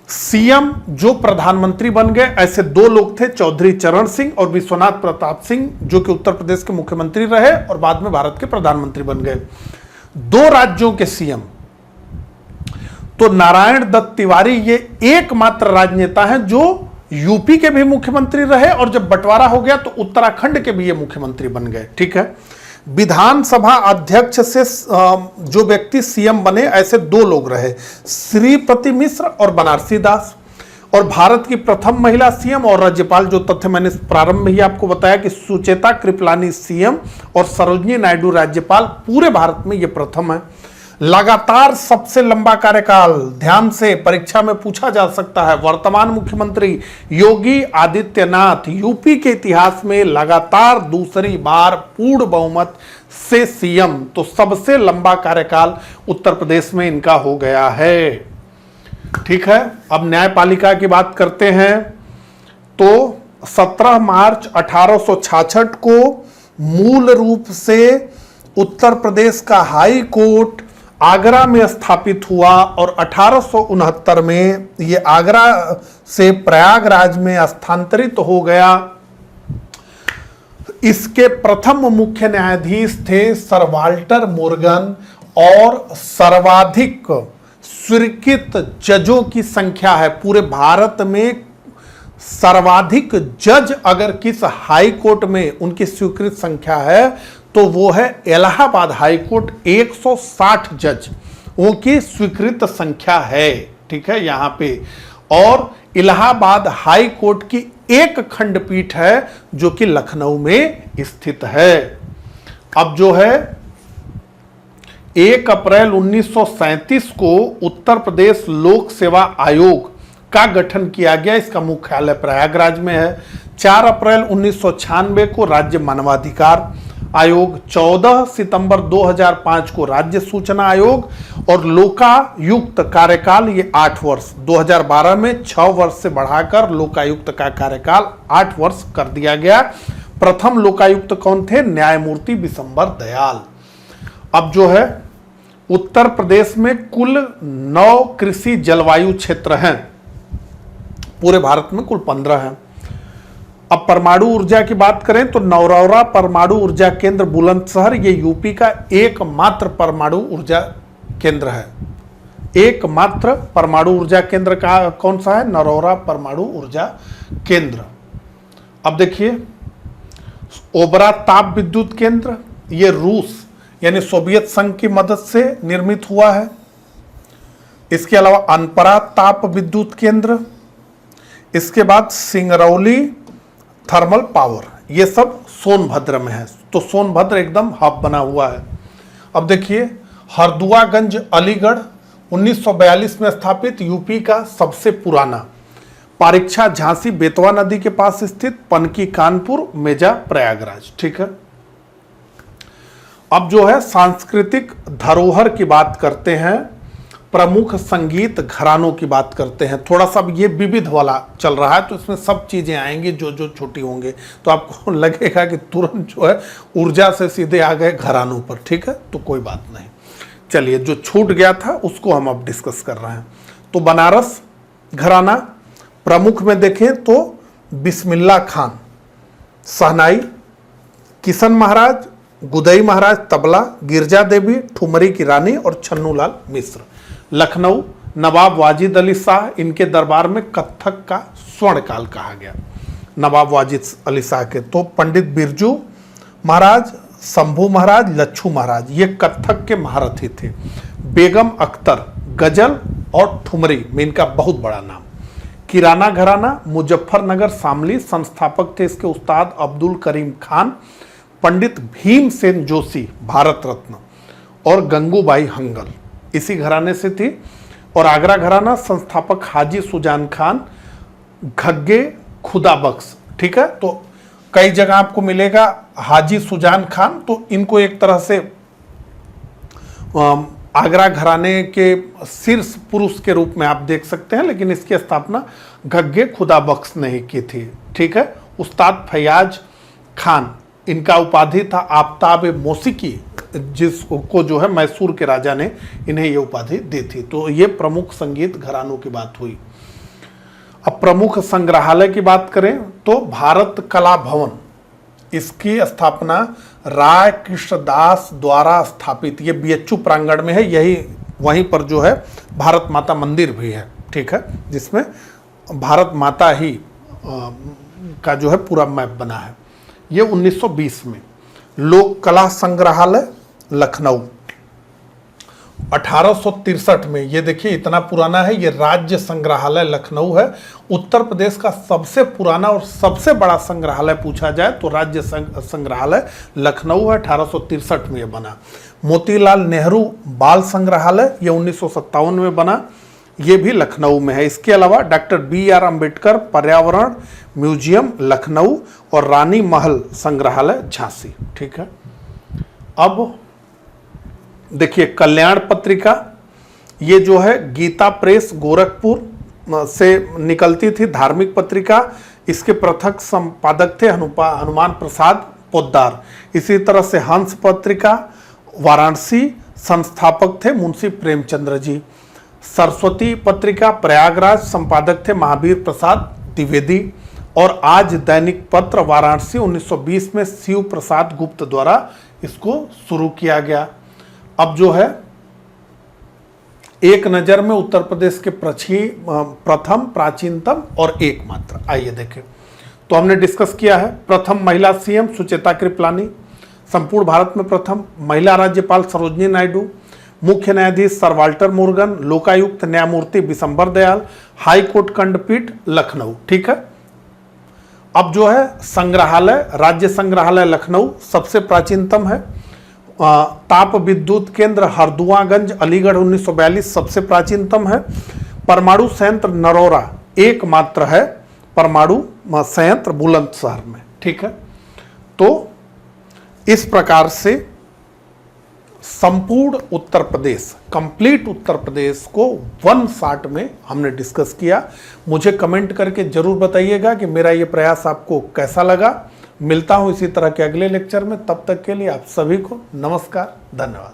A: सीएम जो प्रधानमंत्री बन गए ऐसे 2 लोग थे, चौधरी चरण सिंह और विश्वनाथ प्रताप सिंह, जो कि उत्तर प्रदेश के मुख्यमंत्री रहे और बाद में भारत के प्रधानमंत्री बन गए। 2 राज्यों के सीएम तो नारायण दत्त तिवारी ये एकमात्र राजनेता हैं जो यूपी के भी मुख्यमंत्री रहे और जब बंटवारा हो गया तो उत्तराखंड के भी ये मुख्यमंत्री बन गए। ठीक है। विधानसभा अध्यक्ष से जो व्यक्ति सीएम बने, ऐसे 2 लोग रहे, श्रीपति मिश्र और बनारसी दास। और भारत की प्रथम महिला सीएम और राज्यपाल, जो तथ्य मैंने प्रारंभ में ही आपको बताया कि सुचेता कृपलानी सीएम और सरोजिनी नायडू राज्यपाल, पूरे भारत में ये प्रथम है। लगातार सबसे लंबा कार्यकाल, ध्यान से परीक्षा में पूछा जा सकता है, वर्तमान मुख्यमंत्री योगी आदित्यनाथ यूपी के इतिहास में लगातार दूसरी बार पूर्ण बहुमत से सीएम, तो सबसे लंबा कार्यकाल उत्तर प्रदेश में इनका हो गया है। ठीक है, अब न्यायपालिका की बात करते हैं तो 17 मार्च 1866 को मूल रूप से उत्तर प्रदेश का हाई कोर्ट आगरा में स्थापित हुआ और 1869 में यह आगरा से प्रयागराज में स्थानांतरित हो गया। इसके प्रथम मुख्य न्यायाधीश थे सर वाल्टर मोर्गन और सर्वाधिक स्वीकृत जजों की संख्या है पूरे भारत में। सर्वाधिक जज अगर किस हाई कोर्ट में उनकी स्वीकृत संख्या है तो वो है इलाहाबाद हाई कोर्ट, 160 जज उनकी स्वीकृत संख्या है। ठीक है, यहां पे और इलाहाबाद हाई कोर्ट की एक खंडपीठ है जो कि लखनऊ में स्थित है। अब जो है 1 अप्रैल 1937 को उत्तर प्रदेश लोक सेवा आयोग का गठन किया गया, इसका मुख्यालय प्रयागराज में है। 4 अप्रैल 1996 को राज्य मानवाधिकार आयोग, 14 सितंबर 2005 को राज्य सूचना आयोग और लोकायुक्त कार्यकाल ये 8 वर्ष, 2012 में 6 वर्ष से बढ़ाकर लोकायुक्त का कार्यकाल 8 वर्ष कर दिया गया। प्रथम लोकायुक्त कौन थे? न्यायमूर्ति विशंबर दयाल। अब जो है उत्तर प्रदेश में कुल 9 कृषि जलवायु क्षेत्र हैं, पूरे भारत में कुल 15 हैं। अब परमाणु ऊर्जा की बात करें तो नौरौरा परमाणु ऊर्जा केंद्र बुलंदशहर ये यूपी का एकमात्र परमाणु ऊर्जा केंद्र है। एकमात्र परमाणु ऊर्जा केंद्र का कौन सा है? नौरौरा परमाणु ऊर्जा केंद्र। अब देखिए ओबरा ताप विद्युत केंद्र, ये रूस यानी सोवियत संघ की मदद से निर्मित हुआ है। इसके अलावा अनपरा ताप विद्युत केंद्र, इसके बाद सिंगरौली थर्मल पावर, ये सब सोनभद्र में है। तो सोनभद्र एकदम हब बना हुआ है। अब देखिए हरदुआगंज अलीगढ़ 1942 में स्थापित यूपी का सबसे पुराना, पारीक्षा झांसी बेतवा नदी के पास स्थित, पनकी कानपुर, मेजा प्रयागराज। ठीक है, अब जो है सांस्कृतिक धरोहर की बात करते हैं, प्रमुख संगीत घरानों की बात करते हैं। थोड़ा सा ये विविध वाला चल रहा है तो इसमें सब चीजें आएंगी जो जो छोटी होंगे, तो आपको लगेगा कि तुरंत जो है ऊर्जा से सीधे आ गए घरानों पर। ठीक है, तो कोई बात नहीं। चलिए, जो छूट गया था उसको हम अब डिस्कस कर रहे हैं। तो बनारस घराना प्रमुख में देखें तो बिस्मिल्लाह खान शहनाई, किशन महाराज, गुदई महाराज तबला, गिरजा देवी ठुमरी की रानी और छन्नूलाल मिश्र। लखनऊ नवाब वाजिद अली शाह, इनके दरबार में कत्थक का स्वर्ण काल कहा गया, नवाब वाजिद अली शाह के। तो पंडित बिरजू महाराज, शंभू महाराज, लच्छू महाराज ये कत्थक के महारथी थे। बेगम अख्तर गजल और ठुमरी में इनका बहुत बड़ा नाम। किराना घराना मुजफ्फरनगर शामली, संस्थापक थे इसके उस्ताद अब्दुल करीम खान, पंडित भीमसेन जोशी भारत रत्न और गंगूबाई हंगल इसी घराने से थी। और आगरा घराना संस्थापक हाजी सुजान खान, घग्गे खुदा बख्श। ठीक है, तो कई जगह आपको मिलेगा हाजी सुजान खान, तो इनको एक तरह से आगरा घराने के शीर्ष पुरुष के रूप में आप देख सकते हैं, लेकिन इसकी स्थापना घग्गे खुदा बख्श ने ही की थी। ठीक है, उस्ताद फैयाज खान, इनका उपाधि था आफ्ताब मौसीकी, जिसको जो है मैसूर के राजा ने इन्हें ये उपाधि दी थी। तो ये प्रमुख संगीत घरानों की बात हुई। अब प्रमुख संग्रहालय की बात करें तो भारत कला भवन, इसकी स्थापना राय कृष्णदास द्वारा स्थापित, ये बीएचयू प्रांगण में है, यही वहीं पर जो है भारत माता मंदिर भी है। ठीक है, जिसमें भारत माता ही का जो है पूरा मैप बना है। ये 1920 में। लोक कला संग्रहालय लखनऊ 1863 में, ये देखिए इतना पुराना है। ये राज्य संग्रहालय लखनऊ है। उत्तर प्रदेश का सबसे पुराना और सबसे बड़ा संग्रहालय पूछा जाए तो राज्य संग्रहालय लखनऊ है, 1863 में ये बना। मोतीलाल नेहरू बाल संग्रहालय ये 1957 में बना, ये भी लखनऊ में है। इसके अलावा डॉक्टर BR अम्बेडकर पर्यावरण म्यूजियम लखनऊ और रानी महल संग्रहालय झांसी। ठीक है, अब देखिए कल्याण पत्रिका, ये जो है गीता प्रेस गोरखपुर से निकलती थी, धार्मिक पत्रिका। इसके प्रथम संपादक थे हनुमान प्रसाद पोद्दार। इसी तरह से हंस पत्रिका वाराणसी, संस्थापक थे मुंशी प्रेमचंद्र जी। सरस्वती पत्रिका प्रयागराज, संपादक थे महावीर प्रसाद द्विवेदी। और आज दैनिक पत्र वाराणसी 1920 में शिव प्रसाद गुप्त द्वारा इसको शुरू किया गया। अब जो है एक नजर में उत्तर प्रदेश के प्रथम, प्राचीनतम और एकमात्र, आइए देखें। तो हमने डिस्कस किया है, प्रथम महिला CM सुचेता कृपलानी, संपूर्ण भारत में प्रथम महिला राज्यपाल सरोजनी नायडू, मुख्य न्यायाधीश सर वाल्टर मुर्गन, लोकायुक्त न्यायमूर्ति बिशंबर दयाल, हाई कोर्ट खंडपीठ लखनऊ। ठीक है, अब जो है संग्रहालय, राज्य संग्रहालय लखनऊ सबसे प्राचीनतम है। ताप विद्युत केंद्र हरदुआगंज अलीगढ़ 1942 सबसे प्राचीनतम है। परमाणु संयंत्र नरोरा एकमात्र है परमाणु संयंत्र बुलंदशहर में। ठीक है, तो इस प्रकार से संपूर्ण उत्तर प्रदेश, कंप्लीट उत्तर प्रदेश को 1 शॉट में हमने डिस्कस किया। मुझे कमेंट करके जरूर बताइएगा कि मेरा ये प्रयास आपको कैसा लगा। मिलता हूं इसी तरह के अगले लेक्चर में, तब तक के लिए आप सभी को नमस्कार, धन्यवाद।